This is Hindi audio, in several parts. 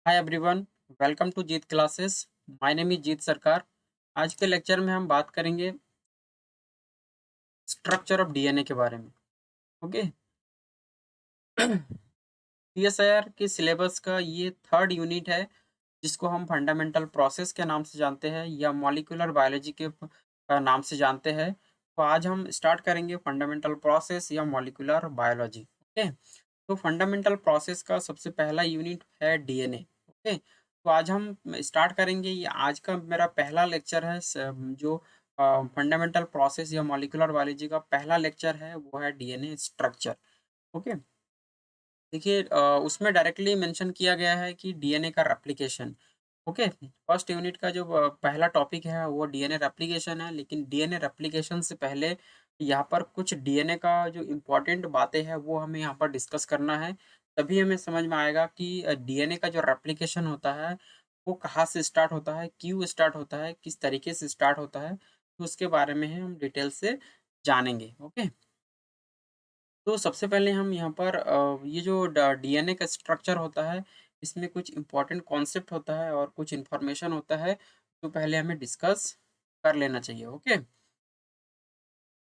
Hi everyone, welcome to Jeet classes. My name is Jeet Sarkar. आज के लेक्चर में हम बात करेंगे स्ट्रक्चर ऑफ डीएनए के बारे में। ओके। सीएसआईआर के सिलेबस का ये थर्ड यूनिट है, जिसको हम फंडामेंटल प्रोसेस के नाम से जानते हैं या मॉलिक्यूलर बायोलॉजी के नाम से जानते हैं। तो आज हम स्टार्ट करेंगे फंडामेंटल प्रोसेस या मॉलिक्यूलर बायोलॉजी। ओके। तो फंडामेंटल प्रोसेस का सबसे पहला यूनिट है डीएनए। ओके। तो आज हम स्टार्ट करेंगे, ये आज का मेरा पहला लेक्चर है जो फंडामेंटल प्रोसेस या मॉलिक्यूलर बायोलॉजी का पहला लेक्चर है, वो है डीएनए स्ट्रक्चर। ओके। देखिए, उसमें डायरेक्टली मेंशन किया गया है कि डीएनए का रेप्लिकेशन। ओके। फर्स्ट यूनिट का जो पहला टॉपिक है वो डीएनए रेप्लिकेशन है, लेकिन डीएनए रेप्लिकेशन से पहले यहाँ पर कुछ डीएनए का जो इम्पोर्टेंट बातें हैं वो हमें यहाँ पर डिस्कस करना है। तभी हमें समझ में आएगा कि डीएनए का जो रेप्लिकेशन होता है वो कहाँ से स्टार्ट होता है, क्यों स्टार्ट होता है, किस तरीके से स्टार्ट होता है। तो उसके बारे में हम डिटेल से जानेंगे। ओके। तो सबसे पहले हम यहाँ पर ये जो डीएनए का स्ट्रक्चर होता है, इसमें कुछ इम्पोर्टेंट कॉन्सेप्ट होता है और कुछ इन्फॉर्मेशन होता है, तो पहले हमें डिस्कस कर लेना चाहिए। ओके।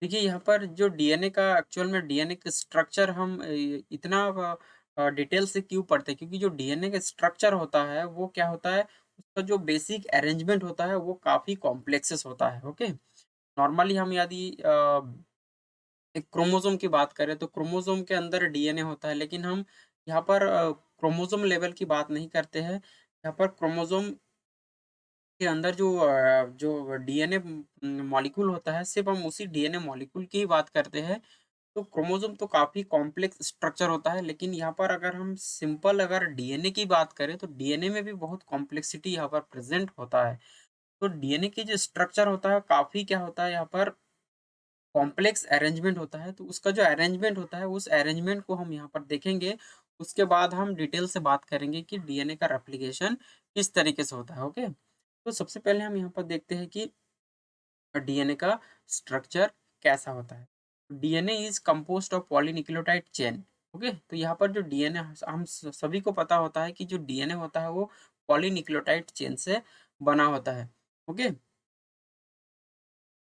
देखिए, यहाँ पर जो डीएनए का एक्चुअल में डीएनए का स्ट्रक्चर हम इतना डिटेल से क्यों पढ़ते हैं, क्योंकि जो डीएनए का स्ट्रक्चर होता है वो क्या होता है, उसका जो बेसिक अरेंजमेंट होता है वो काफ़ी कॉम्प्लेक्सेस होता है। ओके। नॉर्मली हम यदि एक क्रोमोसोम की बात करें तो क्रोमोसोम के अंदर डीएनए होता है, लेकिन हम यहाँ पर क्रोमोसोम लेवल की बात नहीं करते हैं। यहाँ पर क्रोमोसोम के अंदर जो डीएनए मॉलिक्यूल होता है, सिर्फ़ हम उसी डीएनए मॉलिक्यूल की ही बात करते हैं। तो क्रोमोसोम तो काफ़ी कॉम्प्लेक्स स्ट्रक्चर होता है, लेकिन यहाँ पर अगर हम सिंपल अगर डीएनए की बात करें, तो डीएनए में भी बहुत कॉम्प्लेक्सिटी यहाँ पर प्रेज़ेंट होता है। तो डीएनए की जो स्ट्रक्चर होता है, काफ़ी क्या होता है यहाँ पर कॉम्प्लेक्स अरेंजमेंट होता है, तो उसका जो अरेंजमेंट होता है, उस अरेंजमेंट को हम यहाँ पर देखेंगे। उसके बाद हम डिटेल से बात करेंगे कि डीएनए का रेप्लिकेशन किस तरीके से होता है। ओके। तो सबसे पहले हम यहाँ पर देखते हैं कि डीएनए का स्ट्रक्चर कैसा होता है। DNA is composed of polynucleotide chain. Okay. तो यहाँ पर जो डीएनए हम सभी को पता होता है कि जो डीएनए होता है वो पॉलीन्यूक्लियोटाइड चेन से बना होता है। ओके।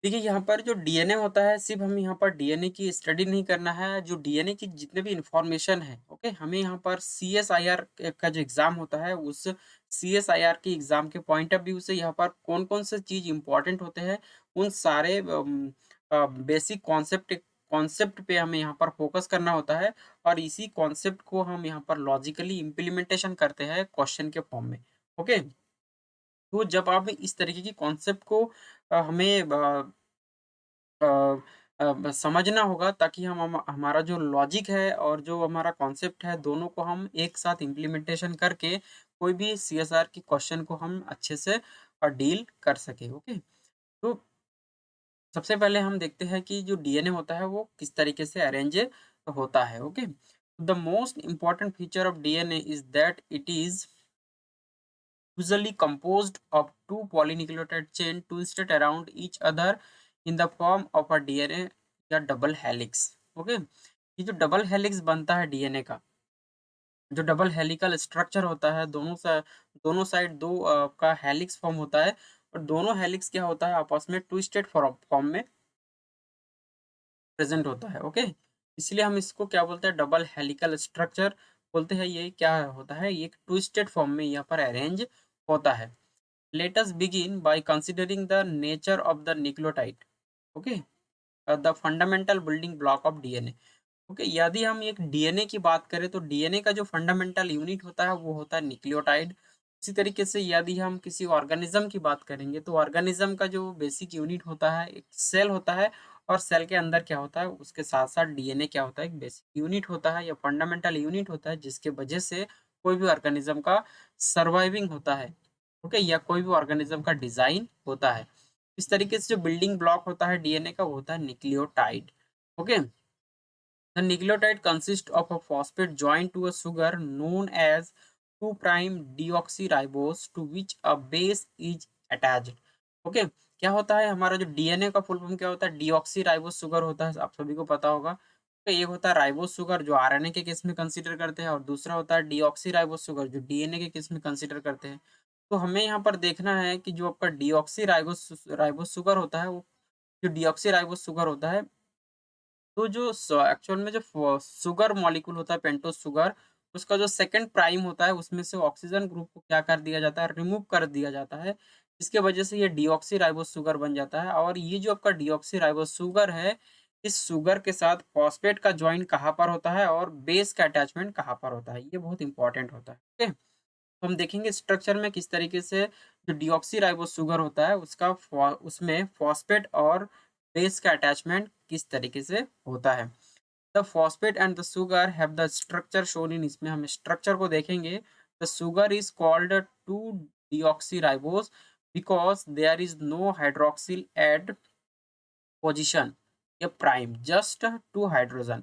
देखिए, यहाँ पर जो डीएनए होता है, सिर्फ़ हमें यहाँ पर डीएनए की स्टडी नहीं करना है, जो डीएनए की जितने भी इन्फॉर्मेशन है, ओके? हमें यहाँ पर सीएसआईआर का जो एग्ज़ाम होता है, उस सीएसआईआर के एग्ज़ाम के पॉइंट ऑफ व्यू से यहाँ पर कौन-कौन से चीज़ इम्पोर्टेंट होते हैं, उन सारे बेसिक कॉन्सेप्ट पे हमें यहाँ पर फ़ोकस करना होता है और इसी कॉन्सेप्ट को हम यहाँ पर लॉजिकली इम्प्लीमेंटेशन करते हैं क्वेश्चन के फॉर्म में, ओके? तो जब आप इस तरीके की कॉन्सेप्ट को हमें अ समझना होगा, ताकि हम हमारा जो लॉजिक है और जो हमारा कॉन्सेप्ट है, दोनों को हम एक साथ इम्प्लीमेंटेशन करके कोई भी सीएसआर की क्वेश्चन को हम अच्छे से डील कर सकें। ओके। तो सबसे पहले हम देखते हैं कि जो डीएनए होता है वो किस तरीके से अरेंज होता है। Okay. The most important feature of DNA is that it is usually composed of two polynucleotide chain twisted around each other in the form of a DNA या डबल हेलिक्स। ओके। ये जो डबल हेलिक्स बनता है डीएनए का, जो डबल हेलिकल स्ट्रक्चर होता है, दोनों साइड दो का हेलिक्स फॉर्म होता है और दोनों हेलिक्स क्या होता है, आपस में ट्विस्टेड फॉर्म फॉर्म में प्रेजेंट होता है। ओके। इसलिए हम इसको क्या बोलते हैं, डबल हेलिकल स्ट्रक्चर बोलते हैं। ये क्या होता है, ये एक ट्विस्टेड फॉर्म में यहाँ पर अरेंज होता है। Let us begin by considering the nature of the nucleotide. Okay, the fundamental building block of DNA. Okay. यदि हम एक डीएनए की बात करें, तो डीएनए का जो फंडामेंटल यूनिट होता है वो होता है न्यूक्लियोटाइड। इसी तरीके से यदि हम किसी ऑर्गेनिज्म की बात करेंगे, तो ऑर्गेनिज्म का जो बेसिक यूनिट होता है एक सेल होता है, और सेल के अंदर क्या होता है, उसके साथ साथ डीएनए क्या होता है, एक बेसिक यूनिट होता है या फंडामेंटल यूनिट होता है, जिसके वजह से कोई भी ऑर्गेनिज्म का सर्वाइविंग होता है। ओके। या कोई भी ऑर्गेनिज्म का डिजाइन होता है। इस तरीके से जो बिल्डिंग ब्लॉक होता है डीएनए का, वो होता है nucleotide. Okay. The nucleotide consists of a phosphate joined to a sugar known as 2' deoxyribose to which a base is attached. Okay. क्या होता है हमारा जो डीएनए का फुल फॉर्म क्या होता है, डीऑक्सी राइबोस शुगर होता है, आप सभी को पता होगा। तो एक होता है राइबोस शुगर जो आरएनए के केस में कंसीडर करते हैं और दूसरा होता है डीऑक्सी राइबोस शुगर जो डीएनए के केस में कंसीडर करते हैं। तो हमें यहाँ पर देखना है कि जो आपका डीऑक्सी राइबोस राइबोस शुगर होता है वो जो डीऑक्सी राइबोस शुगर होता है तो जो एक्चुअल में जो शुगर मॉलिक्यूल होता है पेंटोस शुगर उसका जो सेकंड प्राइम होता है उसमें से ऑक्सीजन ग्रुप को क्या कर दिया जाता है रिमूव कर दिया जाता है जिसके वजह से ये डीऑक्सी राइबोस शुगर बन जाता है और ये जो आपका डीऑक्सी राइबोस शुगर है इस शुगर के साथ फॉस्फेट का ज्वाइन कहाँ पर होता है और बेस का अटैचमेंट कहाँ पर होता है ये बहुत इंपॉर्टेंट होता है। ओके, तो हम देखेंगे स्ट्रक्चर में किस तरीके से जो डीऑक्सीराइबोस शुगर होता है उसका उसमें फॉस्फेट और बेस का अटैचमेंट किस तरीके से होता है। The phosphate and the sugar have the structure shown in इसमें हम स्ट्रक्चर को देखेंगे। The sugar is called two deoxyribose because there is no hydroxyl at position या प्राइम जस्ट टू हाइड्रोजन।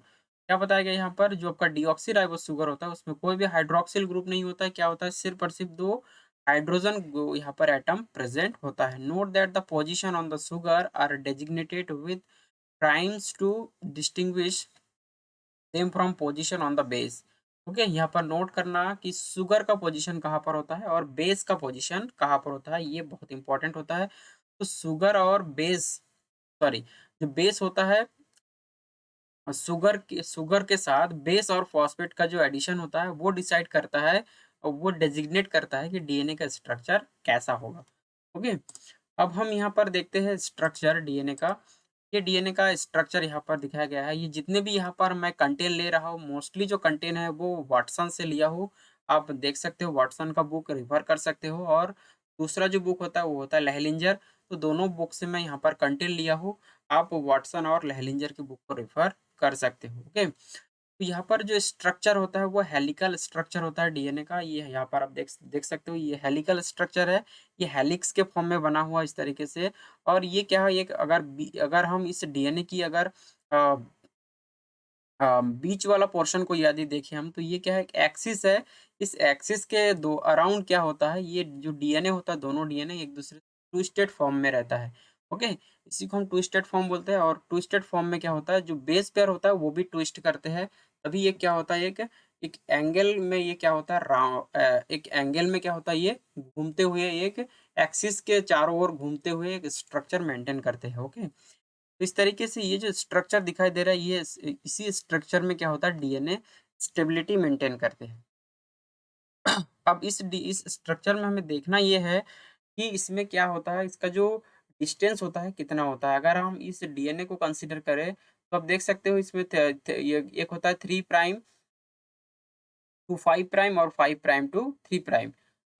क्या बताया गया यहाँ पर जो आपका डीऑक्सीराइबोस शुगर होता है उसमें कोई भी हाइड्रोक्सिल ग्रुप नहीं होता है। क्या होता है सिर्फ और सिर्फ दो हाइड्रोजन यहाँ पर एटम प्रेजेंट होता है। Note that the position on the sugar are designated with primes to distinguish them from position on the base. Okay, यहाँ पर नोट करना कि शुगर का पोजीशन कहाँ पर होता है और बेस का पोजीशन कहाँ पर होता है ये बहुत इंपॉर्टेंट होता है। तो शुगर और बेस सॉरी जो बेस होता है शुगर के साथ बेस और फॉस्फेट का जो एडिशन होता है वो डिसाइड करता है और वो डेजिग्नेट करता है कि डीएनए का स्ट्रक्चर कैसा होगा। ओके, अब हम यहाँ पर देखते हैं स्ट्रक्चर डीएनए का। ये डीएनए का स्ट्रक्चर यहाँ पर दिखाया गया है। ये जितने भी यहाँ पर मैं कंटेंट ले रहा हूँ मोस्टली जो कंटेंट है वो वाटसन से लिया हूँ। आप देख सकते हो वाटसन का बुक रिफर कर सकते हो और दूसरा जो बुक होता है वो होता है लेहलिंजर। तो दोनों बुक से मैं यहाँ पर कंटेंट लिया हूँ। आप वाटसन और लेहलिंजर की बुक को रिफर कर सकते हो। ओके, तो यहाँ पर जो स्ट्रक्चर होता है वो हेलिकल स्ट्रक्चर होता है डीएनए का। ये यहाँ पर आप देख देख सकते हो ये हेलिकल स्ट्रक्चर है। ये हेलिक्स के फॉर्म में बना हुआ इस तरीके से। और ये क्या है एक अगर हम इस डीएनए की अगर अ, बीच वाला पोर्शन को यदि देखें हम तो ये क्या है एक एक्सिस है। इस एक्सिस के दो अराउंड क्या होता है ये जो डीएनए होता है दोनों डीएनए एक दूसरे ट्विस्टेड फॉर्म में रहता है। ओके, इसी को हम ट्विस्टेड फॉर्म बोलते हैं और ट्विस्टेड फॉर्म में क्या होता है जो बेस पेयर होता है वो भी ट्विस्ट करते हैं। तभी ये क्या होता है एक एक एंगल में ये क्या होता है एक एंगल में क्या होता है ये घूमते हुए एक एक्सिस के चारों ओर घूमते हुए एक स्ट्रक्चर मेंटेन करते हैं। ओके, तो इस तरीके से ये जो स्ट्रक्चर दिखाई दे रहा है ये इसी स्ट्रक्चर में क्या होता है डीएनए स्टेबिलिटी मेंटेन करते हैं। अब इस स्ट्रक्चर में हमें देखना ये है कि इसमें क्या होता है इसका जो डिस्टेंस होता है कितना होता है। अगर हम इस डीएनए को कंसीडर करें तो आप देख सकते हो इसमें ये एक होता है 3 प्राइम टू 5 प्राइम और 5 प्राइम टू 3 प्राइम।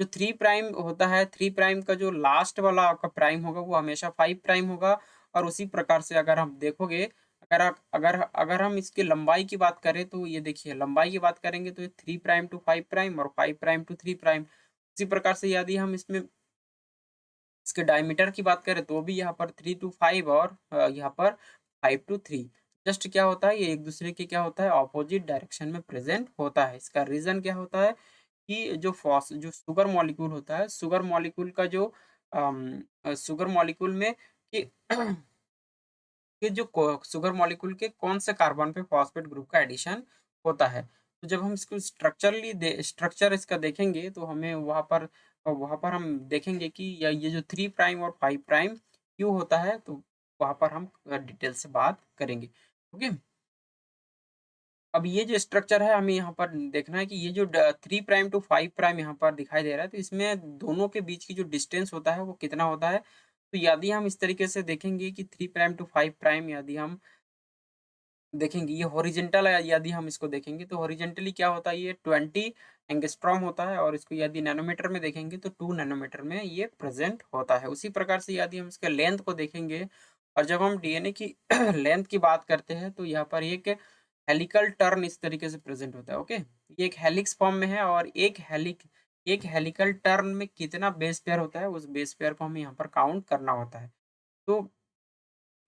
जो 3 प्राइम होता है 3 प्राइम का जो लास्ट वाला आपका प्राइम होगा वो हमेशा 5 प्राइम होगा। और उसी प्रकार से अगर हम देखोगे अगर हम इसकी लंबाई की बात करें तो ये देखिए लंबाई की बात करेंगे तो ये 3 प्राइम टू 5 प्राइम और 5 प्राइम टू 3 प्राइम। उसी प्रकार से यदि हम इसमें इसके डायमीटर की बात करें तो भी यहाँ पर 3 टू 5 और यहाँ पर 5 टू 3। जस्ट क्या होता है ये एक दूसरे के क्या होता है ऑपोजिट डायरेक्शन में प्रेजेंट होता है। इसका रीजन क्या होता है कि जो शुगर मॉलिक्यूल होता है शुगर मॉलिक्यूल का जो शुगर मॉलिक्यूल में कि कि जो शुगर मॉलिक्यूल के कौन से कार्बन पे फॉस्फेट ग्रुप का एडिशन होता है। तो जब हम इसको स्ट्रक्चर इसका देखेंगे तो हमें वहाँ पर हम देखेंगे कि ये जो 3 प्राइम और 5 प्राइम क्यों होता है तो वहाँ पर हम डिटेल से बात करेंगे। ओके, अब ये जो स्ट्रक्चर है हमें यहाँ पर देखना है कि ये जो 3 प्राइम टू 5 प्राइम यहाँ पर दिखाई दे रहा है तो इसमें दोनों के बीच की जो डिस्टेंस होता है वो कितना होता है। तो यदि हम इस तरीके से देखेंगे कि 3 प्राइम टू 5 प्राइम यदि हम देखेंगे ये हॉरिजेंटल है यदि हम इसको देखेंगे तो हॉरिजेंटली क्या होता है ये 20 एंगस्ट्रॉम होता है और इसको यदि नैनोमीटर में देखेंगे तो 2 नैनोमीटर में ये प्रेजेंट होता है। उसी प्रकार से यदि हम इसके लेंथ को देखेंगे और जब हम डीएनए की लेंथ की बात करते हैं तो यहाँ पर एक हेलिकल टर्न इस तरीके से प्रेजेंट होता है। ओके, ये एक हेलिक्स फॉर्म में है और एक हेलिकल टर्न में कितना बेस पेयर होता है उस बेस पेयर को हमें यहाँ पर काउंट करना होता है। तो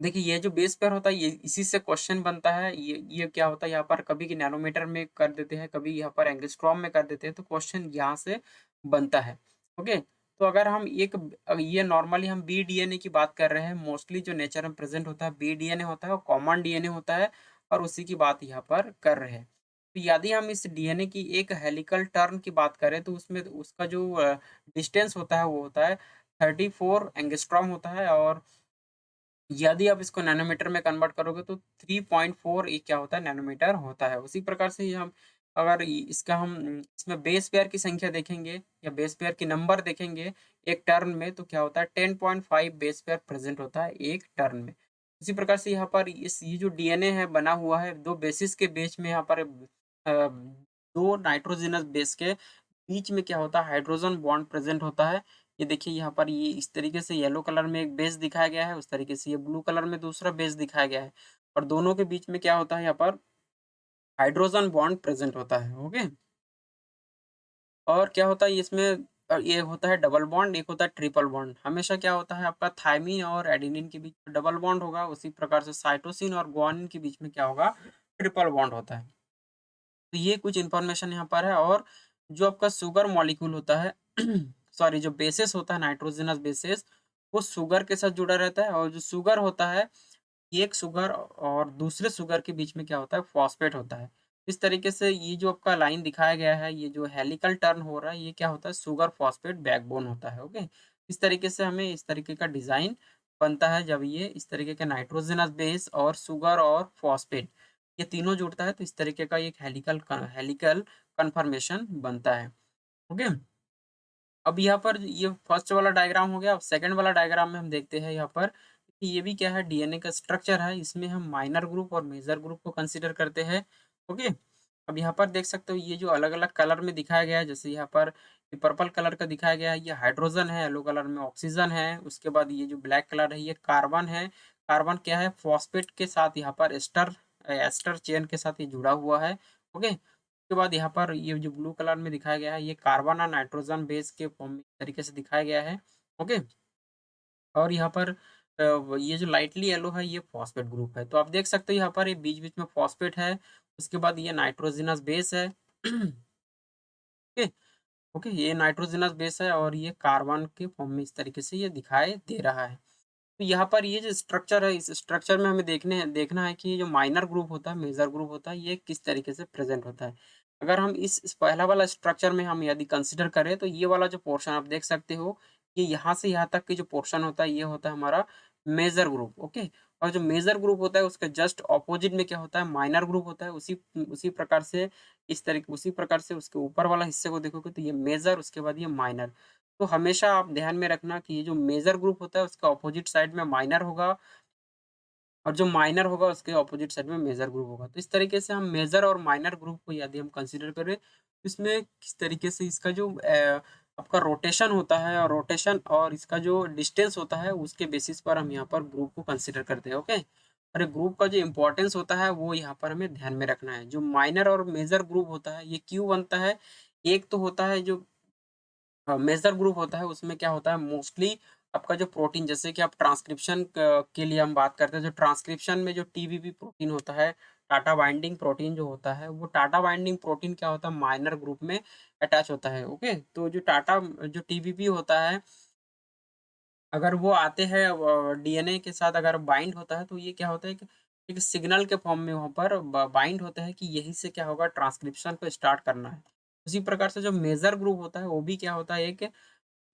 देखिए ये जो बेस पेयर होता है ये इसी से क्वेश्चन बनता है। ये क्या होता है यहाँ पर कभी कि नैनोमीटर में कर देते हैं कभी यहाँ पर एंगस्ट्रॉम में कर देते हैं तो क्वेश्चन यहाँ से बनता है। ओके, तो अगर हम ये नॉर्मली हम बी डीएनए की बात कर रहे हैं मोस्टली जो नेचर में प्रेजेंट होता है बी डीएनए होता है और कॉमन डीएनए होता है। और उसी की बात यहाँ पर कर रहे हैं। तो यदि हम इस डीएनए की एक हेलिकल टर्न की बात करें तो उसमें उसका जो डिस्टेंस होता है वो होता है 34 एंगस्ट्रॉम होता है, और यदि आप इसको नैनोमीटर में कन्वर्ट करोगे तो 3.4 ये क्या होता है नैनोमीटर होता है। उसी प्रकार से ही हम अगर इसका हम इसमें बेस पेयर की संख्या देखेंगे या बेस पेयर की नंबर देखेंगे एक टर्न में, तो क्या होता है 10.5 बेस पेयर प्रेजेंट होता है एक टर्न में। उसी प्रकार से यहाँ पर इस ये जो डीएनए है बना हुआ है दो बेसिस के बीच में, यहाँ पर दो नाइट्रोजनस बेस के बीच में क्या होता है हाइड्रोजन बॉन्ड प्रेजेंट होता है। ये देखिए यहाँ पर ये इस तरीके से येलो कलर में एक बेस दिखाया गया है, उस तरीके से ये ब्लू कलर में दूसरा बेस दिखाया गया है, और दोनों के बीच में क्या होता है यहाँ पर हाइड्रोजन बॉन्ड प्रेजेंट होता है। ओके, और क्या होता है इसमें ये होता है डबल बॉन्ड, एक होता है ट्रिपल बॉन्ड। हमेशा क्या होता है आपका थायमिन और एडेनिन के बीच में डबल बॉन्ड होगा, उसी प्रकार से साइटोसिन और गुआनिन के बीच में क्या होगा ट्रिपल बॉन्ड होता है। तो ये कुछ इन्फॉर्मेशन यहाँ पर है। और जो आपका शुगर मॉलिक्यूल होता है सॉरी जो बेसिस होता है नाइट्रोजनस बेसिस, वो शुगर के साथ जुड़ा रहता है, और जो शुगर होता है एक शुगर और दूसरे शुगर के बीच में क्या होता है फॉस्फेट होता है। इस तरीके से ये जो आपका लाइन दिखाया गया है, ये जो हेलिकल टर्न हो रहा है, ये क्या होता है शुगर फॉस्फेट बैकबोन होता है। ओके, इस तरीके से हमें इस तरीके का डिजाइन बनता है जब ये इस तरीके के नाइट्रोजनस बेस और शुगर और फॉस्फेट ये तीनों जुड़ता है, तो इस तरीके का एक हेलिकल कन्फर्मेशन बनता है। ओके, अब यहाँ पर ये फर्स्ट वाला डायग्राम हो गया। अब सेकंड वाला डायग्राम में हम देखते हैं यहाँ पर कि ये भी क्या है डीएनए का स्ट्रक्चर है। इसमें हम माइनर ग्रुप और मेजर ग्रुप को कंसीडर करते हैं। ओके, अब यहाँ पर देख सकते हो ये जो अलग अलग कलर में दिखाया गया है, जैसे यहाँ पर ये पर्पल कलर का दिखाया गया है ये हाइड्रोजन है, येलो कलर में ऑक्सीजन है, उसके बाद ये जो ब्लैक कलर है ये कार्बन है। कार्बन क्या है फॉस्फेट के साथ यहाँ पर एस्टर एस्टर चेन के साथ ये जुड़ा हुआ है। ओके, उसके बाद यहाँ पर ये जो ब्लू कलर में दिखाया गया है ये कार्बन और नाइट्रोजन बेस के फॉर्म में तरीके से दिखाया गया है। ओके, और यहाँ पर ये जो लाइटली येलो है ये फॉस्फेट ग्रुप है। तो आप देख सकते हो यहाँ पर ये बीच बीच में फॉस्फेट है, उसके बाद ये नाइट्रोजनस बेस है। ओके, ओके ये नाइट्रोजनस बेस है और ये कार्बन के फॉर्म में इस तरीके से ये दिखाई दे रहा है। तो यहाँ पर ये जो स्ट्रक्चर है इस स्ट्रक्चर में हमें देखना है कि ये जो माइनर ग्रुप होता है मेजर ग्रुप होता है ये किस तरीके से प्रेजेंट होता है। अगर हम इस पहला वाला स्ट्रक्चर में हम यदि कंसिडर करें तो ये वाला जो पोर्शन आप देख सकते हो कि यहाँ से यहाँ तक की जो पोर्शन होता है ये होता है हमारा मेजर ग्रुप। ओके, और जो मेजर ग्रुप होता है उसके जस्ट ऑपोजिट में क्या होता है माइनर ग्रुप होता है। उसी उसी प्रकार से उसी प्रकार से उसके ऊपर वाला हिस्से को देखोगे तो ये मेजर उसके बाद ये माइनर। तो हमेशा आप ध्यान में रखना कि ये जो मेजर ग्रुप होता है उसका ऑपोजिट साइड में माइनर होगा, और जो माइनर होगा उसके ऑपोजिट साइड में मेजर ग्रुप होगा। तो इस तरीके से हम मेजर और माइनर ग्रुप को यदि हम कंसीडर करें तो इसमें किस तरीके से इसका जो आपका रोटेशन होता है और रोटेशन और इसका जो डिस्टेंस होता है उसके बेसिस पर हम यहाँ पर ग्रुप को कंसीडर करते हैं। ओके, और ग्रुप का जो इम्पोर्टेंस होता है वो यहाँ पर हमें ध्यान में रखना है। जो माइनर और मेजर ग्रुप होता है ये क्यों बनता है, एक तो होता है जो मेजर ग्रुप होता है उसमें क्या होता है मोस्टली आपका जो प्रोटीन जैसे कि आप ट्रांसक्रिप्शन के लिए हम बात करते हैं, जो ट्रांसक्रिप्शन में जो टीबीपी प्रोटीन होता है टाटा बाइंडिंग प्रोटीन जो होता है वो टाटा बाइंडिंग प्रोटीन क्या होता है माइनर ग्रुप में अटैच होता है। ओके, तो जो टीबीपी होता है अगर वो आते हैं डीएनए के साथ अगर बाइंड होता है तो ये क्या होता है कि एक सिग्नल के फॉर्म में वहाँ पर बाइंड होता है कि यही से क्या होगा ट्रांसक्रिप्शन को स्टार्ट करना है। उसी प्रकार से जो मेजर ग्रुप होता है वो भी क्या होता है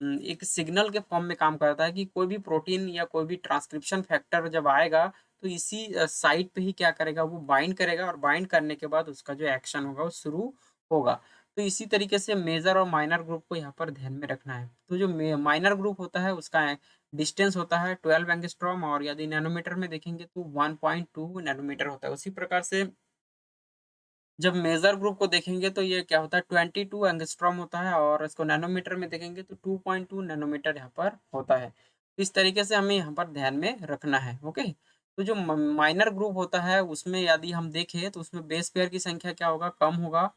एक सिग्नल के फॉर्म में काम करता है कि कोई भी प्रोटीन या कोई भी ट्रांसक्रिप्शन फैक्टर जब आएगा तो इसी साइट पे ही क्या करेगा वो बाइंड करेगा, और बाइंड करने के बाद उसका जो एक्शन होगा वो शुरू होगा। तो इसी तरीके से मेजर और माइनर ग्रुप को यहाँ पर ध्यान में रखना है। तो जो माइनर ग्रुप होता है उसका डिस्टेंस होता है 12 एंगस्ट्रॉम, और यदि नैनोमीटर में देखेंगे तो 1.2 नैनोमीटर होता है। उसी प्रकार से जब मेजर ग्रुप को देखेंगे तो ये क्या होता है 22 एंगस्ट्रॉम होता है, और इसको नैनोमीटर में देखेंगे तो 2.2 नैनोमीटर यहाँ पर होता है। तो इस तरीके से हमें यहाँ पर ध्यान में रखना है। ओके, तो जो माइनर ग्रुप होता है उसमें यदि हम देखें तो उसमें बेस पेयर की संख्या क्या होगा कम होगा,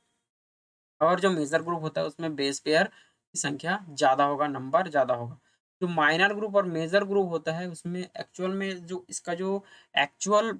और जो मेजर ग्रुप होता है उसमें बेस पेयर की संख्या ज़्यादा होगा, नंबर ज़्यादा होगा। जो माइनर ग्रुप और मेजर ग्रुप होता है उसमें एक्चुअल में जो इसका जो एक्चुअल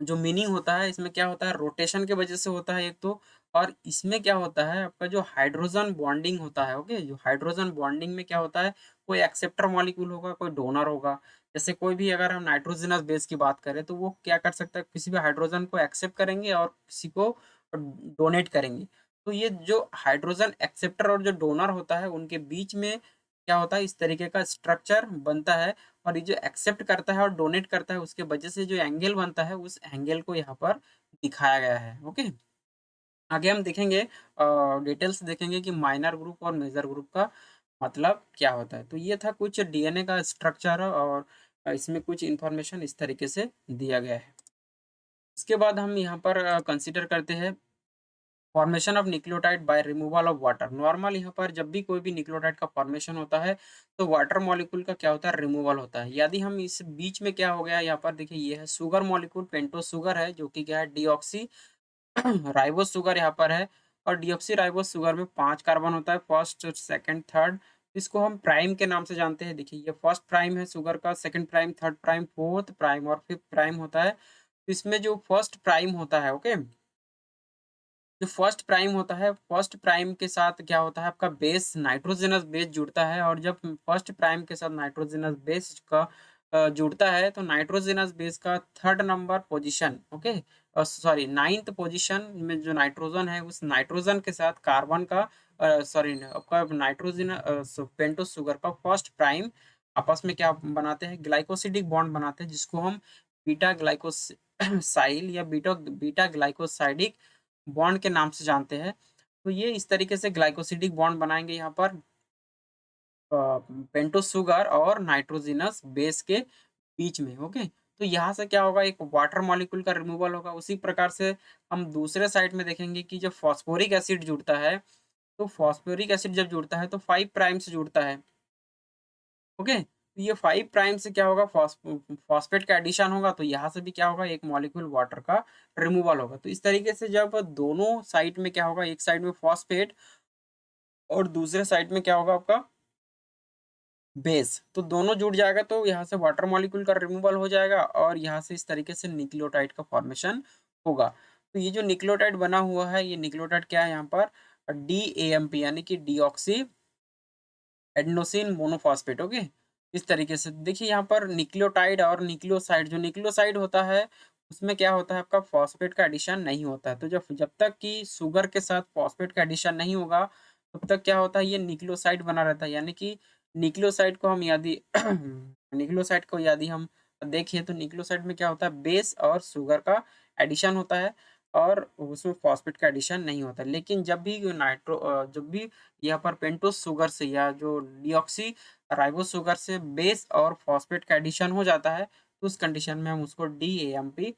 जो मीनिंग होता है इसमें क्या होता है रोटेशन के वजह से होता है एक तो, और इसमें क्या होता है आपका जो हाइड्रोजन बॉन्डिंग होता है। ओके, जो हाइड्रोजन बॉन्डिंग में क्या होता है कोई एक्सेप्टर मॉलिक्यूल होगा कोई डोनर होगा। जैसे कोई भी अगर हम नाइट्रोजनस बेस की बात करें, तो वो क्या कर सकता है, किसी भी हाइड्रोजन को एक्सेप्ट करेंगे और किसी को डोनेट करेंगे। तो ये जो हाइड्रोजन एक्सेप्टर और जो डोनर होता है, उनके बीच में क्या होता है, इस तरीके का स्ट्रक्चर बनता है और ये जो एक्सेप्ट करता है और डोनेट करता है, उसके वजह से जो एंगल बनता है, उस एंगल को यहाँ पर दिखाया गया है। ओके, आगे हम देखेंगे, डिटेल्स देखेंगे कि माइनर ग्रुप और मेजर ग्रुप का मतलब क्या होता है। तो ये था कुछ डीएनए का स्ट्रक्चर और इसमें कुछ इन्फॉर्मेशन इस तरीके से दिया गया है। इसके बाद हम यहाँ पर कंसीडर करते हैं formation of nucleotide by removal of water. Normal यहाँ पर जब भी कोई भी न्यूक्लियोटाइड का फॉर्मेशन होता है, तो वाटर मॉलिक्यूल का क्या होता है, रिमूवल होता है। यदि हम इस बीच में क्या हो गया, यहाँ पर देखिए ये है शुगर मॉलिक्यूल, पेंटोस शुगर है, जो कि क्या है, डीऑक्सी राइबोस शुगर यहाँ पर है। और डीऑक्सी राइबोस शुगर में 5 कार्बन होता है, फर्स्ट, सेकंड, थर्ड। इसको हम प्राइम के नाम से जानते हैं। देखिए ये फर्स्ट प्राइम है शुगर का, second prime, third prime, fourth prime और फिफ्थ प्राइम होता है। तो इसमें जो फर्स्ट प्राइम होता है, ओके, जो फर्स्ट प्राइम होता है, फर्स्ट प्राइम के साथ क्या होता है, आपका बेस नाइट्रोजनस बेस जुड़ता है। और जब फर्स्ट प्राइम के साथ नाइट्रोजनस बेस का जुड़ता है, तो नाइट्रोजनस बेस का third number position, okay, sorry ninth position में जो नाइट्रोजन है, उस नाइट्रोजन के साथ कार्बन का, सॉरी आपका नाइट्रोजन, पेंटोस शुगर का फर्स्ट प्राइम आपस में क्या बनाते हैं, ग्लाइकोसिडिक बॉन्ड बनाते हैं, जिसको हम बीटा ग्लाइकोसाइल या बीटा बीटा ग्लाइकोसाइडिक बॉन्ड के नाम से जानते हैं। तो ये इस तरीके से ग्लाइकोसिडिक बॉन्ड बनाएँगे यहाँ पर पेंटोस शुगर और नाइट्रोजनस बेस के बीच में, ओके। तो यहाँ से क्या होगा, एक वाटर मॉलिक्यूल का रिमूवल होगा। उसी प्रकार से हम दूसरे साइड में देखेंगे कि जब फास्फोरिक एसिड जुड़ता है, तो फास्फोरिक एसिड जब जुड़ता है, तो 5 प्राइम से जुड़ता है, ओके। तो ये 5 प्राइम से क्या होगा, फॉस्फेट का एडिशन होगा, तो यहाँ से भी क्या होगा, एक मॉलिक्यूल वाटर का रिमूवल होगा। तो इस तरीके से जब दोनों साइड में क्या होगा, एक साइड में फॉस्फेट और दूसरे साइड में क्या होगा आपका बेस, तो दोनों जुड़ जाएगा, तो यहाँ से वाटर मॉलिक्यूल का रिमूवल हो जाएगा और यहाँ से इस तरीके से न्यूक्लियोटाइड का फॉर्मेशन होगा। तो ये जो न्यूक्लियोटाइड बना हुआ है, ये न्यूक्लियोटाइड क्या है यहाँ पर, डीएएमपी यानी कि डीऑक्सी एडेनोसिन मोनोफॉस्फेट, ओके। इस तरीके से देखिए यहाँ पर न्यूक्लियोटाइड और न्यूक्लियोसाइड, जो न्यूक्लियोसाइड होता है, उसमें क्या होता है, आपका फॉस्फेट का एडिशन नहीं होता है। तो जब जब तक कि शुगर के साथ फॉस्फेट का एडिशन नहीं होगा, तब तक क्या होता है, ये न्यूक्लियोसाइड बना रहता है। यानी कि न्यूक्लियोसाइड को हम यदि न्यूक्लियोसाइड को यदि हम देखें, तो न्यूक्लियोसाइड में क्या होता है, बेस और शुगर का एडिशन होता है और उसमें फॉस्फेट का एडिशन नहीं होता है। लेकिन जब भी जब भी यहाँ पर पेंटोस शुगर से या जो डीऑक्सी राइबोस शुगर से बेस और फॉस्फेट का एडिशन हो जाता है, तो उस कंडीशन में हम उसको डीएएमपी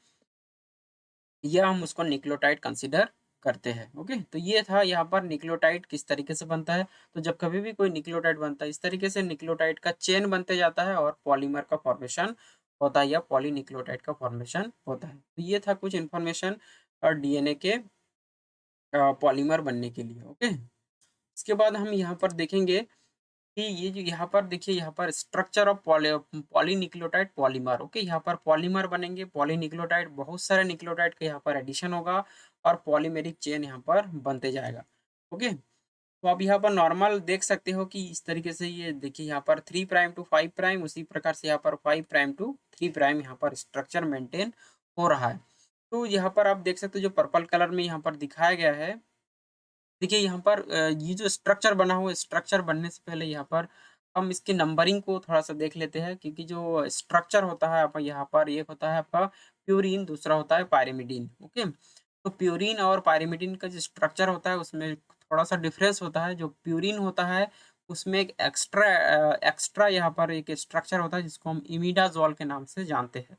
या हम उसको न्यूक्लियोटाइड कंसीडर करते हैं, ओके। तो ये था यहाँ पर न्यूक्लियोटाइड किस तरीके से बनता है। तो जब कभी भी कोई न्यूक्लियोटाइड बनता है, इस तरीके से न्यूक्लियोटाइड का चेन बनते जाता है और पॉलीमर का फॉर्मेशन होता है या पॉलीन्यूक्लियोटाइड का फॉर्मेशन होता है। तो ये था कुछ इन्फॉर्मेशन और डीएनए के पॉलीमर बनने के लिए, ओके। इसके बाद हम यहाँ पर देखेंगे कि ये जो यहाँ पर देखिए, यहाँ पर structure of polynucleotide polymer, okay. यहाँ पर पॉलीमर बनेंगे, पॉलीन्यूक्लियोटाइड, बहुत सारे न्यूक्लियोटाइड का यहाँ पर एडिशन होगा और पॉलीमेरिक चेन यहाँ पर बनते जाएगा, ओके। तो आप यहाँ पर नॉर्मल देख सकते हो कि इस तरीके से ये देखिए, यहाँ पर 3 प्राइम टू 5 प्राइम, उसी प्रकार से यहाँ पर 5 प्राइम टू 3 प्राइम यहाँ पर स्ट्रक्चर मेंटेन हो रहा है। तो यहाँ पर आप देख सकते हो, जो पर्पल कलर में यहाँ पर दिखाया गया है, देखिए यहाँ पर ये जो स्ट्रक्चर बना हुआ है, स्ट्रक्चर बनने से पहले यहाँ पर हम इसकी नंबरिंग को थोड़ा-सा देख लेते हैं, क्योंकि जो स्ट्रक्चर होता है आप यहाँ पर, एक होता है आपका प्यूरीन, दूसरा होता है पाइरिमिडीन, ओके। तो प्यूरीन और पाइरिमिडीन का जो स्ट्रक्चर होता है, उसमें थोड़ा-सा डिफरेंस होता है। जो प्यूरीन होता है, उसमें एक एक्स्ट्रा यहाँ पर एक स्ट्रक्चर होता है, जिसको हम इमिडाज़ोल के नाम से जानते हैं।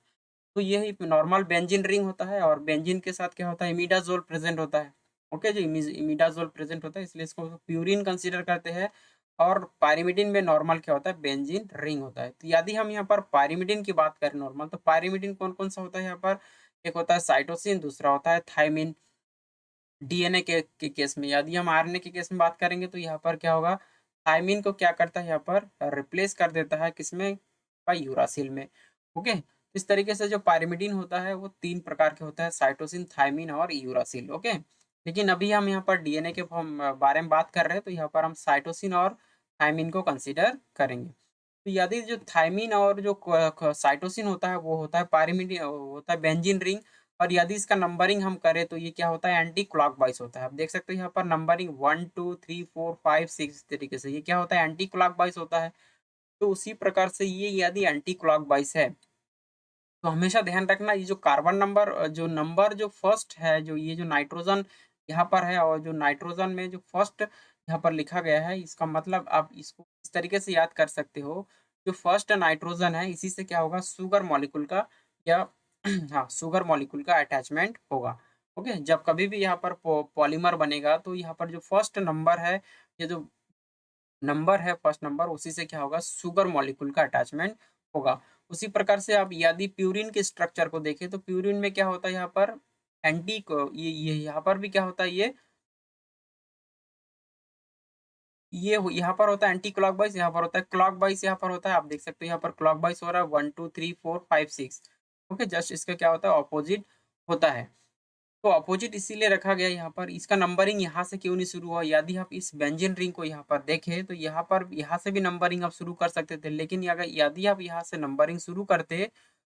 तो यही नॉर्मल बेंजीन रिंग होता है और बेंजीन के साथ क्या होता है, इमिडाज़ोल प्रेज़ेंट होता है। ओके जी, इमिडाज़ोल प्रेज़ेंट होता है, इसलिए इसको प्यूरीन कंसीडर करते हैं। और पाइरिमिडिन में नॉर्मल क्या होता है, बेंजीन रिंग होता है। तो यदि हम यहाँ पर पाइरिमिडिन की बात करें नॉर्मल, तो पाइरिमिडिन कौन-कौन सा होता है यहाँ पर? एक होता है साइटोसिन, दूसरा होता है थायमिन। डीएनए के केस में, यदि हम आरएनए के केस में बात करेंगे, तो यहाँ पर क्या होगा, थायमिन को क्या करता है यहाँ पर, रिप्लेस कर देता है किसमें, यूरासिल में, ओके। इस तरीके से जो पाइरिमिडीन होता है, वो 3 प्रकार के होता है, साइटोसिन, थायमिन और यूरासिल, ओके। लेकिन अभी हम यहाँ पर डीएनए के बारे में बात कर रहे हैं, तो यहाँ पर हम साइटोसिन और थायमिन को कंसीडर करेंगे। तो यदि जो थायमिन और जो साइटोसिन होता है वो होता है पायरिमिडिन, होता है बेंजीन रिंग। और यदि इसका नंबरिंग हम करें तो ये क्या होता है, एंटी क्लॉकवाइज होता है। आप देख सकते हो यहाँ पर नंबरिंग 1 2 3 4 5 6 इस तरीके से, ये क्या होता है, एंटी क्लॉकवाइज होता है। तो उसी प्रकार से ये यदि एंटी क्लॉकवाइज है तो हमेशा ध्यान रखना, ये जो कार्बन नंबर जो नंबर जो फर्स्ट है, जो ये जो नाइट्रोजन यहाँ पर है और जो नाइट्रोजन में जो फर्स्ट यहाँ पर लिखा गया है, इसका मतलब आप इसको इस तरीके से याद कर सकते हो। जो फर्स्ट नाइट्रोजन है इसी से क्या होगा, शुगर मॉलिक्यूल का या हाँ शुगर मॉलिक्यूल का अटैचमेंट होगा। ओके, जब कभी भी यहाँ पर पॉलीमर बनेगा तो यहाँ पर जो फर्स्ट नंबर है, ये जो नंबर है फर्स्ट नंबर, उसी से क्या होगा, शुगर मॉलिक्यूल का अटैचमेंट होगा। उसी प्रकार से आप यदि प्यूरिन के स्ट्रक्चर को देखें तो प्यूरिन में क्या होता है, यहाँ पर एंटी को ये यहाँ पर भी क्या होता है, यहाँ पर होता है एंटी क्लॉकवाइज, यहाँ पर होता है क्लॉकवाइज, यहाँ पर होता है, आप देख सकते हो यहाँ पर क्लॉकवाइज हो रहा है 1 2 3 4 5 6। ओके, जस्ट इसका क्या होता है, ऑपोजिट होता है। तो अपोजिट इसीलिए रखा गया यहाँ पर, इसका नंबरिंग यहाँ से क्यों नहीं शुरू हुआ। यदि आप इस बेंजीन रिंग को यहाँ पर देखें तो यहाँ पर यहाँ से भी नंबरिंग आप शुरू कर सकते थे, लेकिन अगर यदि आप यहाँ से नंबरिंग शुरू करते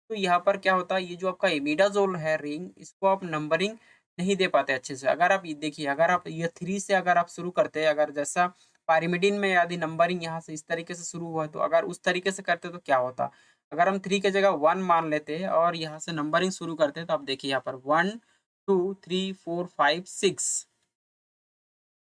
तो यहाँ पर क्या होता है, ये जो आपका इमिडाज़ोल है रिंग, इसको आप नंबरिंग नहीं दे पाते अच्छे से। अगर आप ये देखिए, अगर आप ये 3 से अगर आप शुरू करते हैं, अगर जैसा पाइरिमिडिन में यदि नंबरिंग यहाँ से इस तरीके से शुरू हुआ, तो अगर उस तरीके से करते तो क्या होता? अगर हम 3 की जगह 1 मान लेते और यहाँ से नंबरिंग शुरू करते, तो आप देखिए यहाँ पर 1 2 3 4 5 6।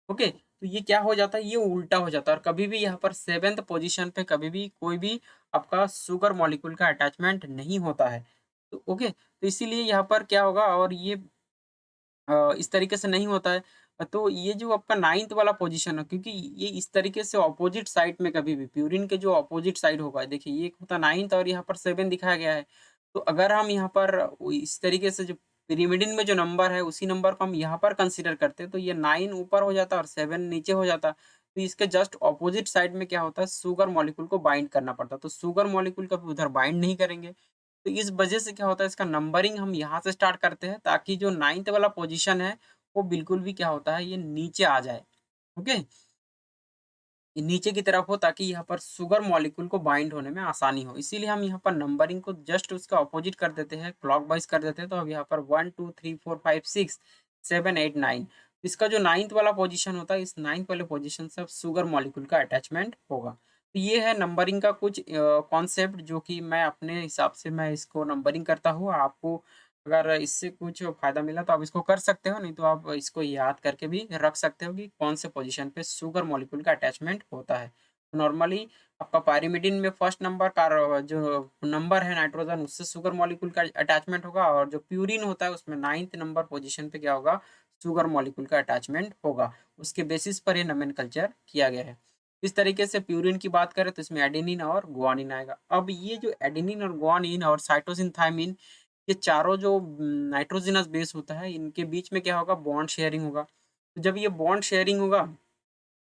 ओके, तो ये क्या हो जाता है, ये उल्टा हो जाता है और कभी भी यहाँ पर 7th पोजीशन पे कभी भी कोई भी आपका शुगर मॉलिक्यूल का अटैचमेंट नहीं होता है। तो ओके, तो इसीलिए यहाँ पर क्या होगा, और ये इस तरीके से नहीं होता है। तो ये जो आपका 9th वाला पोजीशन है, क्योंकि ये इस तरीके से अपोजिट साइड में कभी भी प्यूरिन के जो अपोजिट साइड होगा, देखिए ये एक होता है 9th और यहाँ पर 7 दिखाया गया है। तो अगर हम यहाँ पर इस तरीके से जो पिरिमिडिन में जो नंबर है उसी नंबर को हम यहाँ पर कंसीडर करते, तो ये 9 ऊपर हो जाता और 7 नीचे हो जाता। तो इसके जस्ट अपोजिट साइड में क्या होता है, शुगर मॉलिक्यूल को बाइंड करना पड़ता। तो शुगर मॉलिक्यूल कभी उधर बाइंड नहीं करेंगे। तो इस वजह से क्या होता है, इसका नंबरिंग हम यहाँ से स्टार्ट करते हैं ताकि जो 9th वाला पोजीशन है वो बिल्कुल भी क्या होता है, ये नीचे आ जाए। ओके, ये नीचे की तरफ हो ताकि यहाँ पर शुगर मॉलिक्यूल को बाइंड होने में आसानी हो। इसीलिए हम यहाँ पर नंबरिंग को जस्ट उसका अपोजिट कर देते हैं, क्लॉकवाइज कर देते हैं। तो अब यहाँ पर 1 2 3 4 5 6 7 8 9, इसका जो 9th वाला पोजीशन होता है, इस 9th वाले पोजीशन से अब शुगर मॉलिक्यूल का अटैचमेंट होगा। तो ये है नंबरिंग का कुछ कॉन्सेप्ट, जो कि मैं अपने हिसाब से मैं इसको नंबरिंग करता हूँ। आपको अगर इससे कुछ फ़ायदा मिला तो आप इसको कर सकते हो, नहीं तो आप इसको याद करके भी रख सकते हो कि कौन से पोजीशन पे शुगर मॉलिक्यूल का अटैचमेंट होता है। नॉर्मली आपका पाइरिमिडिन में फर्स्ट नंबर का जो नंबर है नाइट्रोजन, उससे शुगर मॉलिक्यूल का अटैचमेंट होगा, और जो प्यूरिन होता है उसमें 9th नंबर पोजीशन पे क्या होगा, शुगर मॉलिक्यूल का अटैचमेंट होगा। उसके बेसिस पर ये नोमेनकल्चर किया गया है। इस तरीके से प्यूरिन की बात करें तो इसमें एडेनिन और गुआनिन आएगा। अब ये जो एडेनिन और गुआनिन और साइटोसिन थायमिन, ये चारों जो नाइट्रोजनस बेस होता है, इनके बीच में क्या होगा, बॉन्ड शेयरिंग होगा। तो जब ये बॉन्ड शेयरिंग होगा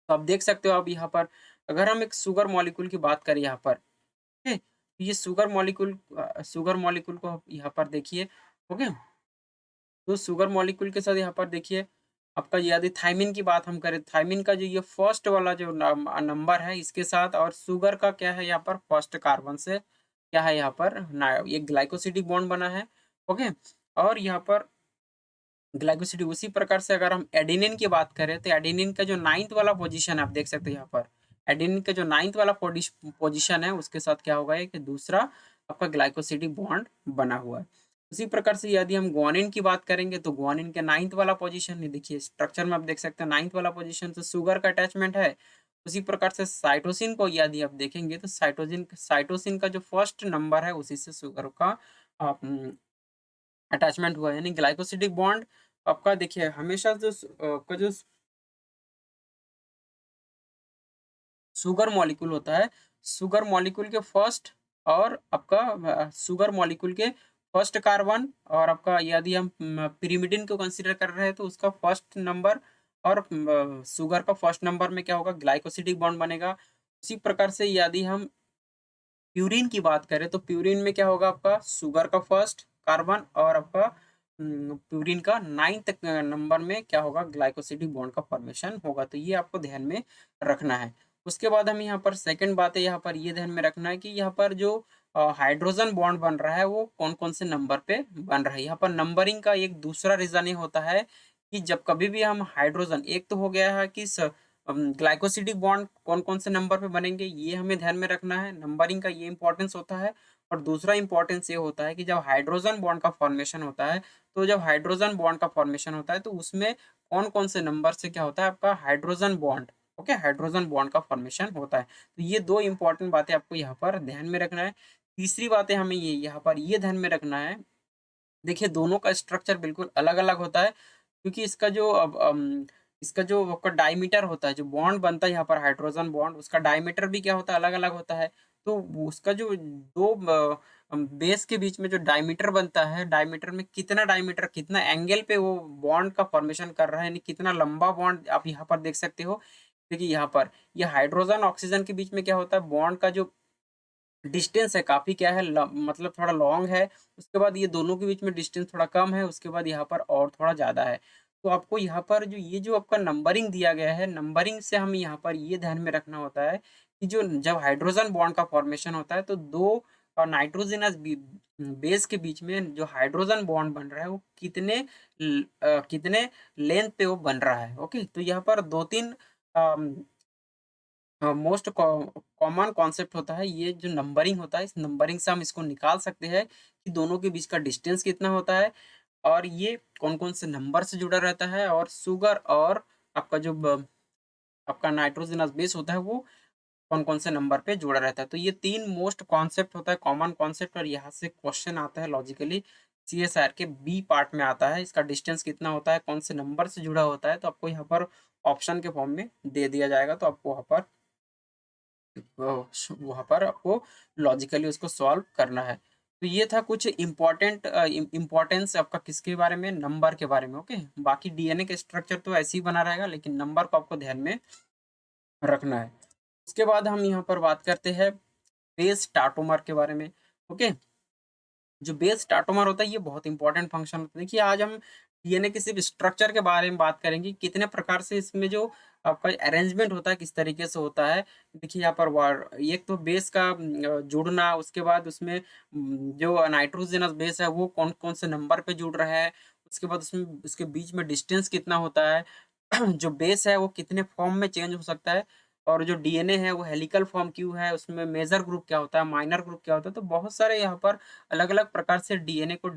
तो आप देख सकते हो, अब यहाँ पर अगर हम एक शुगर मॉलिक्यूल की बात करें यहाँ पर, ओके, तो ये शुगर मॉलिक्यूल को आप यहाँ पर देखिए। ओके, तो शुगर मॉलिक्यूल के साथ यहाँ पर देखिए, आपका यदि थायमिन की बात हम करें, थायमिन का जो ये फर्स्ट वाला जो नंबर है इसके साथ, और शुगर का क्या है यहाँ पर, फर्स्ट कार्बन से क्या है यहाँ पर ना, ये ग्लाइकोसिडिक बॉन्ड बना है। ओके, और यहाँ पर ग्लाइकोसिडिक, उसी प्रकार से अगर हम एडेनिन की बात करें तो एडेनिन का जो 9th वाला पोजीशन है, आप देख सकते हो यहाँ पर एडेनिन का जो 9th वाला पोजीशन है उसके साथ क्या होगा, एक दूसरा आपका ग्लाइकोसिडिक बॉन्ड बना हुआ है। उसी प्रकार से यदि हम ग्वानिन की बात करेंगे तो ग्वानिन के 9th वाला पोजीशन, देखिए स्ट्रक्चर में आप देख सकते हैं 9th वाला पोजीशन से शुगर का अटैचमेंट है। उसी प्रकार से साइटोसिन को यदि आप देखेंगे तो साइटोसिन का जो फर्स्ट नंबर है उसी से शुगर का अटैचमेंट हुआ है, यानी ग्लाइकोसिडिक बॉन्ड आपका देखिए हमेशा जो आपका जो शुगर मॉलिक्यूल होता है, शुगर मॉलिक्यूल के फर्स्ट और आपका शुगर मॉलिक्यूल के फर्स्ट कार्बन, और आपका यदि हम पिरिमिडिन को कंसीडर कर रहे हैं तो उसका फर्स्ट नंबर, और शुगर का फर्स्ट नंबर में क्या होगा, ग्लाइकोसिडिक बॉन्ड बनेगा। उसी प्रकार से यदि हम प्यूरिन की बात करें तो प्यूरिन में क्या होगा, आपका शुगर का फर्स्ट कार्बन, और आपका प्यूरिन का 9th नंबर में क्या होगा, ग्लाइकोसिडिक बॉन्ड का फॉर्मेशन होगा। तो ये आपको ध्यान में रखना है। उसके बाद हम यहाँ पर सेकंड बात है यहाँ पर ये ध्यान में रखना है कि यहाँ पर जो हाइड्रोजन बॉन्ड बन रहा है वो कौन-कौन से नंबर पे बन रहा है। यहाँ पर नंबरिंग का एक दूसरा रीज़न ये होता है कि जब कभी भी हम हाइड्रोजन एक तो हो गया है कि ग्लाइकोसिडिक बॉन्ड कौन-कौन से नंबर पे बनेंगे ये हमें ध्यान में रखना है। नंबरिंग का ये इम्पोर्टेंस होता है और दूसरा इम्पोर्टेंस ये होता है कि जब हाइड्रोजन बॉन्ड का फॉर्मेशन होता है, तो जब हाइड्रोजन बॉन्ड का फॉर्मेशन होता है तो उसमें कौन-कौन से नंबर से क्या होता है आपका hydrogen bond okay hydrogen bond का फॉर्मेशन होता है। तो ये 2 इम्पोर्टेंट बातें आपको यहाँ पर ध्यान में रखना है। तीसरी बातें हमें ये यहाँ पर ये ध्यान में रखना है, देखिए दोनों का स्ट्रक्चर बिल्कुल अलग-अलग होता है क्योंकि इसका जो आपका डायमीटर होता है, जो बॉन्ड बनता है यहाँ पर हाइड्रोजन बॉन्ड उसका डायमीटर भी क्या होता है अलग-अलग होता है। तो उसका जो 2 बेस के बीच में जो डायमीटर बनता है, डायमीटर कितना एंगल पे वो बॉन्ड का फॉर्मेशन कर रहा है यानी कितना लंबा बॉन्ड आप यहाँ पर देख सकते हो। देखिए यहाँ पर ये हाइड्रोजन ऑक्सीजन के बीच में क्या होता है बॉन्ड का जो डिस्टेंस है काफ़ी क्या है मतलब थोड़ा लॉन्ग है, उसके बाद ये दोनों के बीच में डिस्टेंस थोड़ा कम है, उसके बाद यहाँ पर और थोड़ा ज़्यादा है। तो आपको यहाँ पर जो आपका नंबरिंग दिया गया है, नंबरिंग से हमें यहाँ पर ये ध्यान में रखना होता है कि जो जब हाइड्रोजन बॉन्ड का फॉर्मेशन होता है तो 2 नाइट्रोजनस बेस के बीच में जो हाइड्रोजन बॉन्ड बन रहा है वो कितने लेंथ पे वो बन रहा है, ओके? तो यहाँ पर 2-3 अम मोस्ट कॉमन कॉन्सेप्ट होता है ये जो नंबरिंग होता है इस नंबरिंग से हम इसको निकाल सकते हैं कि दोनों के बीच का डिस्टेंस कितना होता है और ये कौन-कौन से नंबर से जुड़ा रहता है और शुगर और आपका आपका नाइट्रोजनस बेस होता है वो कौन-कौन से नंबर पे जुड़ा रहता है। तो ये 3 मोस्ट कॉन्सेप्ट होता है कॉमन कॉन्सेप्ट और यहाँ से क्वेश्चन आता है लॉजिकली सीएसआर के बी पार्ट में आता है। इसका डिस्टेंस कितना होता है, कौन से नंबर से जुड़ा होता है तो आपको यहाँ पर ऑप्शन के फॉर्म में दे दिया जाएगा तो आपको वहाँ पर वहाँ पर आपको लॉजिकली उसको सॉल्व करना है। तो ये था कुछ इम्पोर्टेंस आपका किसके बारे में नंबर के बारे में ओके। बाकी डीएनए का स्ट्रक्चर तो ऐसे ही बना रहेगा लेकिन नंबर को आपको ध्यान में रखना है। उसके बाद हम यहाँ पर बात करते हैं बेस टाटोमर के बारे में ओके। जो बेस टाटोमर होता है ये बहुत इंपॉर्टेंट फंक्शन होता है। देखिए आज हम डीएनए के सिर्फ स्ट्रक्चर के बारे में बात करेंगे, कितने प्रकार से इसमें जो आपका अरेंजमेंट होता है किस तरीके से होता है। देखिए यहाँ पर वार एक तो बेस का जुड़ना, उसके बाद उसमें जो नाइट्रोजनस बेस है वो कौन-कौन से नंबर पे जुड़ रहा है, उसके बाद उसमें उसके बीच में डिस्टेंस कितना होता है, जो बेस है वो कितने फॉर्म में चेंज हो सकता है और जो डीएनए है वो हेलिकल फॉर्म क्यों है, उसमें मेजर ग्रुप क्या होता है, माइनर ग्रुप क्या होता है, तो बहुत सारे यहाँ पर अलग-अलग प्रकार से डीएनए को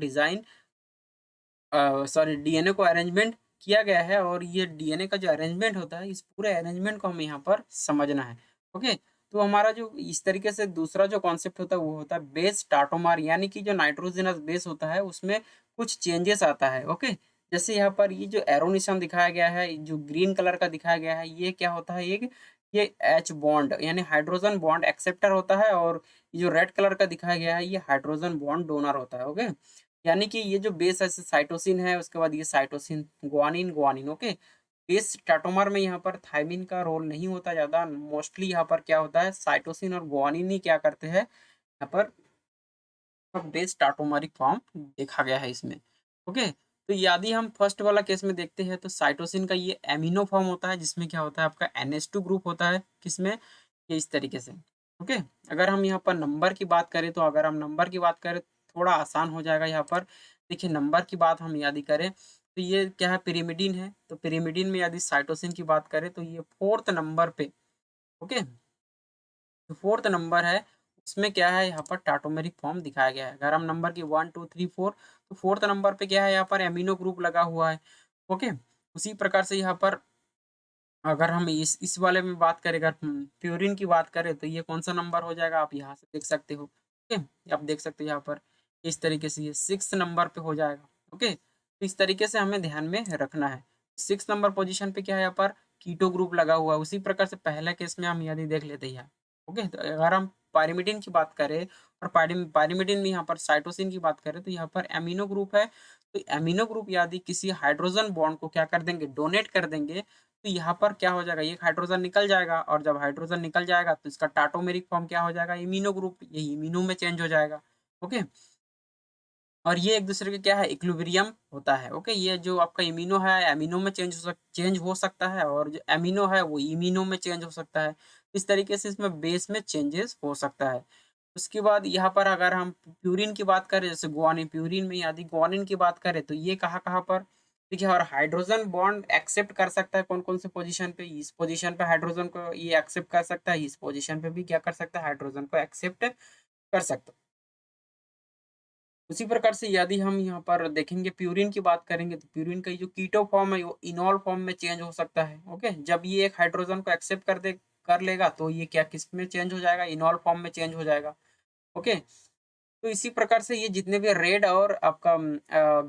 डीएनए को अरेंजमेंट किया गया है और ये डीएनए का जो अरेंजमेंट होता है, इस पूरे अरेंजमेंट को हमें यहाँ पर समझना है। ओके? तो हमारा जो इस तरीके से दूसरा जो कॉन्सेप्ट होता है, वो होता है बेस टाटोमर यानी कि जो नाइट्रोजनस बेस होता है, उसमें कुछ चेंजेस आता है। ओके? जैसे यहाँ पर ये जो एरो निशान दिखाया गया है, जो ग्रीन कलर का दिखाया गया है, ये क्या होता है? ये एच बॉन्ड यानी हाइड्रोजन बॉन्ड एक्सेप्टर होता है और ये जो रेड कलर का दिखाया गया है, ये हाइड्रोजन बॉन्ड डोनर होता है। ओके? यानी कि ये जो बेस है साइटोसिन है उसके बाद ये cytosine guanine guanine okay. Base tautomer में यहाँ पर थायमिन का रोल नहीं होता ज़्यादा, मोस्टली यहाँ पर क्या होता है साइटोसिन और गुआनिन ही क्या करते हैं यहाँ पर बेस टाटोमरिक फॉर्म देखा गया है इसमें। ओके, तो यदि हम फर्स्ट वाला केस में देखते हैं तो साइटोसिन का ये एमिनो फॉर्म होता है जिसमें क्या होता है आपका NH2 ग्रुप होता है किसमें ये इस तरीके से। ओके, अगर हम यहाँ पर नंबर की बात करें तो अगर हम नंबर की बात करें थोड़ा आसान हो जाएगा यहाँ पर। देखिए नंबर की बात हम यदि करें तो ये क्या है पिरिमिडीन है, तो पिरिमिडीन में यदि साइटोसिन की बात करें तो ये 4th नंबर पे ओके। जो 4th नंबर है, उसमें क्या है यहाँ पर टाटोमेरिक फॉर्म दिखाया गया है। अगर हम नंबर की 1, 2, 3, 4 तो 4th नंबर पे क्या है यहाँ पर एमिनो ग्रुप लगा हुआ है। ओके, उसी प्रकार से यहाँ पर अगर हम इस वाले में बात करें अगर प्यूरिन की बात करें तो ये कौन-सा नंबर हो जाएगा आप यहाँ से देख सकते हो। ओके, आप देख सकते हो यहाँ पर इस तरीके से ये 6th नंबर पे हो जाएगा। ओके, तो इस तरीके से हमें ध्यान में रखना है। 6th नंबर पोज़ीशन पे क्या है यहाँ पर कीटो ग्रुप लगा हुआ है। उसी प्रकार से पहला केस में हम यदि देख लेते हैं यहाँ। ओके, तो अगर हम पाइरिमिडिन की बात करें और पाइरिमिडिन में यहाँ पर साइटोसिन की बात करें तो यहाँ पर एमिनो ग्रुप है। तो एमिनो ग्रुप यदि किसी हाइड्रोजन बॉन्ड को क्या कर देंगे डोनेट कर देंगे तो यहाँ पर क्या हो जाएगा एक हाइड्रोजन निकल जाएगा और जब हाइड्रोजन निकल जाएगा तो इसका टाटोमेरिक फॉर्म क्या हो जाएगा इमिनो ग्रुप ये इमिनो में चेंज हो जाएगा। ओके, और ये एक दूसरे के क्या है इक्विलिब्रियम होता है। ओके, ये जो आपका इमिनो है एमिनो में चेंज हो सकता है और जो एमिनो है वो इमिनो में चेंज हो सकता है। इस तरीके से इसमें बेस में चेंजेस हो सकता है। उसके बाद यहाँ पर अगर हम प्यूरिन की बात करें, जैसे गुआनिन, प्यूरिन में यदि गुआनिन की बात करें तो ये कहाँ-कहाँ पर देखिए, और हाइड्रोजन बॉन्ड एक्सेप्ट कर सकता है कौन-कौन से पोज़ीशन पे, इस पोज़ीशन पे हाइड्रोजन को ये एक्सेप्ट कर सकता है, इस पोज़ीशन पे भी क्या कर सकता है, हाइड्रोजन को एक्सेप्ट कर सकता है। उसी प्रकार से यदि हम यहाँ पर देखेंगे प्यूरिन की बात करेंगे तो प्यूरिन का ये जो कीटो फॉर्म है वो इनॉल फॉर्म में चेंज हो सकता है। ओके, जब ये एक हाइड्रोजन को एक्सेप्ट कर लेगा तो ये क्या किस में चेंज हो जाएगा, इनॉल फॉर्म में चेंज हो जाएगा। ओके, तो इसी प्रकार से ये जितने भी रेड और आपका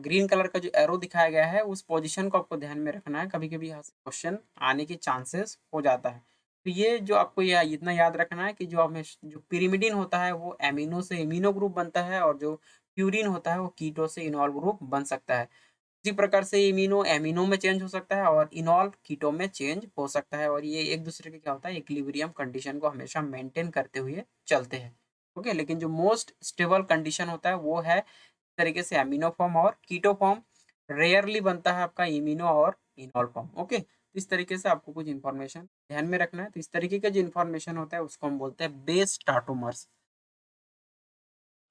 ग्रीन कलर का जो एरो दिखाया गया है उस पोजीशन को आपको ध्यान में रखना है, कभी कभी यहाँ से क्वेश्चन आने के चांसेस हो जाता है। तो ये जो आपको यह इतना याद रखना है कि जो हमें जो पिरिमिडिन होता है वो एमिनो से इमिनो ग्रुप बनता है, और जो प्यूरिन होता है वो कीटो से इनॉल ग्रुप बन सकता है। इसी प्रकार से इमिनो एमिनो में चेंज हो सकता है और इनॉल कीटो में चेंज हो सकता है, और ये एक दूसरे के क्या होता है, इक्विलिब्रियम कंडीशन को हमेशा मेंटेन करते हुए चलते हैं। ओके, लेकिन जो मोस्ट स्टेबल कंडीशन होता है वो है इस तरीके से एमिनो फॉर्म और कीटो फॉर्म। रेयरली बनता है आपका इमिनो और इनॉल फॉर्म। ओके, तो इस तरीके से आपको कुछ इन्फॉर्मेशन ध्यान में रखना है। तो इस तरीके का जो इन्फॉर्मेशन होता है उसको हम बोलते हैं बेस स्टार्टोमर्स।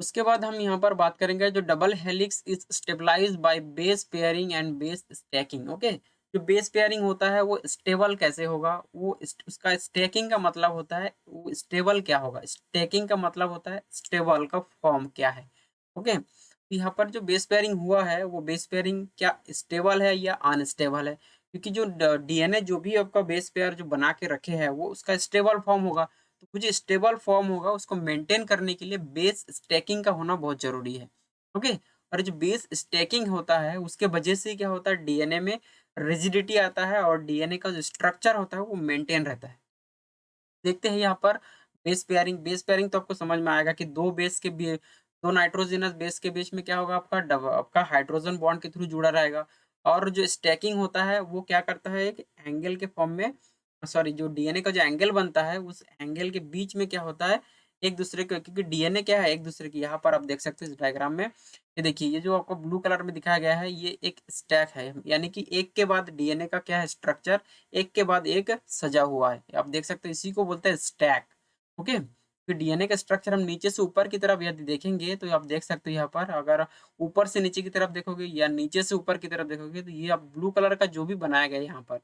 उसके बाद हम यहाँ पर बात करेंगे जो double helix is stabilised by base pairing and base stacking. Okay, जो बेस पेयरिंग होता है वो स्टेबल कैसे होगा, वो उसका स्टैकिंग का मतलब होता है वो स्टेबल क्या होगा, स्टैकिंग का मतलब होता है स्टेबल का फॉर्म क्या है। ओके, तो यहाँ पर जो बेस पेयरिंग हुआ है वो बेस पेयरिंग क्या स्टेबल है या अनस्टेबल है, क्योंकि जो डीएनए जो भी आपका बेस पेयर जो बना के रखे हैं वो उसका स्टेबल फॉर्म होगा। तो कुछ स्टेबल फॉर्म होगा उसको मेंटेन करने के लिए बेस स्टैकिंग का होना बहुत जरूरी है। ओके, और जो बेस स्टैकिंग होता है उसके वजह से क्या होता है, डीएनए में रिजिडिटी आता है और डीएनए का जो स्ट्रक्चर होता है वो मेंटेन रहता है। देखते हैं यहाँ पर बेस पेयरिंग तो आपको समझ में आएगा कि दो नाइट्रोजनस बेस के बीच में क्या होगा, आपका हाइड्रोजन बॉन्ड के थ्रू जुड़ा रहेगा। और जो स्टैकिंग होता है वो क्या करता है, एक एंगल के फॉर्म में, सॉरी, जो डीएनए का जो एंगल बनता है उस एंगल के बीच में क्या होता है, एक दूसरे के, क्योंकि डीएनए क्या है एक दूसरे की, यहाँ पर आप देख सकते हो इस डायग्राम में, ये देखिए ये जो आपको ब्लू कलर में दिखाया गया है ये एक स्टैक है, यानी कि एक के बाद डीएनए का क्या है स्ट्रक्चर, एक के बाद एक सजा हुआ है, आप देख सकते हो इसी को बोलते हैं स्टैक। ओके, फिर डीएनए का स्ट्रक्चर हम नीचे से ऊपर की तरफ यदि देखेंगे तो आप देख सकते हो यहाँ पर, अगर ऊपर से नीचे की तरफ देखोगे या नीचे से ऊपर की तरफ देखोगे तो ये आप ब्लू कलर का जो भी बनाया गया है यहाँ पर,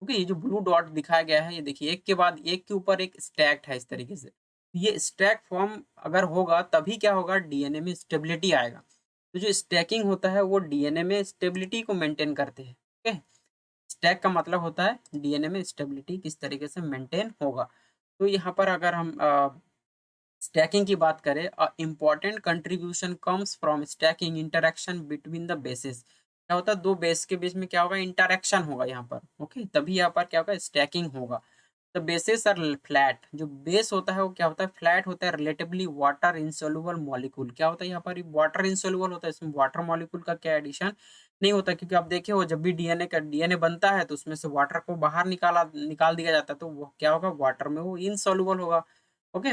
ओके, ये जो ब्लू डॉट दिखाया गया है ये देखिए एक के बाद एक के ऊपर एक स्टैक्ड है इस तरीके से। ये स्टैक फॉर्म अगर होगा तभी क्या होगा, डीएनए में स्टेबिलिटी आएगा। तो जो स्टैकिंग होता है वो डीएनए में स्टेबिलिटी को मेंटेन करते हैं। ओके, स्टैक का मतलब होता है डीएनए में स्टेबिलिटी किस तरीके से मेंटेन होगा। तो यहाँ पर अगर हम स्टैकिंग की बात करें, important contribution comes from stacking interaction between the basis. क्या होता है, दो बेस के बीच में क्या होगा, इंटरेक्शन होगा यहाँ पर। ओके, तभी यहाँ पर क्या होगा, स्टैकिंग होगा। द बेसिस आर फ्लैट, जो बेस होता है वो क्या होता है, फ्लैट होता है, रिलेटिवली वाटर इंसोल्यूबल मॉलिक्यूल। क्या होता है यहाँ पर, वाटर इंसोल्यूबल होता है, इसमें वाटर मॉलिक्यूल का क्या एडिशन नहीं होता, क्योंकि आप देखिए वो जब भी डीएनए बनता है तो उसमें से वाटर को बाहर निकाल दिया जाता है, तो वो क्या होगा, वाटर में वो इनसॉल्युबल होगा। ओके,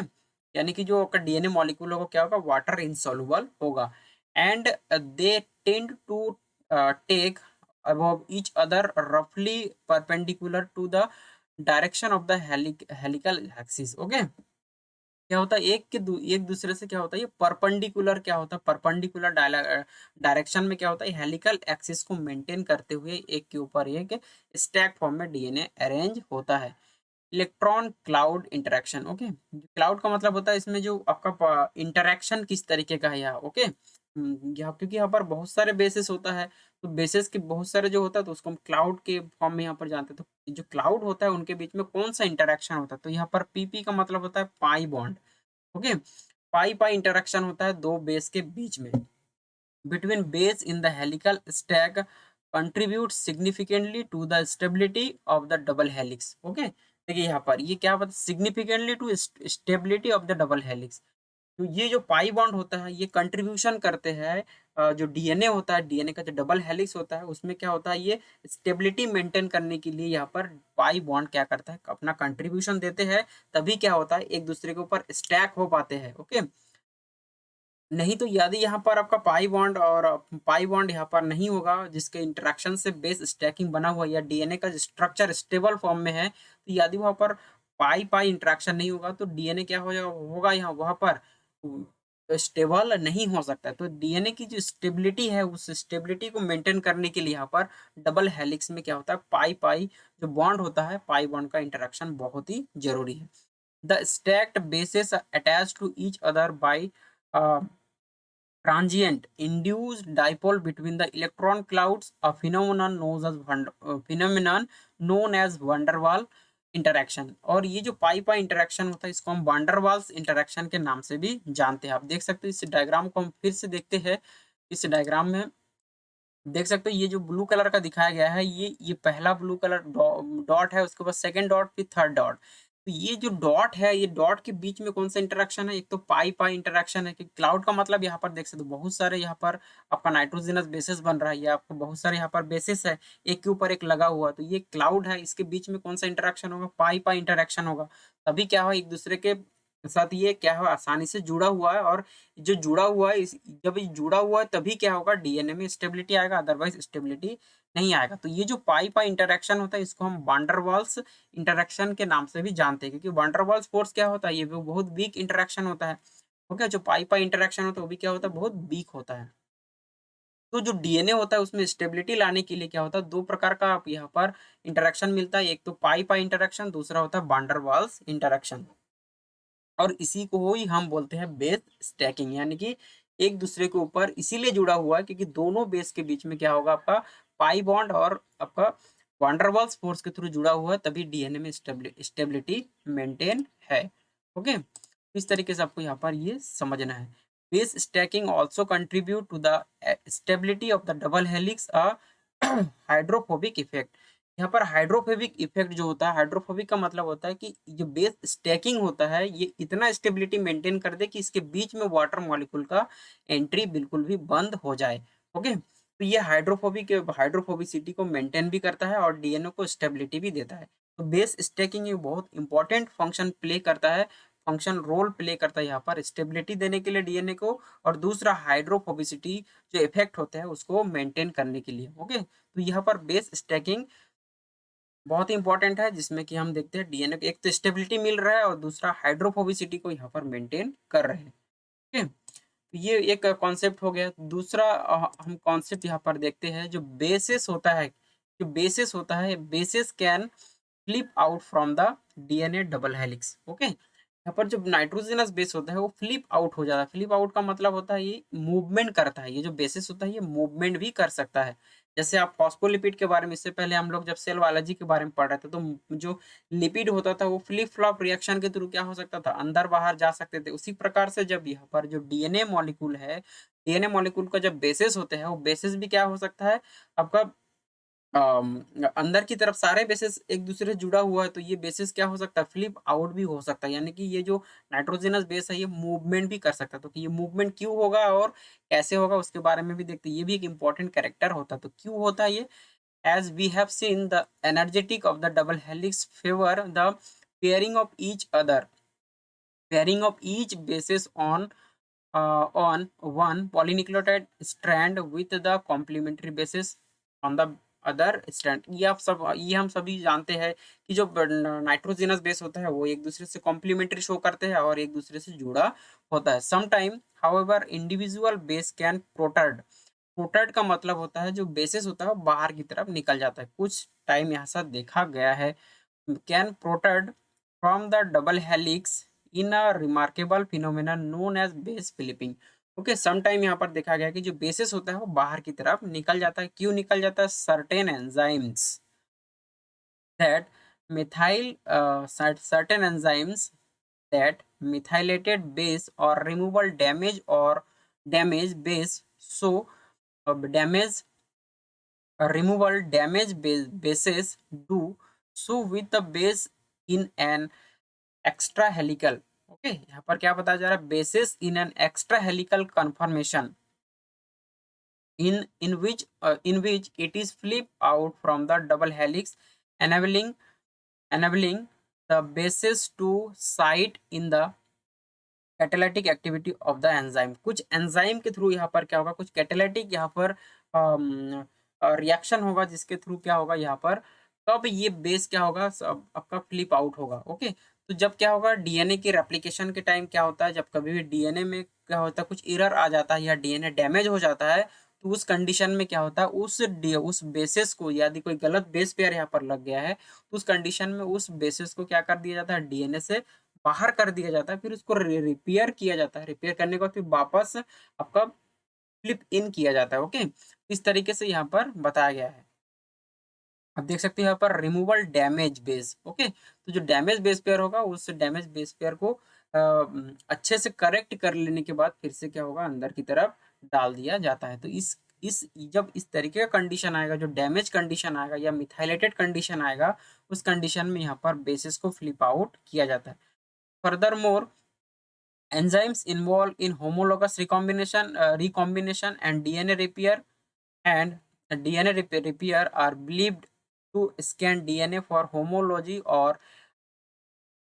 यानी कि जो आपका डीएनए मॉलिक्यूल होगा क्या होगा, वाटर इनसॉल्युबल होगा। And they tend to take above each other roughly perpendicular to the direction of the helical axis. Okay, क्या होता है, एक दूसरे से क्या होता है, ये परपेंडिकुलर क्या होता है, परपेंडिकुलर डायरेक्शन में क्या होता है, हेलिकल एक्सिस को मेंटेन करते हुए एक के ऊपर एक स्टैक फॉर्म में डीएनए अरेंज होता है। Electron cloud interaction. Okay, cloud का मतलब होता है इसमें जो आपका इंटरेक्शन किस तरीके का है यहाँ। ओके, यहाँ क्योंकि यहाँ पर बहुत सारे बेसिस होता है, तो बेसिस के बहुत सारे जो होता है तो उसको हम क्लाउड के फॉर्म में यहाँ पर जानते हैं। तो जो क्लाउड होता है उनके बीच में कौन सा इंटरेक्शन होता है, तो यहाँ पर पीपी का मतलब होता है पाई बॉन्ड। ओके, पाई पाई इंटरेक्शन होता है दो बेस के बीच में, between base in the helical stack contributes significantly to the stability of the double helix। Okay, देखिए यहाँ पर ये क्या बता, significantly to stability of the double helix। तो ये जो पाई बॉन्ड होता है ये कंट्रीब्यूशन करते हैं, जो डीएनए होता है, डीएनए का जो डबल हेलिक्स होता है उसमें क्या होता है, ये स्टेबिलिटी मेंटेन करने के लिए यहाँ पर पाई बॉन्ड क्या करता है, अपना कंट्रीब्यूशन देते हैं, तभी क्या होता है, एक दूसरे के ऊपर स्टैक हो पाते हैं। ओके, नहीं तो यदि यहाँ पर आपका पाई बॉन्ड यहाँ पर नहीं होगा जिसके इंटरेक्शन से बेस स्टैकिंग बना हुआ है या डीएनए का स्ट्रक्चर स्टेबल फॉर्म में है, तो यदि वहाँ पर पाई पाई इंटरेक्शन नहीं होगा तो डीएनए क्या हो जाएगा, होगा यहाँ वहां पर स्टेबल नहीं हो सकता है। तो डीएनए की जो स्टेबिलिटी है उस स्टेबिलिटी को मेंटेन करने के लिए यहाँ पर डबल हेलिक्स में क्या होता है, पाई पाई जो बॉन्ड होता है, पाई बॉन्ड का इंटरेक्शन बहुत ही जरूरी है। The stacked bases attach to each other by transient induced dipole between the electron clouds, a phenomenon known as van der Waal interaction. और ये जो पाई पाई इंटरेक्शन होता है इसको हम van der Waals इंटरेक्शन के नाम से भी जानते हैं। आप देख सकते हो इस डायग्राम को हम फिर से देखते हैं। इस डायग्राम में देख सकते हो ये जो ब्लू कलर का दिखाया गया है, ये पहला ब्लू कलर डॉट है, उसके बाद सेकंड डॉट, फिर थर्ड डॉट। तो ये जो डॉट है, ये डॉट के बीच में कौन सा इंटरेक्शन है, एक तो पाई पाई इंटरेक्शन है कि क्लाउड का मतलब यहाँ पर देख सकते हो बहुत सारे यहाँ पर आपका नाइट्रोजनस बेसिस बन रहा है, ये आपको बहुत सारे यहाँ पर बेसिस है एक के ऊपर एक लगा हुआ, तो ये क्लाउड है, इसके बीच में कौन सा इंटरेक्शन होगा, पाई पाई इंटरेक्शन होगा। तभी क्या हो, एक दूसरे के साथ ये क्या हो आसानी से जुड़ा हुआ है। और जो जुड़ा हुआ है जब ये जुड़ा हुआ है तभी क्या होगा, डीएनए में स्टेबिलिटी आएगा, अदरवाइज स्टेबिलिटी नहीं आएगा। तो ये जो पाई पाई इंटरेक्शन होता है इसको हम van der Waals इंटरेक्शन के नाम से भी जानते हैं, क्योंकि van der Waals फोर्स क्या होता है, ये भी बहुत वीक इंटरेक्शन होता है। ओके, जो पाई पाई इंटरेक्शन होता है वो भी क्या होता है, बहुत वीक होता है। तो जो डीएनए होता है उसमें स्टेबिलिटी लाने के लिए क्या होता है, दो प्रकार का आप यहाँ पर इंटरेक्शन मिलता है, एक तो पाई पाई इंटरेक्शन, दूसरा होता है van der Waals इंटरेक्शन। और इसी को ही हम बोलते हैं बेस स्टैकिंग, यानी कि एक दूसरे के ऊपर इसीलिए जुड़ा हुआ है क्योंकि दोनों बेस के बीच में क्या होगा, आपका पाई बॉन्ड और आपका वांडरवाल्स फोर्स के थ्रू जुड़ा हुआ है, तभी डीएनए में स्टेबिलिटी मेंटेन है। ओके, इस तरीके से आपको यहाँ पर ये समझना है। Base stacking also contribute to the stability of the double helix a hydrophobic effect. यहाँ पर हाइड्रोफोबिक इफेक्ट जो होता है, हाइड्रोफोबिक का मतलब होता है कि जो बेस स्टैकिंग होता है ये इतना स्टेबिलिटी मेंटेन कर दे कि इसके बीच में वाटर मॉलिक्यूल का एंट्री बिल्कुल भी बंद हो जाए। ओके, तो ये हाइड्रोफोबिसिटी को मेंटेन भी करता है और डीएनए को स्टेबिलिटी भी देता है। तो बेस स्टैकिंग ये बहुत इंपॉर्टेंट फंक्शन प्ले करता है, फंक्शन रोल प्ले करता है यहाँ पर स्टेबिलिटी देने के लिए डीएनए को, और दूसरा हाइड्रोफोबिसिटी जो इफेक्ट होते हैं उसको मेंटेन करने के लिए। ओके, तो यहाँ पर बेस स्टैकिंग बहुत ही इंपॉर्टेंट है, जिसमें कि हम देखते हैं डीएनए को एक तो स्टेबिलिटी मिल रहा है और दूसरा हाइड्रोफोबिसिटी को यहाँ पर मेंटेन कर रहे हैं। ठीक है, तो ये एक कॉन्सेप्ट हो गया। दूसरा हम कॉन्सेप्ट यहाँ पर देखते हैं जो बेसिस होता है। जो बेसिस होता है, basis can flip out from the DNA double helix. Okay, यहाँ पर जो नाइट्रोजनस बेस होता है वो फ्लिप आउट हो जाता है। फ्लिप आउट का मतलब होता है ये मूवमेंट करता है। ये जो बेसिस होता है ये मूवमेंट भी कर सकता है। जैसे आप फॉस्फोलिपिड के बारे में, इससे पहले हम लोग जब सेल बायोलॉजी के बारे में पढ़ रहे थे, तो जो लिपिड होता था वो फ्लिप फ्लॉप रिएक्शन के थ्रू क्या हो सकता था, अंदर बाहर जा सकते थे। उसी प्रकार से जब यहाँ पर जो डीएनए मॉलिक्यूल है, डीएनए मॉलिक्यूल का जब बेसिस होते हैं वो बेसिस भी क्या हो सकता है आपका अंदर की तरफ सारे बेसिस एक दूसरे से जुड़ा हुआ है, तो ये बेसिस क्या हो सकता है, फ्लिप आउट भी हो सकता है। यानी कि ये जो नाइट्रोजनस बेस है ये मूवमेंट भी कर सकता है। तो कि ये मूवमेंट क्यों होगा और कैसे होगा उसके बारे में भी देखते हैं। ये भी एक इंपॉर्टेंट कैरेक्टर होता है। तो क्यों होता है ये, as we have seen the energetic of the double helix favour the pairing of each other, pairing of each bases on one polynucleotide strand with the complementary basis on the other stand. ये हम सभी जानते हैं कि जो नाइट्रोजनस बेस होता है वो एक दूसरे से कॉम्प्लीमेंट्री शो करते हैं और एक दूसरे से जुड़ा होता है। Some time however individual base can protrude, protrude का मतलब होता है जो बेसिस होता है वो बाहर की तरफ निकल जाता है। कुछ टाइम यहाँ से देखा गया है, can protrude from the double helix in a remarkable phenomenon known as base flipping। Okay, some time यहाँ पर देखा गया कि जो बेसिस होता है वो बाहर की तरफ निकल जाता है। क्यों निकल जाता है, certain enzymes that certain enzymes that methylated base or removal damage base, so damage removal damage bases do so with the base in an extra helical। Okay, यहाँ पर क्या बताया जा रहा है, bases in an extra helical conformation in which it is flip out from the double helix, enabling the bases to site in the catalytic activity of the enzyme. कुछ एंजाइम के थ्रू यहाँ पर क्या होगा, कुछ कैटालिटिक यहाँ पर रिएक्शन होगा जिसके थ्रू क्या होगा यहाँ पर तब ये बेस क्या होगा, सब आपका फ्लिप आउट होगा। ओके, तो जब क्या होगा, डीएनए की रेप्लिकेशन के टाइम क्या होता है, जब कभी भी डीएनए में क्या होता है, कुछ एरर आ जाता है या डीएनए डैमेज हो जाता है, तो उस कंडीशन में क्या होता है, उस बेसिस को, यदि कोई गलत बेस पेयर यहाँ पर लग गया है, तो उस कंडीशन में उस बेसिस को क्या कर दिया जाता है, डीएनए से बाहर कर दिया जाता है, फिर उसको रिपेयर किया जाता है। रिपेयर करने के बाद फिर वापस आपका फ्लिप इन किया जाता है। ओके, इस तरीके से यहाँ पर बताया गया है। आप देख सकते हैं यहाँ पर रिमूवल डैमेज बेस। ओके, तो जो डैमेज बेस पेयर होगा, उस डैमेज बेस पेयर को अच्छे से करेक्ट कर लेने के बाद फिर से क्या होगा, अंदर की तरफ डाल दिया जाता है। तो इस जब इस तरीके का कंडीशन आएगा, जो डैमेज कंडीशन आएगा या मिथाइलेटेड कंडीशन आएगा, उस कंडीशन में यहाँ पर बेसिस को फ्लिप आउट किया जाता है। Further more enzymes involved in homologous recombination and DNA repair and repair are believed to scan DNA for homology or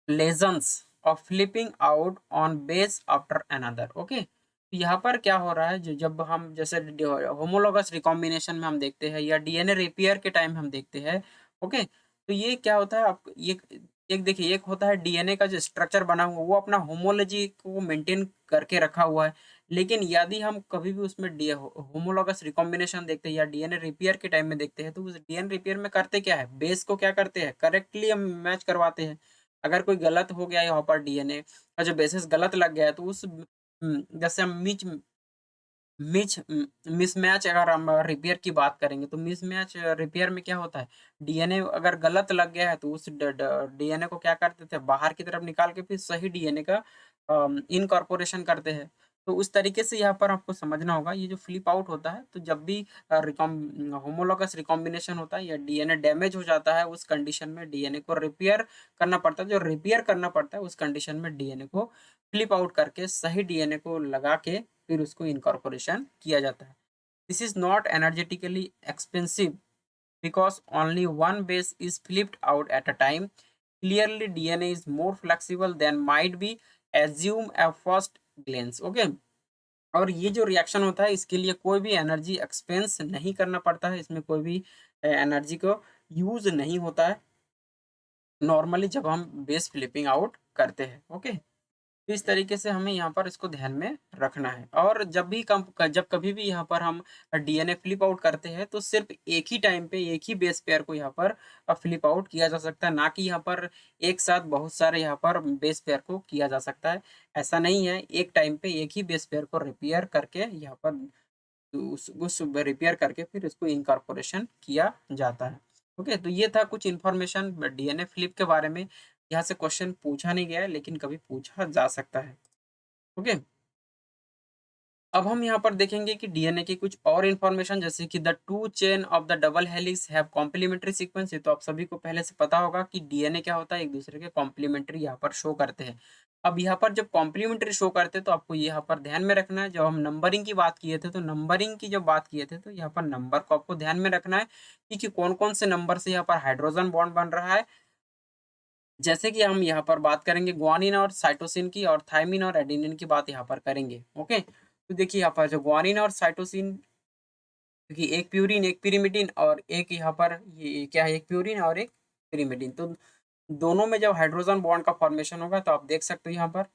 lesions of flipping out on base after another। Okay, तो यहाँ पर क्या हो रहा है, जो जब हम जैसे होमोलॉगस रिकॉम्बिनेशन में हम देखते हैं या डीएनए रिपेयर के टाइम हम देखते हैं। ओके, तो ये क्या होता है, आप ये एक देखिए, एक होता है डीएनए का जो स्ट्रक्चर बना हुआ, वो अपना होमोलॉजी को मेंटेन करके रखा हुआ है। लेकिन यदि हम कभी भी उसमें होमोलॉगस रिकॉम्बिनेशन देखते हैं या डीएनए रिपेयर के टाइम में देखते हैं, तो उस डीएनए रिपेयर में करते क्या है, बेस को क्या करते हैं, करेक्टली हम मैच करवाते हैं। अगर कोई गलत हो गया यहाँ पर डीएनए का जो बेसिस गलत लग गया है, तो उस जैसे हम मिसमैच अगर हम रिपेयर की बात करेंगे, तो मिसमैच रिपेयर में क्या होता है, डीएनए अगर गलत लग गया है, तो उस डीएनए को क्या करते थे, बाहर की तरफ निकाल के फिर सही डीएनए का इनकॉर्पोरेशन करते हैं। तो उस तरीके से यहाँ पर आपको समझना होगा, ये जो फ्लिप आउट होता है, तो जब भी होमोलॉगस रिकॉम्बिनेशन होता है या डीएनए डैमेज हो जाता है, उस कंडीशन में डीएनए को रिपेयर करना पड़ता है। जो रिपेयर करना पड़ता है, उस कंडीशन में डीएनए को फ्लिप आउट करके सही डीएनए को लगा के फिर उसको इनकॉर्पोरेशन किया जाता है। This is not energetically expensive because only one base is flipped out at a time. Clearly, DNA is more flexible than might be assumed at first glance. Okay, और ये जो रिएक्शन होता है, इसके लिए कोई भी एनर्जी एक्सपेंस नहीं करना पड़ता है, इसमें कोई भी एनर्जी को यूज नहीं होता है नॉर्मली जब हम बेस फ्लिपिंग आउट करते हैं। ओके, तो इस तरीके से हमें यहाँ पर इसको ध्यान में रखना है। और जब कभी भी यहाँ पर हम डीएनए फ्लिप आउट करते हैं, तो सिर्फ एक ही टाइम पे एक ही बेस पेयर को यहाँ पर फ्लिप आउट किया जा सकता है, ना कि यहाँ पर एक साथ बहुत सारे यहाँ पर बेस पेयर को किया जा सकता है। ऐसा नहीं है, एक टाइम पे एक ही बेस पेयर को रिपेयर करके यहाँ पर उस रिपेयर करके फिर इसको इनकॉर्पोरेशन किया जाता है। ओके, तो ये था कुछ इन्फॉर्मेशन डीएनए फ्लिप के बारे में। यहाँ से क्वेश्चन पूछा नहीं गया है, लेकिन कभी पूछा जा सकता है। ओके, अब हम यहाँ पर देखेंगे कि डीएनए की कुछ और इन्फॉर्मेशन, जैसे कि the two chain of the double helix have complementary sequence. ये तो आप सभी को पहले से पता होगा कि डीएनए क्या होता है, एक दूसरे के कॉम्प्लीमेंट्री यहाँ पर शो करते हैं। अब यहाँ पर जब कॉम्प्लीमेंट्री शो करते हैं, तो आपको यहाँ पर ध्यान में रखना है, जब हम नंबरिंग की बात किए थे, तो नंबरिंग की जब बात किए थे, तो यहाँ पर नंबर को आपको ध्यान में रखना है कि कौन कौन से नंबर से यहाँ पर हाइड्रोजन बॉन्ड बन रहा है। जैसे कि हम यहाँ पर बात करेंगे ग्वानिन और साइटोसिन की, और थायमिन और एडेनिन की बात यहाँ पर करेंगे। ओके, तो देखिए यहाँ पर जो ग्वानिन और साइटोसिन, क्योंकि एक प्यूरिन एक पिरिमिडिन, और एक यहाँ पर ये क्या है, एक प्यूरिन और एक पिरिमिडिन, तो दोनों में जब हाइड्रोजन बॉन्ड का फॉर्मेशन होगा, तो आप देख सकते हो यहाँ पर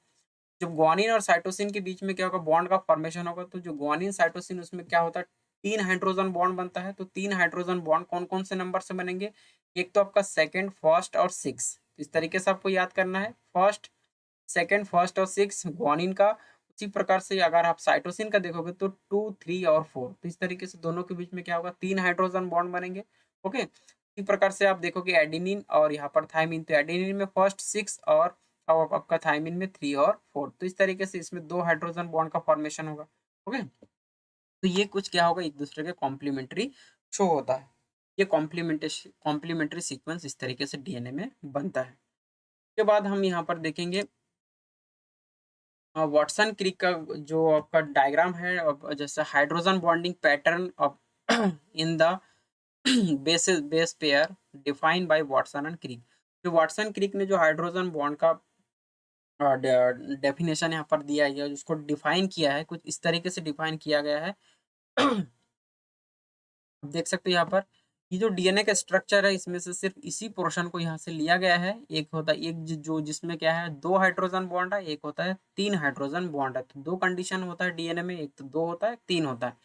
जब ग्वानिन और साइटोसिन के बीच में क्या होगा, बॉन्ड का फॉर्मेशन होगा, तो जो ग्वानिन साइटोसिन उसमें क्या होता है, 3 हाइड्रोजन बॉन्ड बनता है। तो 3 हाइड्रोजन बॉन्ड कौन कौन से नंबर से बनेंगे, एक तो आपका सेकंड, फर्स्ट और सिक्स। इस तरीके से आपको याद करना है, फर्स्ट, सेकंड, फर्स्ट और सिक्स ग्वानिन का। उसी प्रकार से अगर आप साइटोसिन का देखोगे, तो 2, 3 और 4, तो इस तरीके से दोनों के बीच में क्या होगा, 3 हाइड्रोजन बॉन्ड बनेंगे। ओके, इसी प्रकार से आप देखोगे एडेनिन और यहाँ पर थायमिन, तो एडेनिन में फर्स्ट 6 और आपका थायमिन में 3 और 4, तो इस तरीके से इसमें 2 हाइड्रोजन बॉन्ड का फॉर्मेशन होगा। ओके, तो ये कुछ क्या होगा, एक दूसरे के कॉम्प्लीमेंट्री शो होता है। ये कॉम्प्लीमेंट्री सीक्वेंस इस तरीके से डीएनए में बनता है। उसके बाद हम यहाँ पर देखेंगे वाटसन क्रिक का जो आपका डायग्राम है, जैसे hydrogen bonding pattern of in the base pair defined by Watson and Crick. जो वाटसन क्रिक ने जो हाइड्रोजन बॉन्ड का डेफिनेशन यहाँ पर दिया है, उसको डिफाइन किया है, कुछ इस तरीके से डिफाइन किया गया है। देख सकते हो यहाँ पर ये जो डीएनए का स्ट्रक्चर है इसमें से सिर्फ इसी पोर्शन को यहाँ से लिया गया है। एक होता है एक जो जिसमें क्या है 2 हाइड्रोजन बॉन्ड है, एक होता है 3 हाइड्रोजन बॉन्ड है। तो 2 कंडीशन होता है डीएनए में, एक तो 2 होता है, 3 होता है।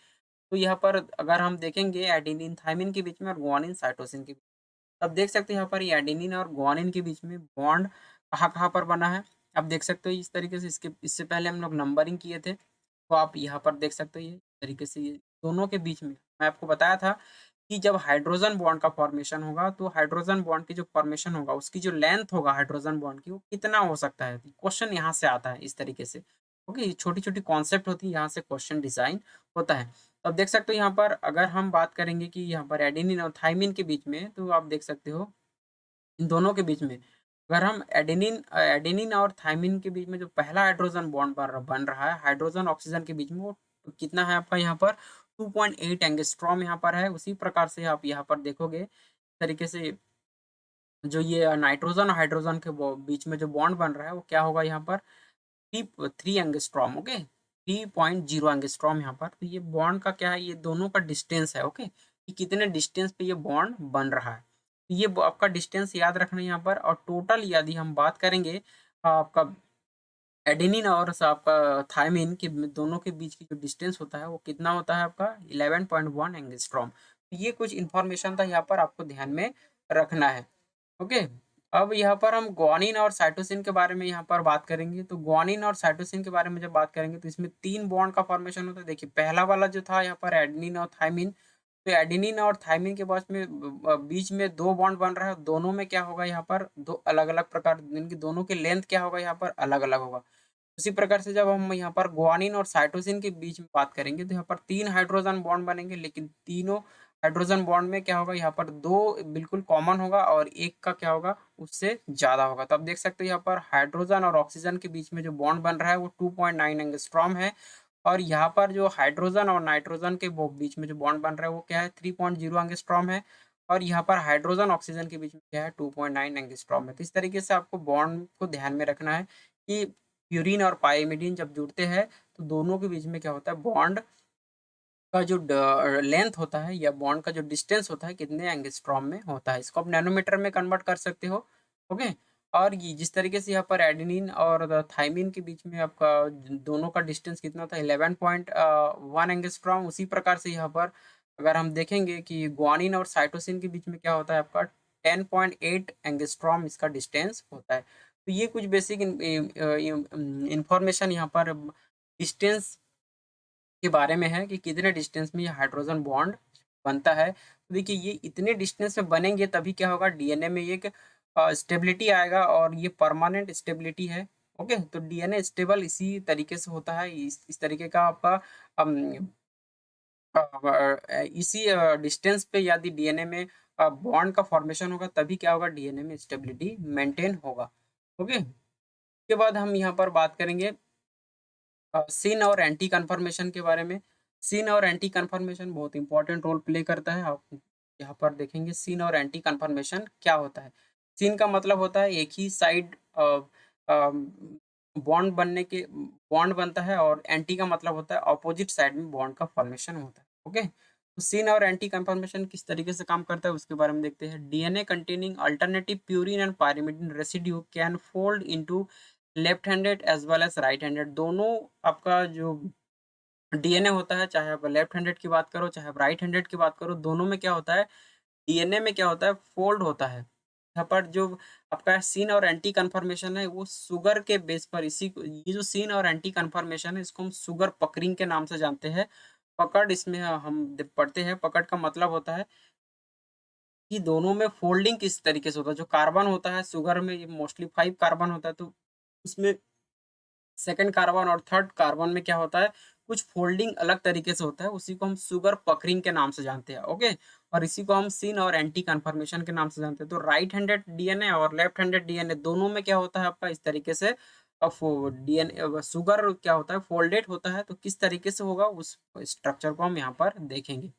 तो यहाँ पर अगर हम देखेंगे एडेनिन थाइमिन के बीच में और गुआनिन साइटोसिन के बीच, तब देख सकते हैं यहाँ पर ये एडेनिन और गुआनिन के बीच में बॉन्ड कहाँ-कहाँ पर बना है। आप देख सकते हो इस तरीके से, इससे पहले हम लोग नंबरिंग किए थे। तो आप यहाँ पर देख सकते हो ये तरीके से ये दोनों के बीच में मैं आपको बताया था कि जब हाइड्रोजन बॉन्ड का फॉर्मेशन होगा तो हाइड्रोजन बॉन्ड की जो फॉर्मेशन होगा उसकी जो लेंथ होगा हाइड्रोजन बॉन्ड की वो कितना हो सकता है। क्वेश्चन यहाँ से आता है इस तरीके से। ओके, ये छोटी-छोटी कॉन्सेप्ट होती है, यहाँ से क्वेश्चन डिज़ाइन होता है। तो आप देख सकते हो यहाँ पर अगर हम बात करेंगे कि यहाँ पर एडेनिन और थाइमिन के बीच में, तो आप देख सकते हो इन दोनों के बीच में अगर हम एडेनिन और थाइमिन के बीच में जो पहला हाइड्रोजन बॉन्ड बन रहा है हाइड्रोजन ऑक्सीजन के बीच में, वो कितना है आपका यहाँ पर 2.8 एंगस्ट्रॉम यहाँ पर है। उसी प्रकार से आप यहाँ पर देखोगे इस तरीके से जो ये नाइट्रोजन और हाइड्रोजन के बीच में जो बॉन्ड बन रहा है वो क्या होगा यहाँ पर 3 एंगस्ट्रॉम। ओके, 3.0 एंगस्ट्रॉम यहाँ पर। तो ये बॉन्ड का क्या है, ये दोनों का डिस्टेंस है। ओके, कि कितने डिस्टेंस पे ये बॉन्ड बन रहा है। तो ये आपका डिस्टेंस याद रखना है यहाँ पर। और टोटल यदि हम बात करेंगे आपका एडेनिन और आपका थायमिन के दोनों के बीच की जो डिस्टेंस होता है वो कितना होता है आपका 11.1 एंगस्ट्रॉम। तो ये कुछ इन्फॉर्मेशन था यहाँ पर आपको ध्यान में रखना है। ओके, अब यहाँ पर हम ग्वानिन और साइटोसिन के बारे में यहाँ पर बात करेंगे। तो ग्वानिन और साइटोसिन के बारे में जब बात करेंगे तो इसमें 3 बॉन्ड का फॉर्मेशन होता है। देखिए पहला वाला जो था यहाँ पर एडेनिन और थायमिन, तो एडेनिन और थायमिन के बीच में 2 बॉन्ड बन रहा है। दोनों में क्या होगा यहाँ पर 2 अलग-अलग प्रकार, इनकी दोनों की लेंथ क्या होगा यहाँ पर अलग-अलग होगा। उसी प्रकार से जब हम यहाँ पर गुआनिन और साइटोसिन के बीच में बात करेंगे तो यहाँ पर 3 हाइड्रोजन बॉन्ड बनेंगे, लेकिन तीनों हाइड्रोजन बॉन्ड में क्या होगा यहाँ पर 2 बिल्कुल कॉमन होगा और एक का क्या होगा उससे ज़्यादा होगा। तो आप देख सकते हो यहाँ पर हाइड्रोजन और ऑक्सीजन के बीच में जो बॉन्ड बन रहा है वो 2.9 एंगस्ट्रॉम है। और यहाँ पर जो हाइड्रोजन और नाइट्रोजन के बीच में जो बॉन्ड बन रहा है वो क्या है 3.0 एंगस्ट्रॉम है। और यहाँ पर हाइड्रोजन ऑक्सीजन के बीच में क्या है 2.9 एंगस्ट्रॉम है। तो इस तरीके से आपको बॉन्ड को ध्यान में रखना है कि प्यूरिन और पाइरिमिडिन जब जुड़ते हैं तो दोनों के बीच में क्या होता है बॉन्ड का जो लेंथ होता है या बॉन्ड का जो डिस्टेंस होता है कितने एंगस्ट्रॉम में होता है। इसको आप नैनोमीटर में कन्वर्ट कर सकते हो। ओके, और ये जिस तरीके से यहाँ पर एडेनिन और थाइमिन के बीच में आपका दोनों का डिस्टेंस कितना था 11.1 एंगस्ट्रॉम, उसी प्रकार से यहाँ पर अगर हम देखेंगे कि गुआनिन और साइटोसिन के बीच में क्या होता है आपका 10.8 एंगस्ट्रॉम इसका डिस्टेंस होता है। तो ये कुछ बेसिक इंफॉर्मेशन यहाँ पर डिस्टेंस के बारे में है कि कितने डिस्टेंस में ये हाइड्रोजन बॉन्ड बनता है। तो देखिए ये इतने डिस्टेंस में बनेंगे तभी क्या होगा डीएनए में एक स्टेबिलिटी आएगा और ये परमानेंट स्टेबिलिटी है। ओके, तो डीएनए स्टेबल इसी तरीके से होता है। इस तरीके का आपका अम, इसी डिस्टेंस पे यदि डीएनए में बॉन्ड का फॉर्मेशन होगा तभी क्या होगा डीएनए में स्टेबिलिटी मेंटेन होगा। ओके, उसके बाद हम यहाँ पर बात करेंगे सिन और एंटी कन्फर्मेशन के बारे में। सिन और एंटी कन्फर्मेशन बहुत इंपॉर्टेंट रोल प्ले करता है। आप यहाँ पर देखेंगे सिन और एंटी कन्फर्मेशन क्या होता है। सिन का मतलब होता है एक ही साइड बॉन्ड बनने के बॉन्ड बनता है और एंटी का मतलब होता है अपोजिट साइड में बॉन्ड का फॉर्मेशन होता है। ओके, तो सिन और एंटी कन्फर्मेशन किस तरीके से काम करता है उसके बारे में देखते हैं। DNA containing alternative purine and pyrimidine residue can fold into left handed as well as right handed. दोनों आपका जो डीएनए होता है, चाहे आप लेफ्ट हैंडेड की बात करो चाहे आप राइट हैंडेड की बात करो, दोनों में क्या होता है डीएनए में क्या होता है फोल्ड होता है। यहाँ पर जो आपका सिन और एंटी कन्फर्मेशन है वो शुगर के बेस पर इसी को, ये जो सिन और एंटी कन्फर्मेशन है इसको हम शुगर पकरिंग के नाम से जानते हैं। पकड़ इसमें हम पढ़ते हैं। पकड़ का मतलब होता है कि दोनों में फोल्डिंग किस तरीके से होता है। जो कार्बन होता है शुगर में मोस्टली 5 कार्बन होता है, तो उसमें सेकंड कार्बन और थर्ड कार्बन में क्या होता है कुछ फोल्डिंग अलग तरीके से होता है, उसी को हम शुगर पकरिंग के नाम से जानते हैं। ओके, और इसी को हम सिन और एंटी कन्फर्मेशन के नाम से जानते हैं। तो राइट हैंडेड डीएनए और लेफ्ट हैंडेड डीएनए दोनों में क्या होता है आपका इस तरीके से डीएनए शुगर क्या होता है फोल्डेड होता है। तो किस तरीके से होगा उस स्ट्रक्चर को हम यहाँ पर देखेंगे।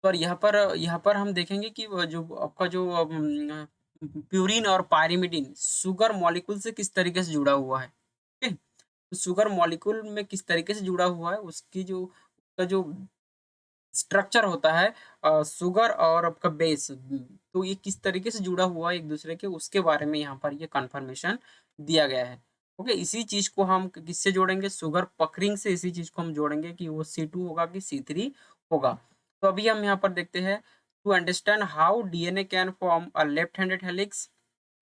पर यहाँ पर हम देखेंगे कि वो जो आपका जो प्यूरिन और पाइरिमिडिन शुगर मॉलिक्यूल से किस तरीके से जुड़ा हुआ है। ठीक है? तो शुगर मॉलिक्यूल में किस तरीके से जुड़ा हुआ है उसकी जो उसका जो स्ट्रक्चर होता है शुगर और आपका बेस, तो ये किस तरीके से जुड़ा हुआ है एक दूसरे के, उसके बारे में यहाँ पर ये कंफर्मेशन दिया गया है। ओके, इसी चीज को हम किससे जोड़ेंगे, शुगर पकरिंग से इसी चीज को हम जोड़ेंगे कि वो C2 होगा कि C3 होगा। तो अभी हम यहाँ पर देखते हैं, to understand how DNA can form a left handed helix,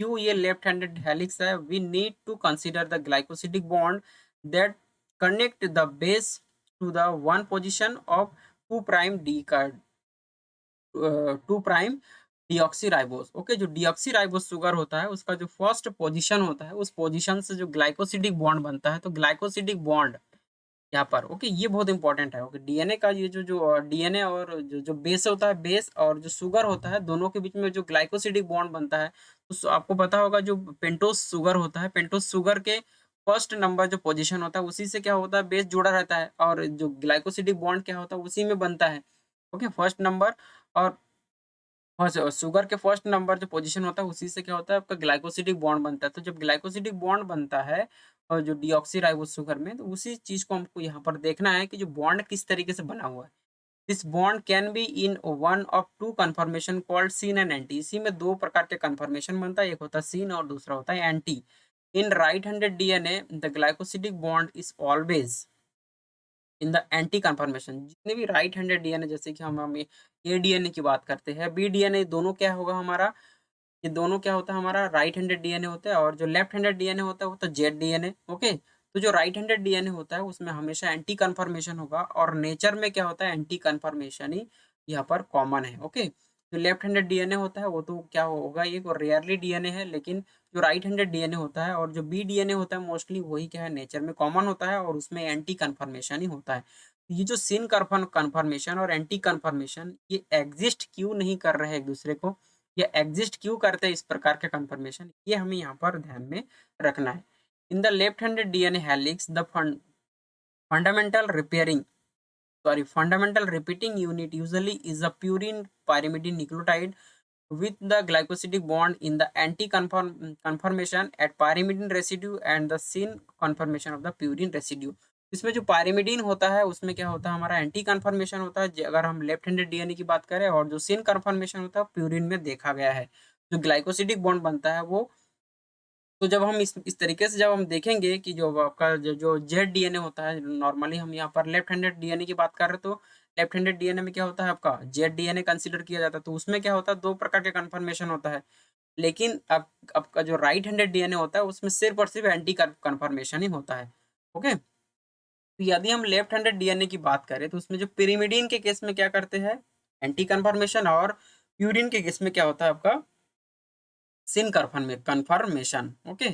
क्यों ये लेफ्ट हैंडेड हेलिक्स है, we need to consider the glycosidic bond that connect the base to the one position of 2 prime D का 2 प्राइम डीऑक्सीराइबोस। ओके, जो डीऑक्सीराइबोस शुगर होता है उसका जो फर्स्ट पोजीशन होता है, उस पोजीशन से जो ग्लाइकोसिडिक बॉन्ड बनता है, तो ग्लाइकोसिडिक बॉन्ड यहाँ पर, ओके, ये बहुत इंपॉर्टेंट है। ओके, डीएनए का ये जो डीएनए और जो बेस होता है, बेस और जो शुगर होता है, दोनों के बीच में जो ग्लाइकोसिडिक बॉन्ड बनता है, तो आपको पता होगा जो पेंटोस शुगर होता है, पेंटोस शुगर के फर्स्ट नंबर जो पोजीशन होता है उसी से क्या होता है, बेस जुड़ा रहता है, और जो ग्लाइकोसिडिक बॉन्ड क्या होता है उसी में बनता है। ओके, फर्स्ट नंबर और शुगर के फर्स्ट नंबर जो पोजीशन होता है उसी से क्या होता है, आपका ग्लाइकोसिडिक बॉन्ड बनता है। तो जब ग्लाइकोसिडिक बॉन्ड बनता है और जो डीऑक्सीराइबोस शुगर में, तो उसी चीज को हमको यहाँ पर देखना है कि जो बॉन्ड किस तरीके से बना हुआ है। This bond can be in one of two conformation called syn and anti. इसी में दो प्रकार के कन्फर्मेशन बनता है, एक होता है सीन और दूसरा होता है anti. In right handed DNA the glycosidic bond is always in the anti conformation. जितने भी राइट हैंडेड डीएनए, जैसे कि हम ए डीएनए की बात करते हैं, बी डीएनए, दोनों क्या होगा हमारा, ये दोनों क्या होता है हमारा, राइट हैंडेड डीएनए होता है, और जो लेफ्ट हैंडेड डीएनए होता है वो तो जेड डीएनए। ओके, तो जो राइट हैंडेड डीएनए होता है उसमें हमेशा एंटी कन्फर्मेशन होगा, और नेचर में क्या होता है, एंटी कन्फर्मेशन ही यहाँ पर कॉमन है। ओके, जो लेफ्ट हैंडेड डीएनए होता है वो तो क्या होगा, ये रेयरली डीएनए है, लेकिन जो राइट हैंडेड डीएनए होता है और जो बी डीएनए होता है मोस्टली वही क्या है, नेचर में कॉमन होता है, और उसमें एंटी कन्फर्मेशन ही होता है। ये जो सिन कन्फर्मेशन और एंटी कन्फर्मेशन, ये एग्जिस्ट क्यों नहीं कर रहे हैं एक दूसरे को, या एग्जिस्ट क्यों करते हैं इस प्रकार के कंफर्मेशन, ये हमें यहाँ पर ध्यान में रखना है। In the left handed DNA helix the fundamental repairing fundamental repeating unit usually is a purine pyrimidine nucleotide with the glycosidic bond in the conformation at pyrimidine residue and the syn conformation of the purine residue। इसमें जो पायरिमिडीन होता है उसमें क्या होता है, हमारा एंटी कन्फर्मेशन होता है अगर हम लेफ्ट हैंडेड डीएनए की बात करें, और जो सिन कन्फर्मेशन होता है प्यूरिन में देखा गया है। जो ग्लाइकोसिडिक बॉन्ड बनता है वो, तो जब हम इस तरीके से जब हम देखेंगे कि जो आपका जो जेड डीएनए होता है, नॉर्मली हम यहाँ पर लेफ्ट हैंडेड डीएनए की बात कर रहे हैं, तो लेफ्ट हैंडेड डीएनए में क्या होता है, आपका जेड डीएनए कंसीडर किया जाता है, तो उसमें क्या होता है, दो प्रकार के कन्फर्मेशन होता है। लेकिन अब आपका जो राइट हैंडेड डीएनए होता है उसमें सिर्फ और सिर्फ एंटी कन्फर्मेशन ही होता है। ओके, तो यदि हम लेफ्ट हैंडेड डीएनए की बात करें तो उसमें जो पिरिमिडीन के केस में क्या करते हैं, एंटी कन्फर्मेशन, और प्यूरिन के केस में क्या होता है आपका sin confirmation। Okay,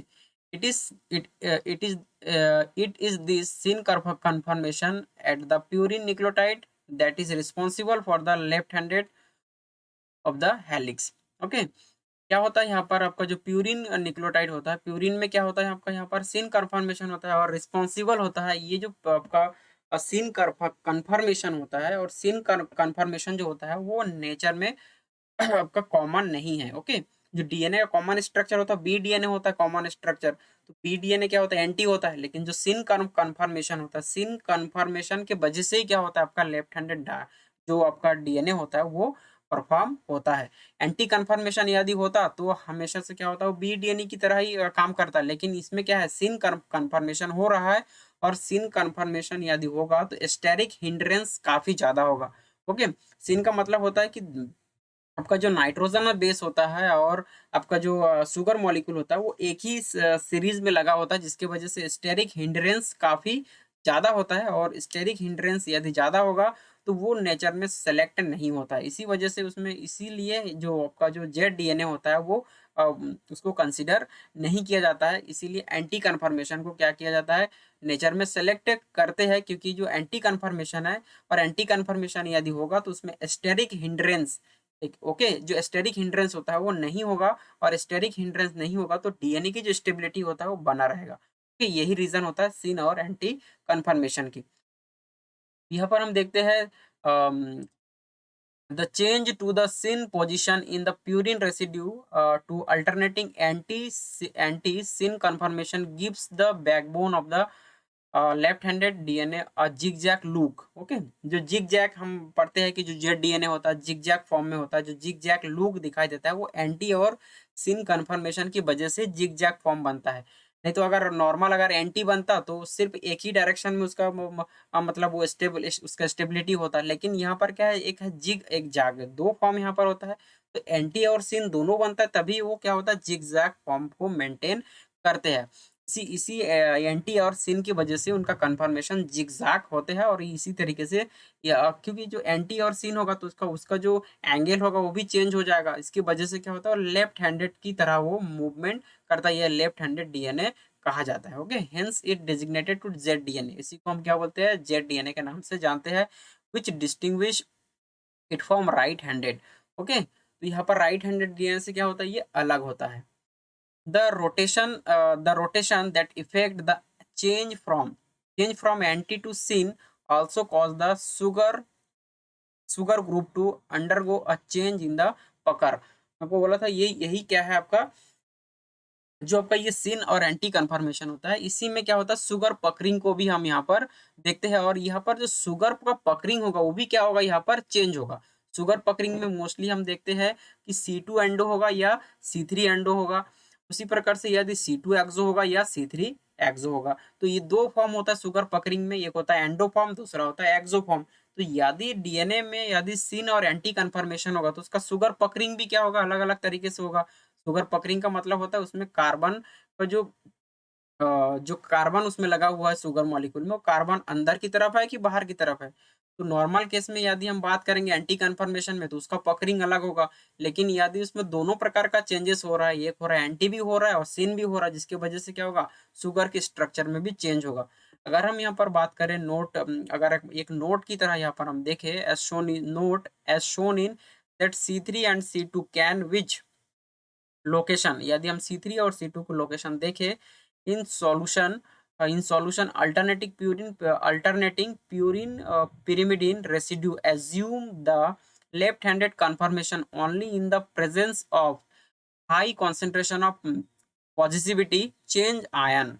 it is it is this sin confirmation at the purine nucleotide that is responsible for the left handed of the helix। Okay, क्या होता है यहाँ पर, आपका जो प्यूरिन न्यूक्लियोटाइड होता है, प्यूरिन में क्या होता है आपका, यहाँ पर सिन कन्फर्मेशन होता है, और रिस्पॉन्सिबल होता है ये जो आपका सिन कन्फर्मेशन होता है, और सिन कन्फर्मेशन जो होता है वो नेचर में आपका कॉमन नहीं है। ओके, जो डीएनए का कॉमन स्ट्रक्चर होता है, बी डीएनए होता है कॉमन स्ट्रक्चर, तो बी डीएनए क्या होता है, एंटी होता है, लेकिन जो सिन कन्फर्मेशन होता है, सिन कन्फर्मेशन के वजह से ही क्या होता है, आपका लेफ्ट हैंडेड जो आपका डीएनए होता है वो परफॉर्म होता है। एंटी कन्फर्मेशन यदि होता तो हमेशा से क्या होता है, वो बी डीएनए की तरह ही काम करता है, लेकिन इसमें क्या है, सिन कन्फर्मेशन हो रहा है, और सिन कन्फर्मेशन यदि होगा तो स्टेरिक हिंड्रेंस काफी ज्यादा होगा। ओके, सिन का मतलब होता है कि आपका जो नाइट्रोजन में बेस होता है और आपका जो शुगर मॉलिक्यूल होता है वो एक ही सीरीज में लगा होता है, जिसके वजह से स्टेरिक हिंड्रेंस काफी ज्यादा होता है, और स्टेरिक हिंड्रेंस यदि ज्यादा होगा तो वो नेचर में सेलेक्ट नहीं होता है। इसी वजह से उसमें, इसीलिए जो आपका जो जेड डीएनए होता है वो उसको कंसिडर नहीं किया जाता है। इसीलिए एंटी कन्फर्मेशन को क्या किया जाता है, नेचर में सेलेक्ट करते हैं, क्योंकि जो एंटी कन्फर्मेशन है, और एंटी कन्फर्मेशन यदि होगा तो उसमें स्टेरिक हिंड्रेंस, ओके, जो स्टेरिक हिंड्रेंस होता है वो नहीं होगा, और स्टेरिक हिंड्रेंस नहीं होगा तो डीएनए की जो स्टेबिलिटी होता है वो बना रहेगा। ओके, यही रीजन होता है सिन और एंटी कन्फर्मेशन की। यहाँ पर हम देखते हैं the change to the syn position in the purine residue to alternating anti anti syn conformation gives the backbone of the left handed DNA zig zag look. Okay, जो जिग जैक हम पढ़ते हैं कि जो जेड डीएनए होता है जिग जैक फॉर्म में होता है, जो जिग जैक लूक दिखाई देता है वो एंटी और सिन कन्फर्मेशन की वजह से जिग जैक फॉर्म बनता है। नहीं तो अगर नॉर्मल अगर एंटी बनता तो सिर्फ एक ही डायरेक्शन में उसका मतलब वो स्टेबल उसका स्टेबिलिटी होता है, लेकिन यहाँ पर क्या है, एक है जिग एक जैग, दो फॉर्म यहाँ पर होता है। तो एंटी और सिन दोनों बनता है तभी वो क्या होता है, जिग जैग फॉर्म को मेंटेन करते हैं। इसी इसी एंटी और सिन की वजह से उनका कन्फर्मेशन जिगजैग होते हैं। और इसी तरीके से क्योंकि जो एंटी और सिन होगा तो उसका उसका जो एंगल होगा वो भी चेंज हो जाएगा। इसकी वजह से क्या होता है, लेफ्ट हैंडेड की तरह वो मूवमेंट करता है। ये लेफ्ट हैंडेड डीएनए कहा जाता है। Okay, hence it designated to Z DNA. इसी को हम क्या बोलते हैं, जेड डीएनए के नाम से जानते हैं, which distinguish it from right handed. Okay, तो यहाँ पर राइट हैंडेड डीएनए से क्या होता है, ये अलग होता है। The rotation that affect the change from anti to syn also cause the sugar group to undergo a change in the पकर। आपको बोला था ये यही क्या है आपका, जो आपका ये सिन और एंटी कन्फर्मेशन होता है, इसी में क्या होता है, शुगर पकरिंग को भी हम यहाँ पर देखते हैं। और यहाँ पर जो शुगर का पकरिंग होगा वो भी क्या होगा, यहाँ पर चेंज होगा। शुगर पकरिंग में मोस्टली हम देखते हैं कि C2 एंडो होगा या C3 एंडो होगा। उसी प्रकार से यदि C2 एक्सो होगा या C3 एक्सो होगा। तो ये दो फॉर्म होता है शुगर पकरिंग में, एक होता है एंडो फॉर्म, दूसरा होता है एक्सो फॉर्म। तो यदि डीएनए में यदि सिन और एंटी कन्फर्मेशन होगा तो उसका शुगर पकरिंग भी क्या होगा, अलग अलग तरीके से होगा। शुगर पकरिंग का मतलब होता है उसमें कार्बन का जो कार्बन उसमें लगा हुआ है शुगर मॉलिक्यूल में, वो कार्बन अंदर की तरफ है कि बाहर की तरफ है। तो नॉर्मल केस में यदि हम बात करेंगे एंटी कन्फर्मेशन में तो उसका पकरिंग अलग होगा। लेकिन यदि उसमें दोनों प्रकार का चेंजेस हो रहा है, एक हो रहा है एंटी भी हो रहा है और सिन भी हो रहा है, जिसकी वजह से क्या होगा, शुगर के स्ट्रक्चर में भी चेंज होगा। अगर हम यहाँ पर बात करें नोट, अगर एक नोट की तरह यहाँ पर हम देखें, as shown in note as shown in that C3 and C2 can which location, यदि हम C3 और C2 को लोकेशन देखें in solution, alternating purine pyrimidine residue assume the left handed conformation only in the presence of high concentration of positivity change ion।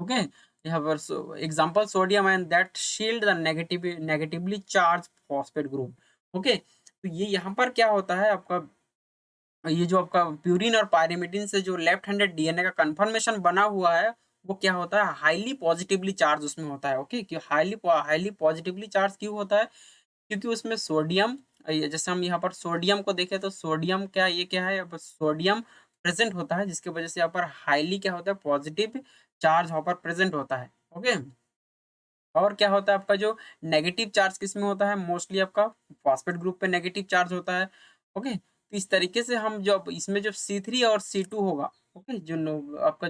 Okay, यहाँ पर example sodium ion that shield the negatively charge phosphate group. Okay, तो ये यहाँ पर क्या होता है आपका, ये जो आपका प्यूरिन और पायरिमिडिन से जो लेफ्ट हैंडेड डीएनए का कंफर्मेशन बना हुआ है वो क्या होता है, हाईली पॉजिटिवली चार्ज उसमें होता है। ओके, कि हाईली हाईली पॉजिटिवली चार्ज क्यों होता है, क्योंकि उसमें सोडियम, जैसे हम यहाँ पर सोडियम को देखें तो सोडियम क्या, ये क्या है, यहाँ पर सोडियम प्रेजेंट होता है, जिसकी वजह से यहाँ पर हाईली क्या होता है, पॉजिटिव चार्ज यहाँ पर प्रेजेंट होता है। ओके, और क्या होता है आपका जो नेगेटिव चार्ज किस में होता है, मोस्टली आपका फॉस्फेट ग्रुप पे नेगेटिव चार्ज होता है। ओके, तो इस तरीके से हम जो इसमें जो C3 और C2 होगा, ओके, जो आपका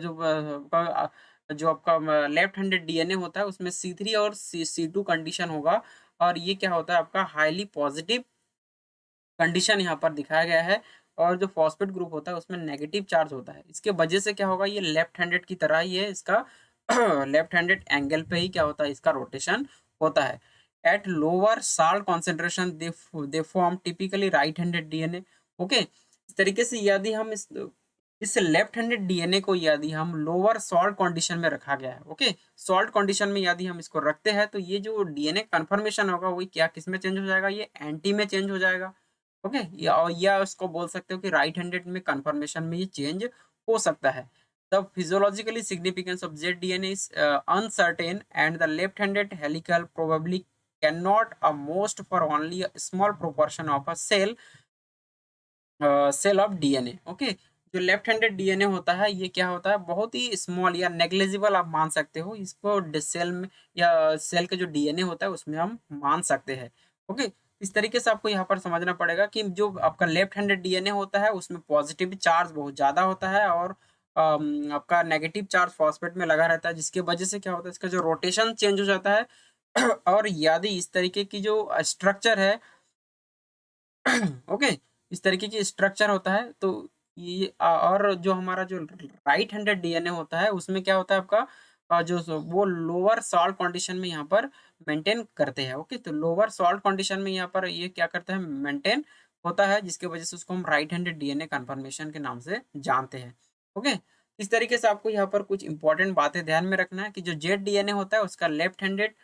जो आपका लेफ्ट हैंडेड डीएनए होता है उसमें C3 और C2 कंडीशन होगा। और ये क्या होता है आपका हाईली पॉजिटिव कंडीशन यहाँ पर दिखाया गया है। और जो फॉस्फेट ग्रुप होता है उसमें नेगेटिव चार्ज होता है। इसके वजह से क्या होगा, ये लेफ्ट हैंडेड की तरह ही है, इसका लेफ्ट हैंडेड एंगल पे ही क्या होता है, इसका रोटेशन होता है। At lower salt concentration they form typically right handed DNA. Okay, इस तरीके से यदि हम इस लेफ्ट हैंडेड डीएनए को यदि हम लोअर सॉल्ट कंडीशन में रखा गया है, ओके, सॉल्ट कंडीशन में यदि हम इसको रखते हैं तो ये जो डीएनए कन्फर्मेशन होगा वही क्या किस में चेंज हो जाएगा, ये एंटी में चेंज हो जाएगा। ओके, या उसको बोल सकते हो कि राइट हैंडेड में कन्फर्मेशन में ये चेंज हो सकता है। The physiologically significance of Z DNA is uncertain and the left handed helical probably can not a most for only a small proportion of a cell of DNA. Okay, जो लेफ्ट हैंडेड डीएनए होता है ये क्या होता है, बहुत ही स्मॉल या नेग्लिजिबल आप मान सकते हो इसको, सेल में या सेल के जो डीएनए होता है उसमें हम मान सकते हैं। ओके, इस तरीके से आपको यहाँ पर समझना पड़ेगा कि जो आपका लेफ्ट हैंडेड डीएनए होता है उसमें पॉजिटिव चार्ज बहुत ज़्यादा होता है और आपका नेगेटिव चार्ज फॉस्फेट में लगा रहता है, जिसकी वजह से क्या होता है, इसका जो रोटेशन चेंज हो जाता है। और यदि इस तरीके की जो स्ट्रक्चर है, ओके, इस तरीके की स्ट्रक्चर होता है तो ये और जो हमारा जो राइट हैंडेड डीएनए होता है उसमें क्या होता है आपका, वो लोअर सॉल्ट कंडीशन में यहाँ पर मेंटेन करते हैं। ओके, तो लोअर सॉल्ट कंडीशन में यहाँ पर ये क्या करते हैं, मेंटेन होता है, जिसकी वजह से उसको हम राइट हैंडेड डीएनए कन्फर्मेशन के नाम से जानते हैं। ओके, इस तरीके से आपको यहाँ पर कुछ इंपॉर्टेंट बातें ध्यान में रखना है कि जो जेड डीएनए होता है उसका लेफ्ट हैंडेड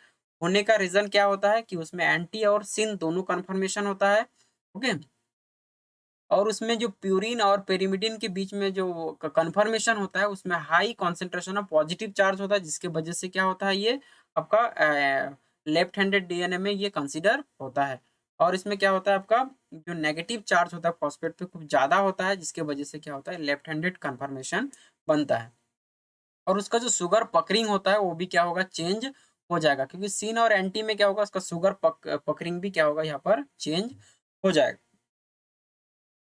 होने का रीजन क्या होता है कि उसमें एंटी और सिन दोनों कन्फर्मेशन होता है। ओके, और उसमें जो प्यूरिन और पेरिमिडिन के बीच में जो कन्फर्मेशन होता है उसमें high concentration of positive charge होता है, जिसके वजह से क्या होता है ये आपका लेफ्ट हैंडेड डीएनए में ये कंसीडर होता है। और इसमें क्या होता है आपका जो नेगेटिव चार्ज होता है फॉस्फेट पे कुछ ज्यादा होता है, जिसके वजह से क्या होता है लेफ्ट हैंडेड कन्फर्मेशन बनता है। और उसका जो शुगर पकरिंग होता है वो भी क्या होगा चेंज हो जाएगा, क्योंकि सीन और एंटी में क्या होगा उसका शुगर पकरिंग भी क्या होगा यहाँ पर चेंज हो जाएगा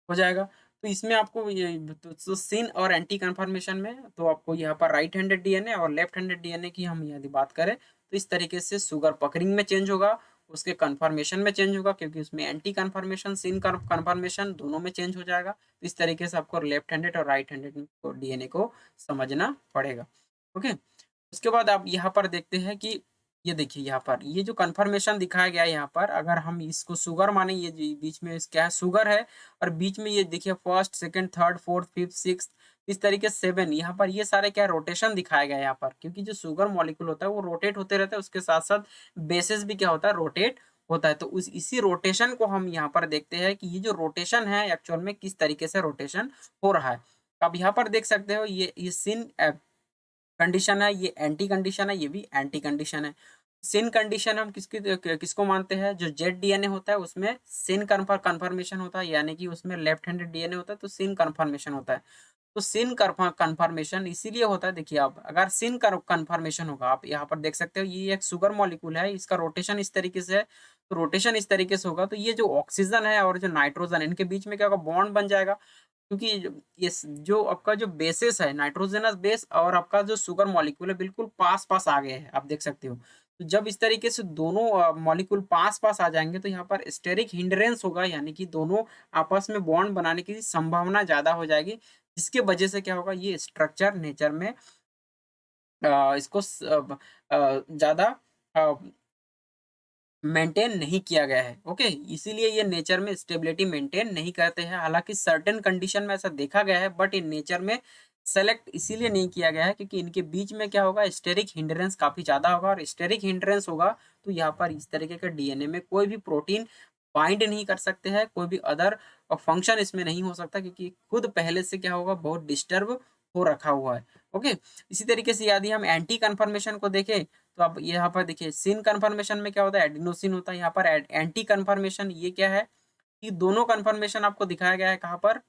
हो जाएगा। तो इसमें आपको ये तो सिन और एंटी कन्फर्मेशन में तो आपको यहाँ पर राइट हैंडेड डीएनए और लेफ्ट हैंडेड डीएनए की हम यदि बात करें तो इस तरीके से शुगर पकरिंग में चेंज होगा, उसके कन्फर्मेशन में चेंज होगा, क्योंकि उसमें एंटी कन्फर्मेशन सिन कन्फर्मेशन दोनों में चेंज हो जाएगा। तो इस तरीके से आपको लेफ्ट हैंडेड और राइट हैंडेड डीएनए को समझना पड़ेगा। ओके, उसके बाद आप यहाँ पर देखते हैं कि ये देखिए यहाँ पर ये जो कन्फर्मेशन दिखाया गया है यहाँ पर, अगर हम इसको शुगर माने, ये बीच में क्या है शुगर है, और बीच में ये देखिए first second third fourth fifth six इस तरीके से सेवन, यहाँ पर ये सारे क्या रोटेशन दिखाया गया है यहाँ पर, क्योंकि जो शुगर मॉलिक्यूल होता है वो रोटेट होते रहता है, उसके साथ साथ बेसिस भी क्या होता है रोटेट होता है। तो उस इसी रोटेशन को हम यहाँ पर देखते हैं कि ये जो रोटेशन है एक्चुअल में किस तरीके से रोटेशन हो रहा है। अब यहाँ पर देख सकते हो ये सिन कंडीशन है, ये एंटी कंडीशन है, ये भी एंटी कंडीशन है। सिन कंडीशन हम किसको मानते हैं, जो जेड डीएनए होता है उसमें सिन कन्फर्मेशन होता है, यानी कि उसमें लेफ्ट हैंडेड डीएनए होता है तो सिन कन्फर्मेशन होता है। तो सिन कन्फर्मेशन इसीलिए होता है, देखिए आप अगर सिन कन्फर्मेशन होगा, आप यहाँ पर देख सकते हो ये एक शुगर मॉलिक्यूल है, इसका रोटेशन इस तरीके से है, तो रोटेशन इस तरीके से होगा तो ये जो ऑक्सीजन है और जो नाइट्रोजन इनके बीच में क्या होगा बॉन्ड बन जाएगा, क्योंकि ये जो आपका जो बेसिस है नाइट्रोजनस बेस और आपका जो शुगर मॉलिक्यूल है बिल्कुल पास पास आ गए हैं, आप देख सकते हो। तो जब इस तरीके से दोनों मॉलिक्यूल पास पास आ जाएंगे तो यहाँ पर स्टेरिक हिंड्रेंस होगा, यानी कि दोनों आपस में बॉन्ड बनाने की संभावना ज्यादा हो जाएगी, जिसके वजह से क्या होगा ये स्ट्रक्चर नेचर में इसको ज्यादा मेंटेन नहीं किया गया है। ओके, इसीलिए ये नेचर में स्टेबिलिटी मेंटेन नहीं करते हैं, हालांकि सर्टेन कंडीशन में ऐसा देखा गया है, बट इन नेचर में सेलेक्ट इसीलिए नहीं किया गया है क्योंकि इनके बीच में क्या होगा स्टेरिक हिंड्रेंस काफी ज्यादा होगा, और स्टेरिक हिंड्रेंस होगा तो यहाँ पर इस तरीके का डीएनए में कोई भी प्रोटीन बाइंड नहीं कर सकते हैं, कोई भी अदर फंक्शन इसमें नहीं हो सकता, क्योंकि खुद पहले से क्या होगा बहुत डिस्टर्ब हो रखा हुआ है। ओके, इसी तरीके से यदि हम एंटी कन्फर्मेशन को देखें तो अब यहाँ पर देखिए सिन कन्फर्मेशन में क्या होता है एडिनोसिन होता है, यहाँ पर एंटी कन्फर्मेशन ये क्या है कि दोनों कन्फर्मेशन आपको दिखाया गया है कहाँ पर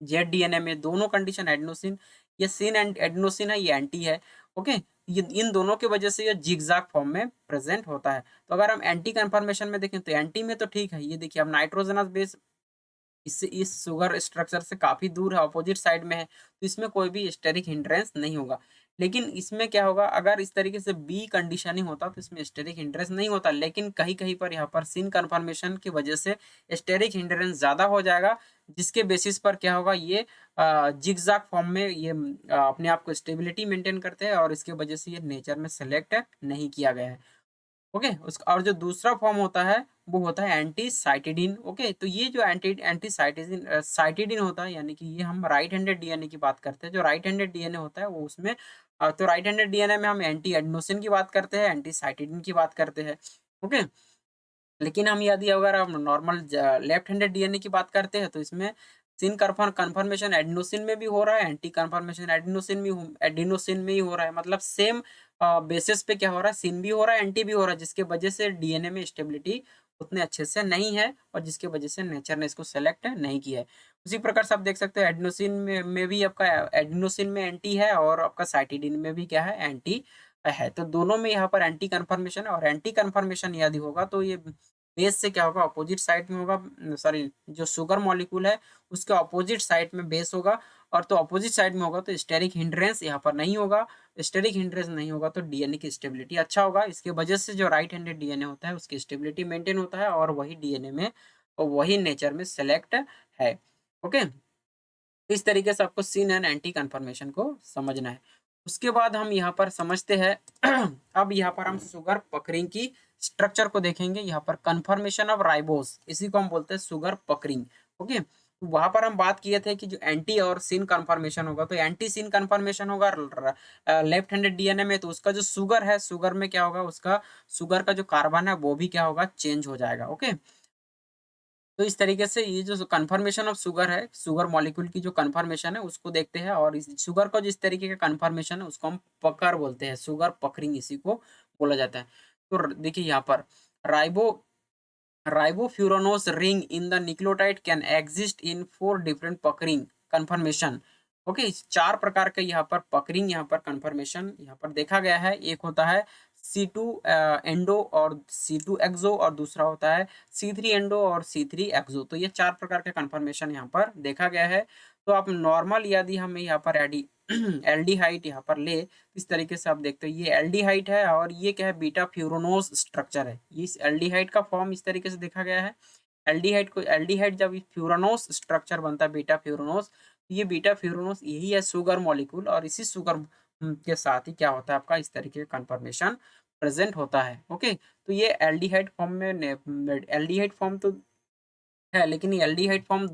जेड डीएनए में, दोनों कंडीशन एडिनोसिन, ये सिन एंड एडिनोसिन है, ये एंटी है। ओके, ये इन दोनों की वजह से ये जिगजैग फॉर्म में प्रेजेंट होता है। तो अगर हम एंटी कन्फर्मेशन में देखें तो एंटी में तो ठीक है, ये देखिए अब नाइट्रोजनस बेस इससे इस शुगर स्ट्रक्चर से काफ़ी दूर है, अपोजिट साइड में है, तो इसमें कोई भी स्टेरिक हिंड्रेंस नहीं होगा। लेकिन इसमें क्या होगा अगर इस तरीके से बी कंडीशनिंग होता तो इसमें स्टेरिक हिंड्रेंस नहीं होता, लेकिन कहीं-कहीं पर यहाँ पर सिन कन्फर्मेशन की वजह से स्टेरिक हिंड्रेंस ज़्यादा हो जाएगा, जिसके बेसिस पर क्या होगा ये जिगजैग फॉर्म में ये अपने आप को स्टेबिलिटी मेंटेन करते हैं, और इसकी वजह से ये नेचर में सेलेक्ट नहीं किया गया है। ओके, उसका और जो दूसरा फॉर्म होता है वो होता है एंटी साइटिडीन। ओके, तो ये जो एंटी एंटी साइटिडीन साइटिडीन होता है, यानी कि ये हम राइट हैंडेड डीएनए की बात करते हैं, जो राइट हैंडेड डीएनए होता है वो उसमें तो राइट हैंडेड डीएनए में हम एंटी एडेनोसिन की बात करते हैं, एंटी साइटिडीन की बात करते हैं। ओके, लेकिन हम यदि अगर हम नॉर्मल लेफ्ट हैंडेड डीएनए की बात करते हैं तो इसमें सिन कन्फर्मेशन एडिनोसिन में भी हो रहा है, एंटी कन्फर्मेशन एडिनोसिन में ही हो रहा है, मतलब सेम बेसिस पे क्या हो रहा है सिन भी हो रहा है एंटी भी हो रहा है, जिसके वजह से डीएनए में स्टेबिलिटी उतने अच्छे से नहीं है, और जिसके वजह से नेचर ने इसको सेलेक्ट नहीं किया है। उसी प्रकार से आप देख सकते हो एडिनोसिन में भी आपका एडिनोसिन में एंटी है, और आपका साइटिडीन में भी क्या है एंटी है, तो दोनों में यहाँ पर एंटी कन्फर्मेशन है, और एंटी कन्फर्मेशन यदि होगा तो ये बेस से क्या होगा अपोजिट साइड में होगा, सॉरी जो शुगर मॉलिक्यूल है उसके अपोजिट साइड में बेस होगा, और तो अपोजिट साइड में होगा तो स्टेरिक हिंड्रेंस यहाँ पर नहीं होगा, स्टेरिक हिंड्रेंस नहीं होगा तो डीएनए की स्टेबिलिटी अच्छा होगा, इसके वजह से जो राइट हैंडेड डीएनए होता है उसकी स्टेबिलिटी मेंटेन होता है, और वही डीएनए में और वही नेचर में सेलेक्ट है। ओके, इस तरीके से आपको सीन एंड एंटी कन्फर्मेशन को समझना है। उसके बाद हम यहाँ पर समझते हैं अब यहाँ पर हम शुगर पकरिंग की स्ट्रक्चर को देखेंगे। यहाँ पर कन्फर्मेशन ऑफ राइबोस, इसी को हम बोलते हैं शुगर पकरिंग। ओके, तो वहाँ पर हम बात किए थे कि जो एंटी और सिन कन्फर्मेशन होगा, तो एंटी सिन कन्फर्मेशन होगा लेफ्ट हैंडेड डीएनए में, तो उसका जो शुगर है, शुगर में क्या होगा, उसका शुगर का जो कार्बन है वो भी क्या होगा, चेंज हो जाएगा। ओके, तो इस तरीके से ये जो कन्फर्मेशन ऑफ शुगर है, शुगर मॉलिक्यूल की जो कन्फर्मेशन है उसको देखते हैं, और इस शुगर का जिस तरीके का कन्फर्मेशन है उसको हम पकड़ बोलते हैं, शुगर पकड़िंग इसी को बोला जाता है। तो देखिए यहाँ पर ribo ribofuranose ring in the nucleotide can exist in 4 different puckering conformation. Okay, 4 प्रकार के यहाँ पर पकरिंग, यहाँ पर कन्फर्मेशन यहाँ पर देखा गया है। एक होता है C2 एंडो और C2 एक्सो, और दूसरा होता है C3 एंडो और C3 एक्सो। तो ये 4 प्रकार के कन्फर्मेशन यहाँ पर देखा गया है। तो आप नॉर्मल यदि हम यहाँ पर एडी एल्डिहाइड यहाँ पर ले, इस तरीके से आप देखते हो ये एल्डिहाइड है, और ये क्या है, बीटा फ्यूरोनोस स्ट्रक्चर है। इस एल्डिहाइड का फॉर्म इस तरीके से देखा गया है। एल्डिहाइड जब फ्यूरानोस स्ट्रक्चर बनता है, बीटा फ्यूरानोस, तो ये बीटा फ्यूरानोस यही है शुगर मॉलिक्यूल, और इसी शुगर के साथ ही क्या होता है आपका, इस तरीके का कन्फर्मेशन प्रेजेंट होता है। ओके, तो ये एल्डिहाइड फॉर्म में एल्डिहाइड फॉर्म तो है, लेकिन ये एल्डिहाइड फॉर्म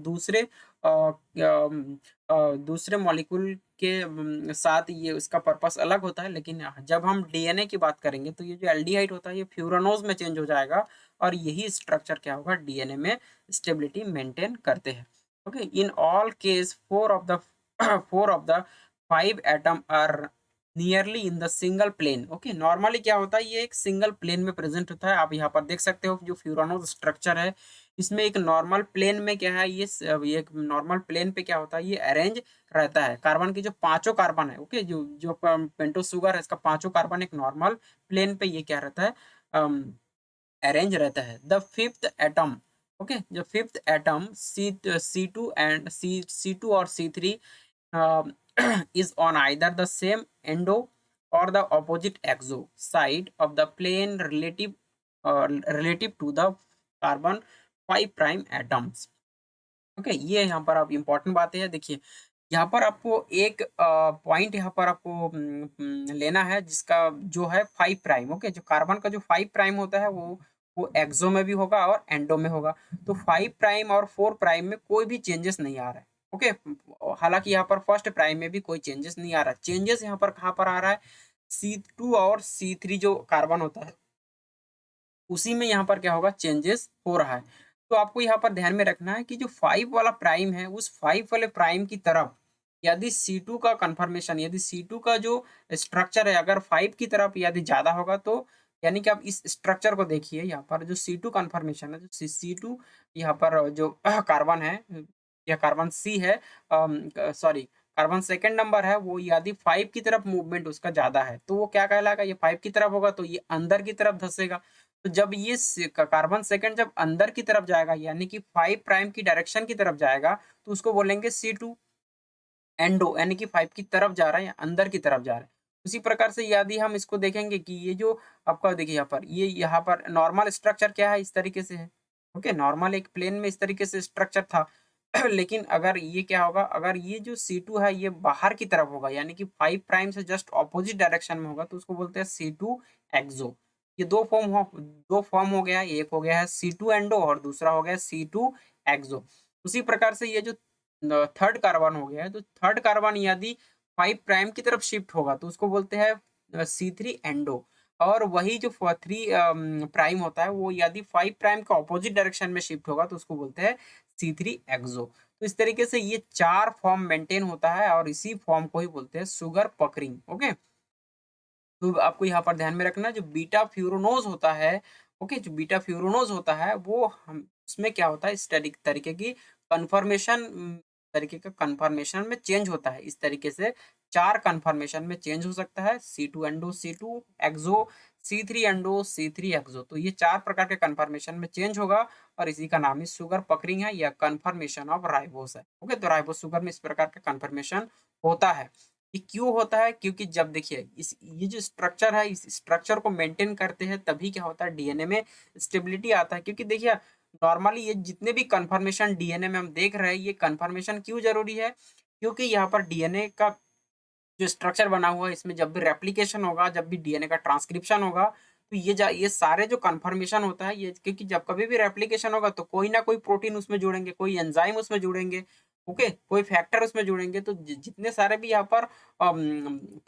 दूसरे मॉलिक्यूल के साथ ये उसका पर्पस अलग होता है। लेकिन जब हम डीएनए की बात करेंगे तो ये जो एल्डिहाइड होता है ये फ्यूरानोज में चेंज हो जाएगा, और यही स्ट्रक्चर क्या होगा, डीएनए में स्टेबिलिटी मेंटेन करते हैं। Okay, in all case four of the 5 atom are nearly in the single plane. Okay, normally क्या होता है, ये एक सिंगल प्लेन में प्रेजेंट होता है। आप यहाँ पर देख सकते हो जो फ्यूरानोज स्ट्रक्चर है, इसमें एक नॉर्मल प्लेन में क्या है, ये एक नॉर्मल प्लेन पे क्या होता है, ये अरेंज रहता है। कार्बन की जो पांचों कार्बन है, ओके, जो जो पेंटो शुगर है, इसका पांचों कार्बन एक नॉर्मल प्लेन पे ये क्या रहता है, अरेंज रहता है। द फिफ्थ एटम, ओके, जो fifth atom C two and C two और C3 is on either the same endo or the opposite exo side of the plane relative to the carbon 5 prime atoms। Okay, ये यहाँ पर आप इम्पोर्टेंट बातें हैं। देखिए यहाँ पर आपको एक पॉइंट यहाँ पर आपको लेना है, जिसका जो है 5 प्राइम। ओके, जो कार्बन का जो 5 प्राइम होता है वो एक्सो में भी होगा और एंडो में होगा। तो 5 प्राइम और 4 प्राइम में कोई भी चेंजेस नहीं आ रहा है। ओके, हालांकि यहाँ पर फर्स्ट प्राइम में भी कोई चेंजेस नहीं आ रहा है। चेंजेस यहाँ पर कहाँ पर आ रहा है, C2 और C3 जो कार्बन होता है उसी में यहाँ पर क्या होगा, चेंजेस हो रहा है। तो आपको यहाँ पर ध्यान में रखना है कि जो 5 वाला प्राइम है, उस 5 वाले प्राइम की तरफ यदि C2 का कंफर्मेशन, यदि C2 का जो स्ट्रक्चर है अगर 5 की तरफ यदि ज्यादा होगा, तो यानी कि आप इस स्ट्रक्चर को देखिए, यहाँ पर जो C2 कंफर्मेशन है, जो C2 यहाँ पर जो कार्बन है या कार्बन C है, सॉरी, कार्बन सेकंड नंबर है, वो यदि 5 की तरफ मूवमेंट उसका ज्यादा है तो वो क्या कहलाएगा, ये 5 की तरफ होगा, तो ये अंदर की तरफ धसेगा। तो जब ये कार्बन सेकंड जब अंदर की तरफ जाएगा, यानी कि 5 प्राइम की डायरेक्शन की तरफ जाएगा, तो उसको बोलेंगे C2 एंडो, यानी कि 5 की तरफ जा रहा है या अंदर की तरफ जा रहा है। उसी प्रकार से यदि हम इसको देखेंगे कि ये जो आपका देखिए यहाँ पर नॉर्मल स्ट्रक्चर क्या है, इस तरीके से है। ओके, नॉर्मल एक प्लेन में इस तरीके से स्ट्रक्चर था। लेकिन अगर ये क्या होगा, अगर ये जो C2 है ये बाहर की तरफ होगा, यानी कि 5 प्राइम से जस्ट ऑपोजिट डायरेक्शन में होगा, तो उसको बोलते हैं C2 एक्सो। ये दो फॉर्म हो गया, एक हो गया है C2 एंडो और दूसरा हो गया C2 एक्सो। उसी प्रकार से ये जो थर्ड कार्बन हो गया है, तो थर्ड कार्बन यदि 5 प्राइम की तरफ शिफ्ट होगा तो उसको बोलते हैं C3 एंडो। और वही जो 3 प्राइम होता है वो यदि 5 प्राइम के ऑपोजिट डायरेक्शन में शिफ्ट होगा तो उसको बोलते हैं C3 एक्सो। तो इस तरीके से ये 4 फॉर्म मेंटेन होता है, और इसी फॉर्म को ही बोलते हैं शुगर पकरिंग। ओके, तो आपको यहाँ पर ध्यान में रखना, जो बीटा फ्यूरोनोज होता है, ओके, जो बीटा फ्यूरोनोज होता है वो हम उसमें क्या होता है, इस तरीके की कन्फर्मेशन तरीके का कन्फर्मेशन में चेंज होता है। इस तरीके से 4 कन्फर्मेशन में चेंज हो सकता है, C2 एंडो C2 एक्सो, C3 एंडो C3 एक्सो। तो ये 4 प्रकार के कन्फर्मेशन में चेंज होगा, और इसी का नाम ही शुगर पकरिंग है या कन्फर्मेशन ऑफ राइबोस है। ओके, तो राइबोस शुगर में इस प्रकार का कन्फर्मेशन होता है। ये क्यों होता है, क्योंकि जब देखिए इस ये जो स्ट्रक्चर है, इस स्ट्रक्चर को मेंटेन करते हैं तभी क्या होता है, डीएनए में स्टेबिलिटी आता है। क्योंकि देखिए नॉर्मली ये जितने भी कंफर्मेशन डीएनए में हम देख रहे हैं, ये कंफर्मेशन क्यों जरूरी है, क्योंकि यहाँ पर डीएनए का जो स्ट्रक्चर बना हुआ है, इसमें जब भी रेप्लिकेशन होगा, जब भी डीएनए का ट्रांसक्रिप्शन होगा, तो ये सारे जो कन्फर्मेशन होता है ये, क्योंकि जब कभी भी रेप्लिकेशन होगा तो कोई ना कोई प्रोटीन उसमें जुड़ेंगे, कोई एंजाइम उसमें जुड़ेंगे, ओके, कोई फैक्टर उसमें जुड़ेंगे। तो जितने सारे भी यहाँ पर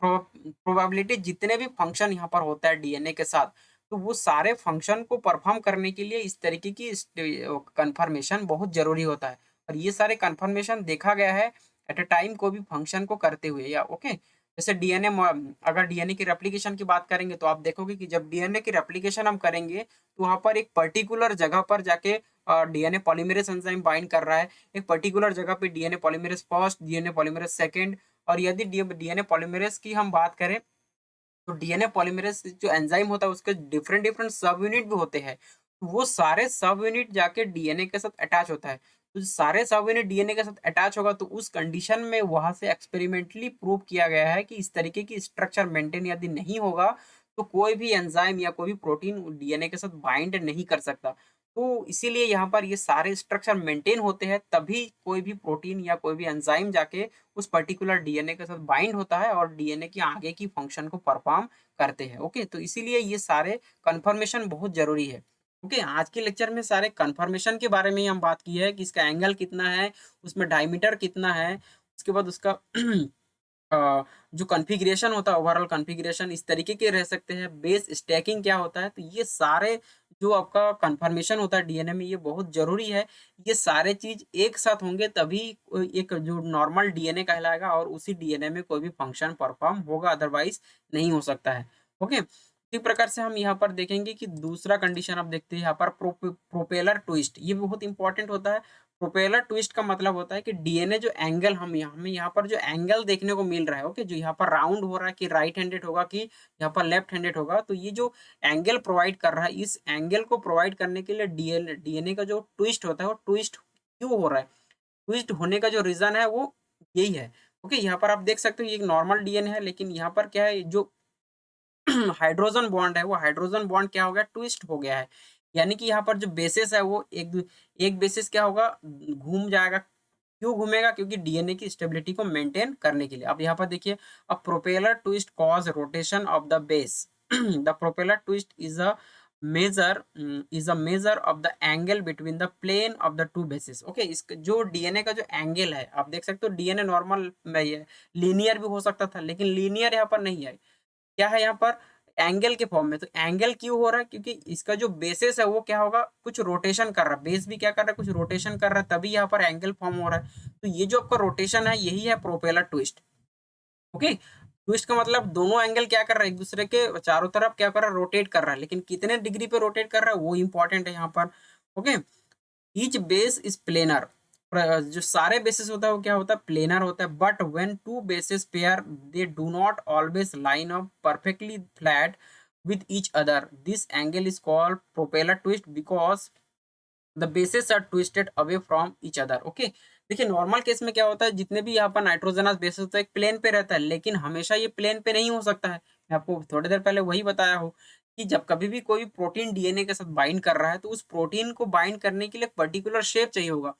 प्रोबेबिलिटी, जितने भी फंक्शन यहाँ पर होता है डीएनए के साथ, तो वो सारे फंक्शन को परफॉर्म करने के लिए इस तरीके की कन्फर्मेशन बहुत जरूरी होता है। और ये सारे कन्फर्मेशन देखा गया है एट अ टाइम को भी फंक्शन को करते हुए, या ओके। जैसे डीएनए, अगर डीएनए की रेप्लिकेशन की बात करेंगे तो आप देखोगे कि जब डीएनए की रेप्लिकेशन हम करेंगे तो वहाँ पर एक पर्टिकुलर जगह पर जाके डीएनए पॉलीमरेज एंजाइम बाइंड कर रहा है, एक पर्टिकुलर जगह पे DNA polymerase first, DNA polymerase second. और यदि डीएनए पॉलीमरेज की हम बात करें तो डीएनए पॉलीमरेज जो एंजाइम होता है उसके डिफरेंट डिफरेंट सब यूनिट भी होते हैं। तो वो सारे सब यूनिट जाके डीएनए के साथ अटैच होता है। तो सारे सब यूनिट डीएनए के साथ अटैच होगा तो उस कंडीशन में वहां से एक्सपेरिमेंटली प्रूव किया गया है कि इस तरीके की स्ट्रक्चर मेंटेन यदि नहीं होगा तो कोई भी एंजाइम या कोई भी प्रोटीन डीएनए के साथ बाइंड नहीं कर सकता। तो इसीलिए यहाँ पर ये सारे स्ट्रक्चर मेंटेन होते हैं, तभी कोई भी प्रोटीन या कोई भी एंजाइम जाके उस पर्टिकुलर डीएनए के साथ बाइंड होता है और डीएनए की आगे की फंक्शन को परफॉर्म करते हैं। ओके, तो इसीलिए ये सारे कंफर्मेशन बहुत जरूरी है। ओके, आज के लेक्चर में सारे कंफर्मेशन के बारे में ही हम बात की है कि इसका एंगल कितना है, उसमें डायमीटर कितना है, उसके बाद उसका जो कॉन्फ़िगरेशन होता है, ओवरऑल कॉन्फ़िगरेशन इस तरीके के रह सकते हैं, बेस स्टैकिंग क्या होता है। तो ये सारे जो आपका कन्फर्मेशन होता है डीएनए में, ये बहुत ज़रूरी है। ये सारे चीज़ एक साथ होंगे तभी एक जो नॉर्मल डीएनए कहलाएगा और उसी डीएनए में कोई भी फंक्शन परफॉर्म होगा, अदरवाइज़ नहीं हो सकता है। ओके? इसी प्रकार से हम यहाँ पर देखेंगे कि दूसरा कंडीशन आप देखते हैं यहाँ पर प्रोपेलर ट्विस्ट, ये बहुत इंपॉर्टेंट होता है। प्रोपेलर ट्विस्ट का मतलब होता है कि डीएनए जो एंगल हमें यहाँ पर जो एंगल देखने को मिल रहा है, ओके, जो यहाँ पर राउंड हो रहा है कि राइट हैंडेड होगा कि यहाँ पर लेफ्ट हैंडेड होगा, तो ये जो एंगल प्रोवाइड कर रहा है, इस एंगल को प्रोवाइड करने के लिए डीएनए का जो ट्विस्ट होता है वो ट्विस्ट क्यों हो रहा है, ट्विस्ट होने का जो रीजन है वो यही है। ओके, यहाँ पर आप देख सकते हो ये एक नॉर्मल डीएनए है, लेकिन यहाँ पर क्या है, जो हाइड्रोजन बॉन्ड है वो हाइड्रोजन बॉन्ड क्या हो गया, ट्विस्ट हो गया है। यानी कि यहाँ पर जो बेसिस है वो एक बेसिस क्या होगा, घूम जाएगा। क्यों घूमेगा, क्योंकि डीएनए की स्टेबिलिटी को मेंटेन करने के लिए। अब यहाँ पर देखिए, a propeller twist cause rotation of the base. The propeller twist is a measure of the angle between the plane of the two bases. Okay, इस जो डीएनए का जो एंगल है, आप देख सकते हो डीएनए नॉर्मल में लीनियर भी हो सकता था, लेकिन लीनियर यहाँ पर नहीं है, क्या है यहाँ पर, एंगल के फॉर्म में। तो एंगल क्यों हो रहा है, क्योंकि इसका जो बेसिस है वो क्या होगा, कुछ रोटेशन कर रहा है, बेस भी क्या कर रहा है, कुछ रोटेशन कर रहा है, तभी यहाँ पर एंगल फॉर्म हो रहा है। तो ये जो आपका रोटेशन है यही है प्रोपेलर ट्विस्ट। ओके, ट्विस्ट का मतलब दोनों एंगल क्या कर रहा है, एक दूसरे के चारों तरफ क्या कर रहा है, रोटेट कर रहा है, लेकिन कितने डिग्री पे रोटेट कर रहा है वो इंपॉर्टेंट है यहाँ पर। Okay, each base is planar, जो सारे बेसिस होता है वो क्या होता है, प्लेनर होता है। But when two bases pair they do not always line up perfectly flat with each other, this angle is called propeller twist because the bases are twisted away from each other। Okay, देखिए नॉर्मल केस में क्या होता है, जितने भी यहाँ पर नाइट्रोजनस बेसिस होता है एक प्लेन पे रहता है, लेकिन हमेशा ये प्लेन पे नहीं हो सकता है। मैं आपको थोड़ी देर पहले वही बताया हूँ कि जब कभी भी कोई प्रोटीन डीएनए के साथ बाइंड कर रहा है तो उस प्रोटीन को बाइंड करने के लिए पर्टिकुलर शेप चाहिए होगा।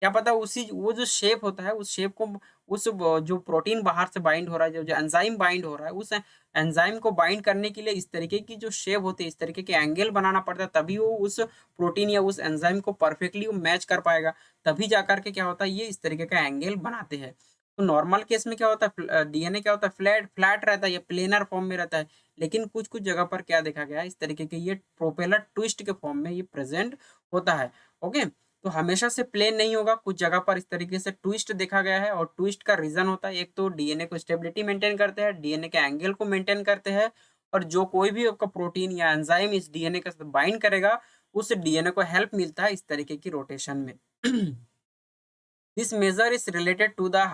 क्या पता उसी वो जो शेप होता है उस शेप को, जो प्रोटीन बाहर से बाइंड हो रहा है, जो जो एंजाइम बाइंड हो रहा है, उस एंजाइम को बाइंड करने के लिए इस तरीके की जो शेप होती है, इस तरीके के एंगल बनाना पड़ता है, तभी वो उस प्रोटीन या उस एंजाइम को परफेक्टली वो मैच कर पाएगा। तभी जा करके क्या होता है, ये इस तरीके का एंगल बनाते हैं। तो नॉर्मल केस में क्या होता है, डीएनए क्या होता है, फ्लैट फ्लैट रहता है, ये प्लेनर फॉर्म में रहता है। लेकिन कुछ कुछ जगह पर क्या देखा गया है, इस तरीके के ये प्रोपेलर ट्विस्ट के फॉर्म में ये प्रेजेंट होता है। ओके, तो हमेशा से प्लेन नहीं होगा, कुछ जगह पर इस तरीके से ट्विस्ट देखा गया है। और ट्विस्ट का रीजन होता है, एक तो डीएनए को स्टेबिलिटी मेंटेन करते हैं, डीएनए के एंगल को मेंटेन करते हैं, और जो कोई भी आपका प्रोटीन या एंजाइम इस डीएनए के साथ बाइंड करेगा उस डीएनए को हेल्प मिलता है इस तरीके की रोटेशन में। This measure is related to the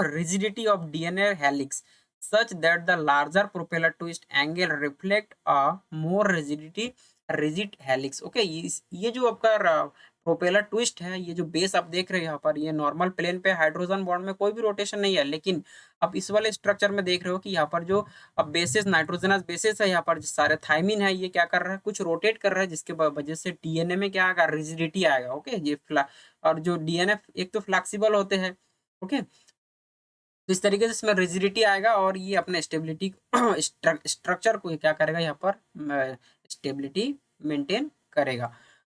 rigidity of DNA helix, such that the larger propeller twist angle reflect a more rigid helix। Okay, ये जो आपका प्रोपेलर ट्विस्ट है, ये जो बेस आप देख रहे हैं यहाँ पर, ये नॉर्मल प्लेन पे हाइड्रोजन बॉन्ड में कोई भी रोटेशन नहीं है, लेकिन अब इस वाले स्ट्रक्चर में देख रहे हो कि यहाँ पर जो अब बेसिस नाइट्रोजनस बेसिस है, यहाँ पर जो सारे थाइमिन है ये क्या कर रहा है, कुछ रोटेट कर रहा है, जिसके वजह से डीएनए में क्या आएगा, रिजिडिटी आएगा। ओके, ये और जो डीएनए एक तो फ्लेक्सिबल होते हैं, ओके, तो इस तरीके से इसमें रिजिडिटी आएगा और ये अपने स्टेबिलिटी स्ट्रक्चर को क्या करेगा, यहाँ पर स्टेबिलिटी मेंटेन करेगा।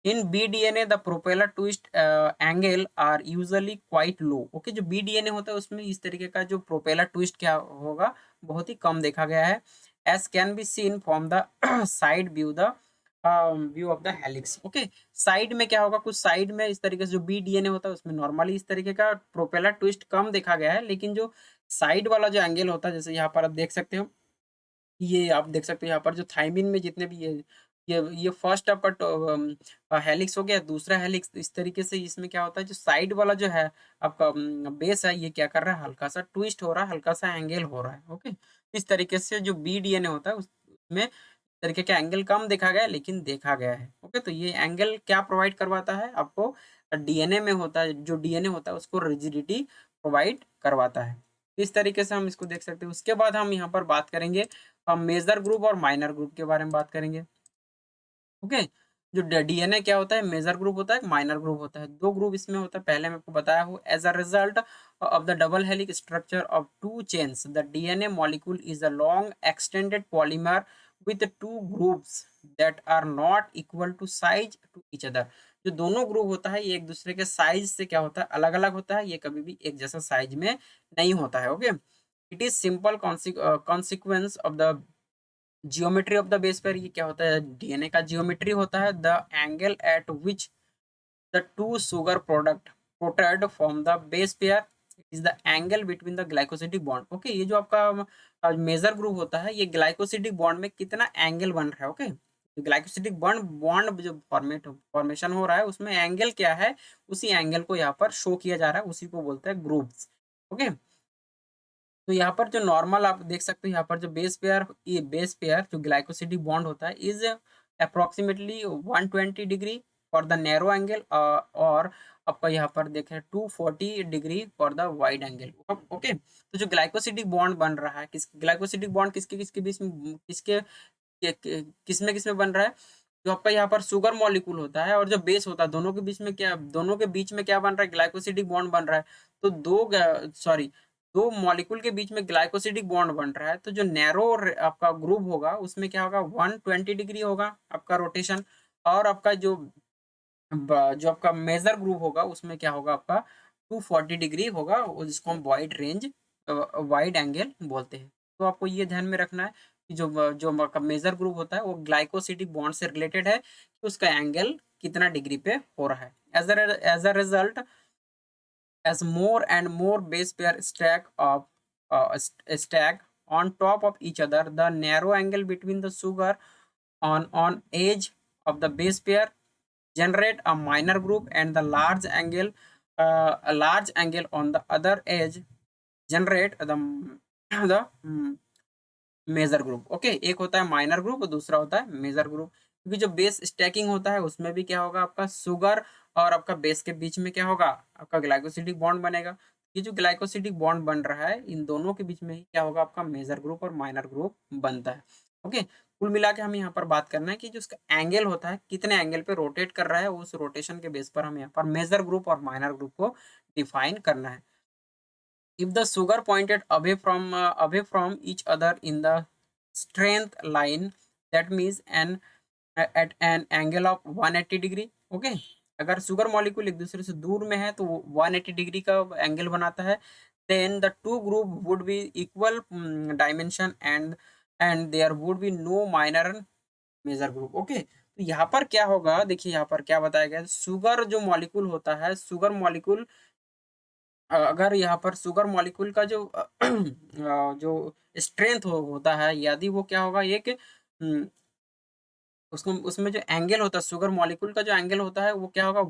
In BDNA the propeller twist angle are usually quite low. Okay, जो BDNA होता है उसमें इस तरीके का जो प्रोपेलर ट्विस्ट क्या होगा, बहुत ही कम देखा गया है। As can be seen from the side view, the view of the helix. Okay, side में क्या होगा, कुछ साइड में इस तरीके से जो BDNA होता है उसमें नॉर्मली इस तरीके का प्रोपेलर ट्विस्ट कम देखा गया है, लेकिन जो साइड वाला जो एंगल होता है, जैसे यहाँ पर आप देख सकते हो, ये आप देख सकते हो यहाँ पर जो थाइमिन में जितने भी ये फर्स्ट आपका हेलिक्स हो गया, दूसरा हेलिक्स, इस तरीके से इसमें क्या होता है, जो साइड वाला जो है आपका बेस है, ये क्या कर रहा है, हल्का सा ट्विस्ट हो रहा है, हल्का सा एंगल हो रहा है। ओके, इस तरीके से जो BDNA होता है उसमें इस तरीके का एंगल कम देखा गया है, लेकिन देखा गया है। ओके, तो ये एंगल क्या प्रोवाइड करवाता है आपको, DNA में होता है, जो DNA होता है उसको रिजिडिटी प्रोवाइड करवाता है। इस तरीके से हम इसको देख सकते हैं। उसके बाद हम यहाँ पर बात करेंगे, हम मेजर ग्रुप और माइनर ग्रुप के बारे में बात करेंगे। ओके, जो DNA क्या होता है, मेजर ग्रुप होता है, माइनर ग्रुप होता है। दो ग्रुप इसमें होता है, पहले मैं आपको बताया हूँ। As a result of the double helical structure of two chains, the DNA molecule is a long extended polymer with two groups that are not equal to size to each other. जो दोनों ग्रुप होता है, ये एक दूसरे के साइज से क्या होता है, अलग अलग होता है, ये कभी भी एक जैसा साइज में नहीं होता है। Okay, it is simple consequence of the geometry of the base pair. ये क्या होता है, DNA का जियोमेट्री होता है। The angle at which the two sugar product protrude from the base pair is the angle between the glycosidic bond. Okay, ये जो आपका मेजर ग्रुप होता है, ये ग्लाइकोसिडिक बॉन्ड में कितना एंगल बन रहा है। ओके, ग्लाइकोसिडिक बॉन्ड बॉन्ड जो फॉर्मेशन हो रहा है, उसमें एंगल क्या है, उसी एंगल को यहाँ पर शो किया जा रहा है, उसी को बोलते हैं ग्रुप्स। ओके, तो यहाँ पर जो नॉर्मल आप देख सकते हो, यहाँ पर जो बेस पेयर जो ग्लाइकोसिडिक बॉन्ड होता है is approximately 120 degree for the narrow angle, और आपका यहाँ पर देखें 240 degree for the wide angle. Okay, तो जो ग्लाइकोसिडिक बॉन्ड बन रहा है, ग्लाइकोसिडिक बॉन्ड किसके किसके बीच में, किसमें किसमें बन रहा है, जो आपका यहाँ पर शुगर मॉलिक्यूल होता है और जो बेस होता है, दोनों के बीच में क्या बन रहा है, ग्लाइकोसिडिक बॉन्ड बन रहा है। तो दो मॉलिक्यूल के बीच में ग्लाइकोसिडिक बॉन्ड बन रहा है, तो जो नैरो आपका ग्रुप होगा उसमें क्या होगा, 120 डिग्री होगा आपका रोटेशन, और आपका जो आपका मेजर ग्रुप होगा उसमें क्या होगा, आपका 240 डिग्री होगा, और जिसको हम वाइड एंगल बोलते हैं। तो आपको ये ध्यान में रखना है कि जो आपका मेजर ग्रुप होता है वो ग्लाइकोसिडिक बॉन्ड से रिलेटेड है, कि उसका एंगल कितना डिग्री पे हो रहा है। As a result, as more and more base pair stack on top of each other, the narrow angle between the sugar on edge of the base pair generate a minor group, and the large angle on the other edge generate the major group. Okay, एक होता है माइनर ग्रुप और दूसरा होता है मेजर ग्रुप। क्योंकि जो बेस स्टैकिंग होता है उसमें भी क्या होगा, आपका शुगर और आपका बेस के बीच में क्या होगा, आपका ग्लाइकोसिडिक बॉन्ड बनेगा। ये जो ग्लाइकोसिडिक बॉन्ड बन रहा है, इन दोनों के बीच में ही क्या होगा, आपका मेजर ग्रुप और माइनर ग्रुप बनता है। ओके, कुल मिला के हमें यहाँ पर बात करना है कि जो उसका एंगल होता है, कितने एंगल पे रोटेट कर रहा है, उस रोटेशन के बेस पर हम यहाँ पर मेजर ग्रुप और माइनर ग्रुप को डिफाइन करना है। If the sugar pointed away from each other in the strength line, that means at an angle of 180 degree. Okay, अगर सुगर मॉलिक्यूल एक दूसरे से दूर में है तो वो 180 डिग्री का एंगल बनाता है। Then the two group would be equal dimension, and there would be no minor major group. Okay, तो यहाँ पर क्या होगा, देखिए यहाँ पर क्या बताया गया है, शुगर जो मॉलिक्यूल होता है, शुगर मॉलिक्यूल अगर यहाँ पर शुगर मॉलिक्यूल का जो स्ट्रेंथ होता है, यदि वो क्या होगा, एक उसको उसमें जो एंगल होता है, शुगर मॉलिक्यूल का जो एंगल होता है वो क्या होगा,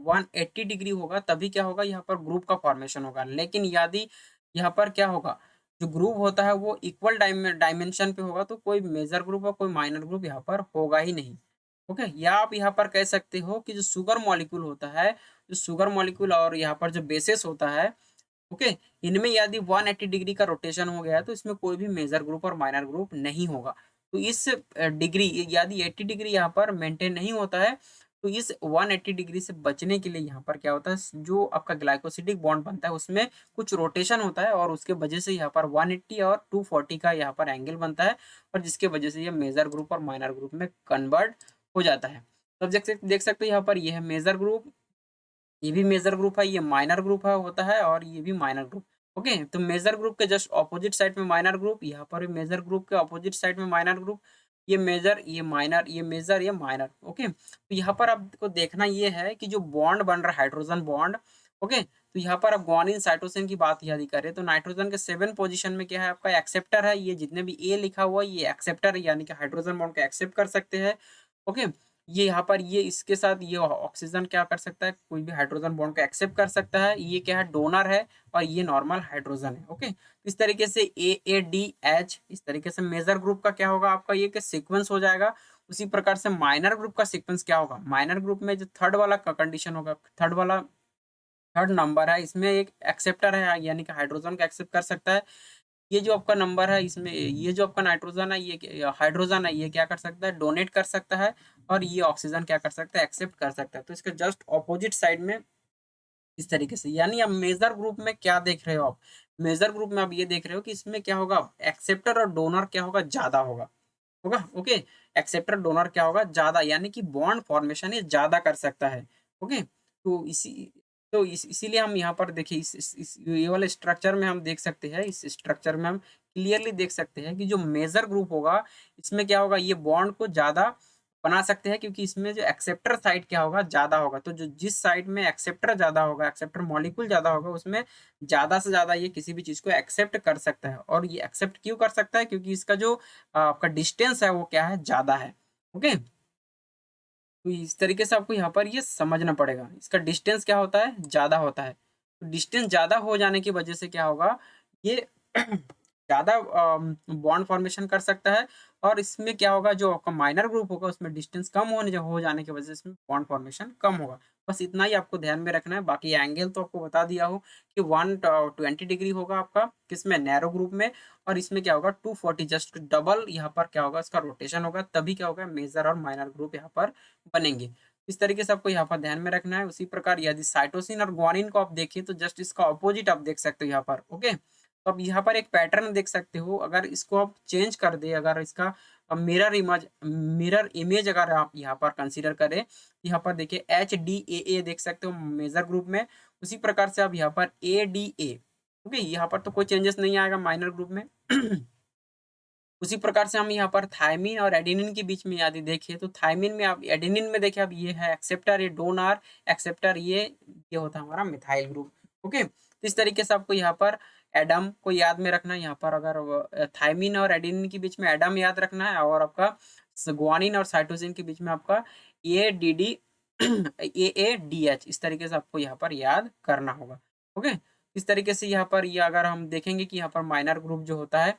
180 डिग्री होगा, तभी क्या होगा, यहाँ पर ग्रुप का फॉर्मेशन होगा। लेकिन यदि यहाँ पर क्या होगा, जो ग्रुप होता है वो इक्वल डायमेंशन पे होगा, तो कोई मेजर ग्रुप और कोई माइनर ग्रुप यहाँ पर होगा ही नहीं। ओके, या आप यहाँ पर कह सकते हो कि जो शुगर मॉलिक्यूल होता है, जो शुगर मॉलिक्यूल और यहाँ पर जो बेसिस होता है, ओके, इनमें यदि 180 डिग्री का रोटेशन हो गया है, तो इसमें कोई भी मेजर ग्रुप और माइनर ग्रुप नहीं होगा। तो इस डिग्री, यदि 80 डिग्री यहाँ पर मेंटेन नहीं होता है, तो इस 180 डिग्री से बचने के लिए यहाँ पर क्या होता है, जो आपका ग्लाइकोसिडिक बॉन्ड बनता है उसमें कुछ रोटेशन होता है और उसके वजह से यहाँ पर 180 और 240 का यहाँ पर एंगल बनता है और जिसके वजह से ये मेजर ग्रुप और माइनर ग्रुप में कन्वर्ट हो जाता है। तो अब देख सकते हो यहाँ पर ये है मेजर ग्रुप, ये भी मेजर ग्रुप है, ये माइनर ग्रुप है होता है और ये भी माइनर ग्रुप। ओके, तो मेजर ग्रुप के जस्ट ऑपोजिट साइड में माइनर ग्रुप, यहाँ पर मेजर ग्रुप के ऑपोजिट साइड में माइनर ग्रुप, ये मेजर, ये माइनर, ये मेजर, ये माइनर। ओके, तो यहाँ पर आपको देखना ये है कि जो बॉन्ड बन रहा है हाइड्रोजन बॉन्ड, ओके, तो यहाँ पर आप ग्वानिन साइटोसिन की बात यदि करें तो नाइट्रोजन के 7 पोजीशन में क्या है आपका एक्सेप्टर है, ये जितने भी ए लिखा हुआ है ये एक्सेप्टर है, यानी कि हाइड्रोजन बॉन्ड को एक्सेप्ट कर सकते हैं। ओके, ये यहाँ पर ये इसके साथ ये ऑक्सीजन क्या कर सकता है, कोई भी हाइड्रोजन बॉन्ड को एक्सेप्ट कर सकता है, ये क्या है डोनर है और ये नॉर्मल हाइड्रोजन है। ओके, इस तरीके से AADH, इस तरीके से मेजर ग्रुप का क्या होगा आपका ये कि सीक्वेंस हो जाएगा। उसी प्रकार से माइनर ग्रुप का सीक्वेंस क्या होगा, माइनर ग्रुप में जो थर्ड वाला कंडीशन होगा, थर्ड नंबर है, इसमें एक एक्सेप्टर है यानी कि हाइड्रोजन का एक्सेप्ट कर सकता है। ये जो आपका नंबर है इसमें ये जो आपका नाइट्रोजन है, ये हाइड्रोजन है, ये क्या कर सकता है डोनेट कर सकता है और ये ऑक्सीजन क्या कर सकता है एक्सेप्ट कर सकता है। तो इसके जस्ट ऑपोजिट साइड में इस तरीके से, यानी आप मेजर ग्रुप में क्या देख रहे हो, आप मेजर ग्रुप में आप ये देख रहे हो कि इसमें क्या होगा एक्सेप्टर और डोनर क्या होगा ज्यादा होगा, होगा। ओके, एक्सेप्टर डोनर क्या होगा ज्यादा, यानी कि बॉन्ड फॉर्मेशन ये ज्यादा कर सकता है। ओके, तो इसीलिए हम यहाँ पर देखिए इस ये वाले स्ट्रक्चर में हम देख सकते हैं, इस स्ट्रक्चर में हम क्लियरली देख सकते हैं कि जो मेजर ग्रुप होगा इसमें क्या होगा ये बॉन्ड को ज्यादा बना सकते हैं, क्योंकि इसमें जो एक्सेप्टर साइड क्या होगा ज्यादा होगा। तो जो जिस साइड में एक्सेप्टर ज्यादा होगा, एक्सेप्टर मॉलिक्यूल ज्यादा होगा, उसमें ज्यादा से ज्यादा ये किसी भी चीज को एक्सेप्ट कर सकता है। और ये एक्सेप्ट क्यों कर सकता है, क्योंकि इसका जो आपका डिस्टेंस है वो क्या है ज्यादा है। ओके, तो इस तरीके से आपको यहाँ पर ये समझना पड़ेगा, इसका डिस्टेंस क्या होता है ज्यादा होता है। तो डिस्टेंस ज्यादा हो जाने की वजह से क्या होगा ये ज्यादा बॉन्ड फॉर्मेशन कर सकता है। और इसमें क्या होगा जो आपका माइनर ग्रुप होगा उसमें डिस्टेंस कम होने हो जाने की वजह से इसमें बॉन्ड फॉर्मेशन कम होगा। बस इतना ही आपको ध्यान में रखना है। बाकी एंगल तो आपको बता दिया हो कि 120 डिग्री होगा आपका किसमें नैरो ग्रुप में, और इसमें क्या होगा 240, जस्ट डबल यहाँ पर क्या होगा इसका रोटेशन होगा, तभी क्या होगा मेजर और माइनर ग्रुप यहाँ पर बनेंगे। इस तरीके से आपको यहाँ पर ध्यान में रखना है। उसी प्रकार यदि साइटोसिन और ग्वानिन को आप देखें तो जस्ट इसका ऑपोजिट आप देख सकते हो यहाँ पर। ओके, तो अब यहाँ पर एक पैटर्न देख सकते हो, अगर इसको आप चेंज कर दे, अगर इसका मिरर इमेज अगर आप यहाँ पर कंसीडर करें, यहाँ पर देखिए HDAA देख सकते हो मेजर ग्रुप में। उसी प्रकार से आप यहाँ पर ADA, ओके, यहाँ पर तो कोई चेंजेस नहीं आएगा माइनर ग्रुप में। उसी प्रकार से हम यहाँ पर थायमिन और एडेनिन के बीच में यदि देखें तो थायमिन में आप एडेनिन में देखिए अब ये है एक्सेप्टर, ये डोनर एक्सेप्टर, ये होता है हमारा मिथाइल ग्रुप। ओके, तो इस तरीके से आपको यहाँ पर एडम को याद में रखना है। यहाँ पर अगर थायमिन और एडेनिन के बीच में एडम याद रखना है, और आपका ग्वानिन और साइटोसिन के बीच में आपका ADD AADH, इस तरीके से आपको यहाँ पर याद करना होगा। ओके, इस तरीके से यहाँ पर ये अगर हम देखेंगे कि यहाँ पर माइनर ग्रुप जो होता है,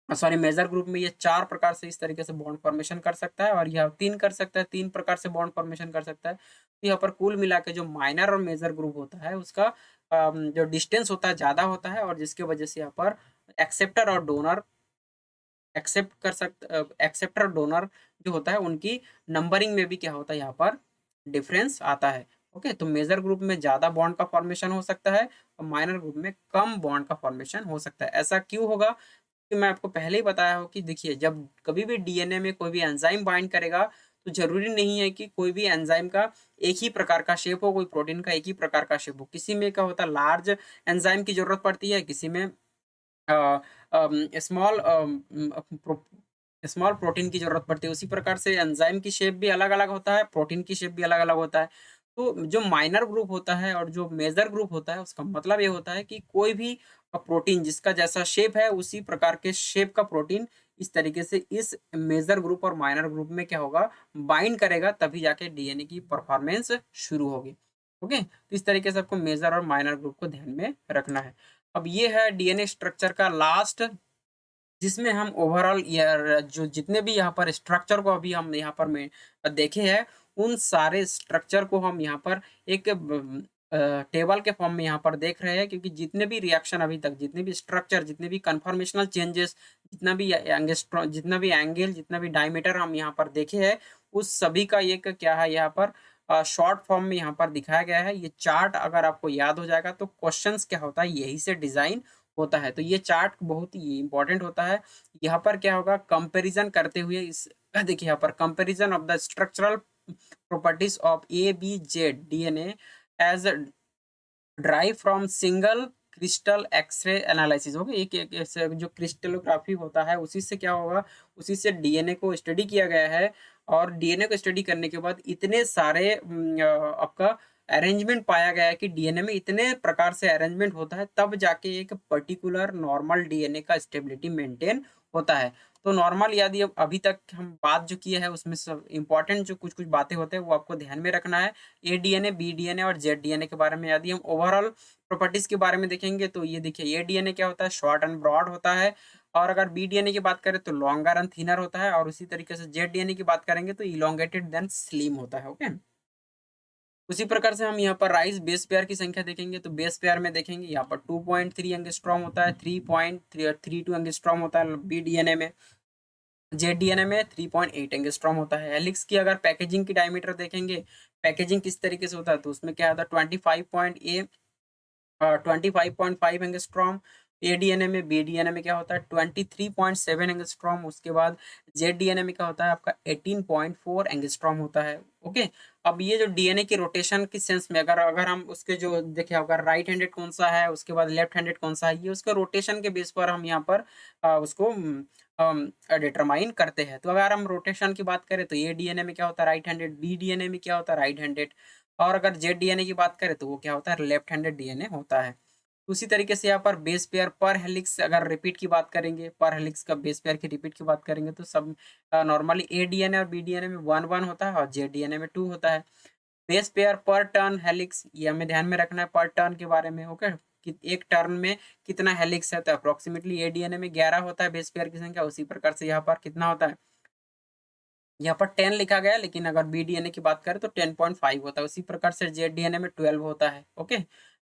सॉरी मेजर ग्रुप में ये 4 प्रकार से इस तरीके से बॉन्ड फॉर्मेशन कर सकता है, और यह 3 कर सकता है, 3 प्रकार से बॉन्ड फॉर्मेशन कर सकता है। तो यहाँ पर कुल मिला के जो माइनर और मेजर ग्रुप होता है उसका जो डिस्टेंस होता है ज़्यादा होता है, और जिसके वजह से यहाँ पर एक्सेप्टर और डोनर एक्सेप्टर और डोनर जो होता है उनकी नंबरिंग में भी क्या होता है यहाँ पर डिफरेंस आता है। ओके, तो मेजर ग्रुप में ज़्यादा बॉन्ड का फॉर्मेशन हो सकता है और माइनर ग्रुप में कम बॉन्ड का फॉर्मेशन हो सकता है। ऐसा क्यों होगा कि मैं आपको पहले ही बताया हूँ कि देखिए जब कभी भी डीएनए में कोई भी एंजाइम बाइंड करेगा तो जरूरी नहीं है कि कोई भी एंजाइम का एक ही प्रकार का शेप हो, कोई प्रोटीन का एक ही प्रकार का शेप हो। किसी में क्या होता है लार्ज एंजाइम की जरूरत पड़ती है, किसी में स्मॉल स्मॉल प्रोटीन की जरूरत पड़ती है। उसी प्रकार से एंजाइम की शेप भी अलग अलग होता है, प्रोटीन की शेप भी अलग अलग होता है। तो जो माइनर ग्रुप होता है और जो मेजर ग्रुप होता है उसका मतलब ये होता है कि कोई भी प्रोटीन जिसका जैसा शेप है उसी प्रकार के शेप का प्रोटीन इस तरीके से इस मेजर ग्रुप और माइनर ग्रुप में क्या होगा बाइंड करेगा, तभी जाके डीएनए की परफॉर्मेंस शुरू होगी। ओके, तो इस तरीके से आपको मेजर और माइनर ग्रुप को ध्यान में रखना है। अब ये है डीएनए स्ट्रक्चर का लास्ट, जिसमें हम ओवरऑल जो जितने भी यहाँ पर स्ट्रक्चर को अभी हम यहाँ पर में देखे हैं उन सारे स्ट्रक्चर को हम यहाँ पर एक टेबल के फॉर्म में यहाँ पर देख रहे हैं, क्योंकि जितने भी रिएक्शन अभी तक, जितने भी स्ट्रक्चर, जितने भी कन्फॉर्मेशनल चेंजेस, जितना भी एंगल, जितना भी डायमीटर हम यहाँ पर देखे हैं उस सभी का एक क्या है यहाँ पर शॉर्ट फॉर्म में यहाँ पर दिखाया गया है। ये चार्ट अगर आपको याद हो जाएगा तो क्वेश्चंस क्या होता है यही से डिज़ाइन होता है। तो ये चार्ट बहुत ही इम्पोर्टेंट होता है। यहाँ पर क्या होगा कंपैरिज़न करते हुए इस देखिए यहाँ पर comparison of the structural properties of ABZ DNA as drive from single crystal X ray analysis हो गया। एक ऐसे जो क्रिस्टलोग्राफी होता है उसी से क्या होगा, उसी से डीएनए को स्टडी किया गया है। और डीएनए को स्टडी करने के बाद इतने सारे आपका अरेंजमेंट पाया गया है कि डीएनए में इतने प्रकार से अरेंजमेंट होता है, तब जाके एक पर्टिकुलर नॉर्मल डीएनए का स्टेबिलिटी मेंटेन होता है। तो नॉर्मल यदि अब अभी तक हम बात जो किए हैं उसमें सब इंपॉर्टेंट जो कुछ कुछ बातें होते हैं वो आपको ध्यान में रखना है। ए डीएनए, बी डीएनए और जेड डीएनए के बारे में यदि हम ओवरऑल प्रॉपर्टीज के बारे में देखेंगे तो ये देखिए ए डीएनए क्या होता है, शॉर्ट एंड ब्रॉड होता है। और अगर बी डीएनए की बात करें तो लॉन्गर एंड थिनर होता है। और उसी तरीके से जेड डीएनए की बात करेंगे तो इलोंगेटेड देन स्लिम होता है। ओके, उसी प्रकार से हम यहाँ पर राइस बेस पेयर की संख्या देखेंगे तो बेस पेयर में देखेंगे यहाँ पर 2.3 एंगस्ट्रॉम होता है, 3.32 एंगस्ट्रॉम होता है बी डीएनए में। जेडीएनए में 3.8 एंगस्ट्रॉम होता है। हेलिक्स की अगर पैकेजिंग की डायमीटर देखेंगे, पैकेजिंग किस तरीके से होता है तो उसमें क्या होता है 25.5 एंगस्ट्रॉम। एडीएनए में, बीडीएनए में क्या होता है 23.7 एंगस्ट्रॉम। उसके बाद जेडडीएनए में क्या होता है आपका 18.4 एंगस्ट्रॉम होता है। ओके, अब ये जो डीएनए की रोटेशन की सेंस में अगर अगर हम उसके जो देखिए अगर राइट हैंडेड कौन सा है, उसके बाद लेफ्ट हैंडेड कौन सा है, ये उसके रोटेशन के बेस पर हम यहाँ पर उसको डिटरमाइन करते हैं। तो अगर हम रोटेशन की बात करें तो ये डीएनए में क्या होता है राइट हैंडेड, बी डीएनए में क्या होता है राइट हैंडेड। और अगर जेड डीएनए की बात करें तो वो क्या होता है लेफ्ट हैंडेड डीएनए होता है। उसी तरीके से यहाँ पर बेस पेयर पर हेलिक्स अगर रिपीट की बात करेंगे, पर हेलिक्स का बेस पेयर की रिपीट की बात करेंगे तो सब नॉर्मली ए डीएनए और बी डीएनए में 1 1 होता है और जे डीएनए में 2 होता है। बेस पेयर पर टर्न हेलिक्स ये हमें ध्यान में रखना है पर टर्न के बारे में। ओके, कि एक टर्न में कितना हेलिक्स है तो अप्रोक्सीमेटली ए डीएनए में 11 होता है बेस पेयर की संख्या। उसी प्रकार से यहाँ पर कितना होता है, यहाँ पर 10 लिखा गया है, लेकिन अगर बी डीएनए की बात करें तो 10.5 होता है। उसी प्रकार से जेड डीएनए में 12 होता है। ओके,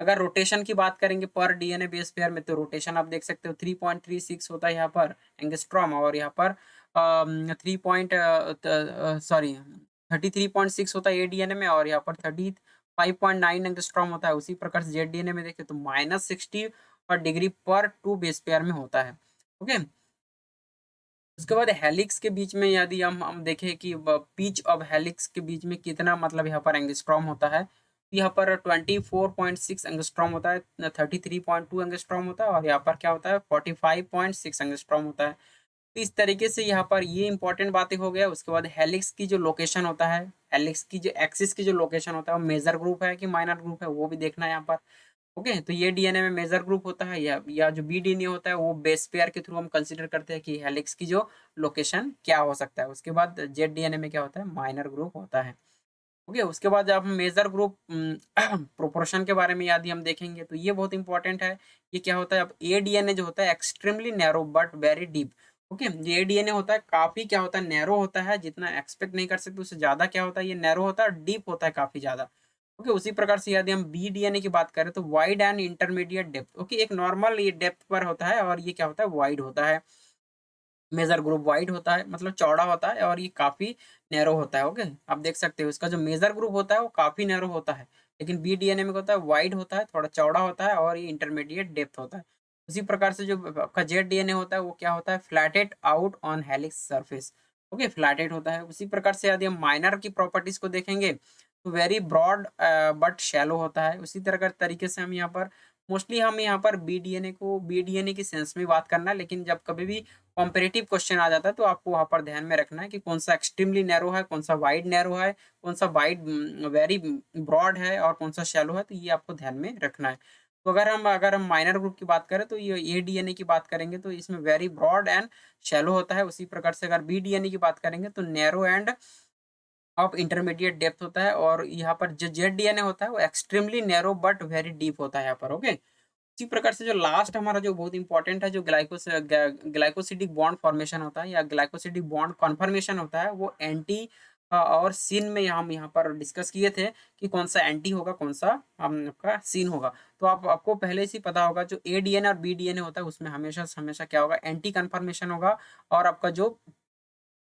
अगर रोटेशन की बात करेंगे पर डीएनए बेस पेयर में तो रोटेशन आप देख सकते हो 3.36 होता है यहाँ पर एंगस्ट्रॉम। और यहाँ पर 33.6 होता है ए डीएनए में। और यहाँ पर 35.9 एंगस्ट्रॉम होता है। उसी प्रकार से जेड डीएनए में देखें तो -60 और डिग्री पर 2 बेस पेयर में होता है। ओके, उसके बाद हेलिक्स के बीच में यदि हम देखें कि पिच ऑफ हेलिक्स के बीच में कितना मतलब यहाँ पर एंगस्ट्रॉम होता है, तो यहाँ पर 24.6 एंगस्ट्रॉम होता है, 33.2 एंगस्ट्रॉम होता है और यहाँ पर क्या होता है 45.6 एंगस्ट्रॉम होता है। तो इस तरीके से यहाँ पर ये इंपॉर्टेंट बातें हो गया। उसके बाद हेलिक्स की जो लोकेशन होता है, हेलिक्स की जो एक्सिस की जो लोकेशन होता है वो मेजर ग्रुप है कि माइनर ग्रुप है वो भी देखना है यहाँ पर। ओके, तो ये डीएनए में मेजर ग्रुप होता है या जो बी डीएनए होता है वो बेस पेयर के थ्रू हम कंसीडर करते हैं कि हेलिक्स की जो लोकेशन क्या हो सकता है। उसके बाद जेड डीएनए में क्या होता है माइनर ग्रुप होता है। ओके, उसके बाद जब हम मेजर ग्रुप प्रोपोर्शन के बारे में यदि हम देखेंगे तो ये बहुत इंपॉर्टेंट है। ये क्या होता है, अब ए डीएनए जो होता है extremely narrow but very deep. Okay, ये डीएनए होता है काफी क्या होता है नैरो होता है, जितना एक्सपेक्ट नहीं कर सकते उससे ज्यादा क्या होता है ये नैरो होता है, डीप होता है काफी ज्यादा। ओके, उसी प्रकार से यदि हम बी डीएनए की बात करें तो wide and intermediate depth. Okay, एक नॉर्मल ये डेप्थ पर होता है और ये क्या होता है वाइड होता है। मेजर ग्रुप वाइड होता है मतलब चौड़ा होता है और ये काफी नैरो होता है। ओके, आप देख सकते हो इसका जो मेजर ग्रुप होता है वो काफी नैरो होता है, लेकिन बी डीएनए में क्या होता है वाइड होता है, थोड़ा चौड़ा होता है और ये इंटरमीडिएट डेप्थ होता है। उसी प्रकार से जो आपका जेड डीएनए होता है वो क्या होता है flatted out on helix surface. Okay, flatted होता है। उसी प्रकार से यदि हम माइनर की प्रॉपर्टीज को देखेंगे तो वेरी ब्रॉड बट शैलो होता है। उसी तरह का तरीके से हम यहाँ पर मोस्टली हम यहाँ पर बी डीएनए की सेंस में बात करना है, लेकिन जब कभी भी कॉम्पिटिटिव क्वेश्चन आ जाता है तो आपको वहाँ पर ध्यान में रखना है कि कौन सा एक्सट्रीमली नैरो है, कौन सा वाइड नैरो है, कौन सा वाइड वेरी ब्रॉड है और कौन सा शैलो है, तो ये आपको ध्यान में रखना है। तो अगर हम माइनर ग्रुप की बात करें तो ये ए डीएनए की बात करेंगे तो इसमें वेरी ब्रॉड एंड शैलो होता है। उसी प्रकार से अगर बी डीएनए की बात करेंगे तो narrow end of intermediate depth होता है। और यहाँ पर जो जेड डीएनए होता है वो extremely narrow but very deep होता है यहाँ पर। ओके, इसी प्रकार से जो लास्ट हमारा जो बहुत इंपॉर्टेंट है जो ग्लाइकोसिडिक बॉन्ड फॉर्मेशन होता है या ग्लाइकोसिडिक बॉन्ड कॉन्फर्मेशन होता है वो एंटी और सीन में हम यहाँ पर डिस्कस किए थे कि कौन सा एंटी होगा कौन सा आपका सीन होगा। तो आपको पहले से ही पता होगा जो ए डीएनए और बी डीएनए होता है उसमें हमेशा हमेशा क्या होगा एंटी कन्फर्मेशन होगा। और आपका जो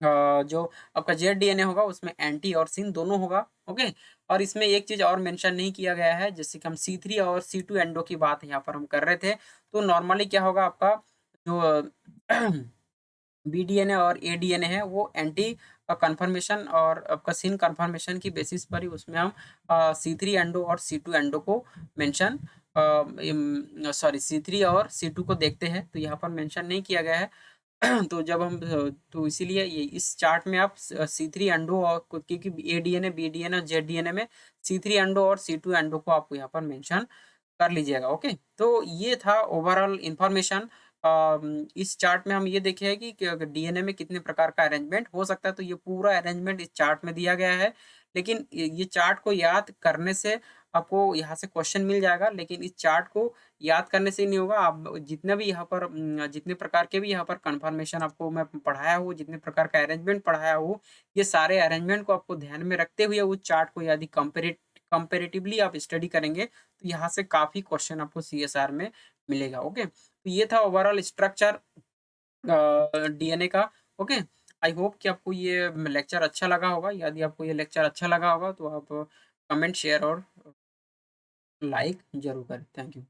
जो आपका जेड डीएनए होगा उसमें एंटी और सिन दोनों होगा, ओके। और इसमें एक चीज़ और मेंशन नहीं किया गया है, जैसे कि हम सी3 और सी2 एंडो की बात यहाँ पर हम कर रहे थे, तो नॉर्मली क्या होगा आपका जो बीडीएनए और एडीएनए है वो एंटी कन्फर्मेशन और आपका सिन कन्फर्मेशन की बेसिस पर ही उसमें हम सी3 एंडो और सी2 एंडो को मेंशन सॉरी सी3 और सी2 को देखते हैं, तो यहाँ पर मेंशन नहीं किया गया है। तो जब हम तो इसीलिए ये इस चार्ट में आप सी3 एंडो और क्योंकि एडीएनए, बीडीएनए और जेडडीएनए में सी3 एंडो और सी2 एंडो को आपको यहाँ पर मेंशन कर लीजिएगा, ओके। तो ये था ओवरऑल इन्फॉर्मेशन। इस चार्ट में हम ये देखे हैं कि डीएनए में कितने प्रकार का अरेंजमेंट हो सकता है, तो ये पूरा अरेंजमेंट इस चार्ट में दिया गया है। लेकिन ये चार्ट को याद करने से आपको यहाँ से क्वेश्चन मिल जाएगा, लेकिन इस चार्ट को याद करने से नहीं होगा। आप जितने भी यहाँ पर जितने प्रकार के भी यहाँ पर कन्फर्मेशन आपको मैं पढ़ाया हूँ, जितने प्रकार का अरेंजमेंट पढ़ाया हूँ, ये सारे अरेंजमेंट को आपको ध्यान में रखते हुए उस चार्ट को यदि कंपेरेटिवली आप स्टडी करेंगे, तो यहाँ से काफ़ी क्वेश्चन आपको सीएसआर में मिलेगा, ओके। तो ये था ओवरऑल स्ट्रक्चर डीएनए का, ओके। आई होप कि आपको ये लेक्चर अच्छा लगा होगा। यदि आपको ये लेक्चर अच्छा लगा होगा तो आप कमेंट, शेयर और लाइक ज़रूर करें। Thank you.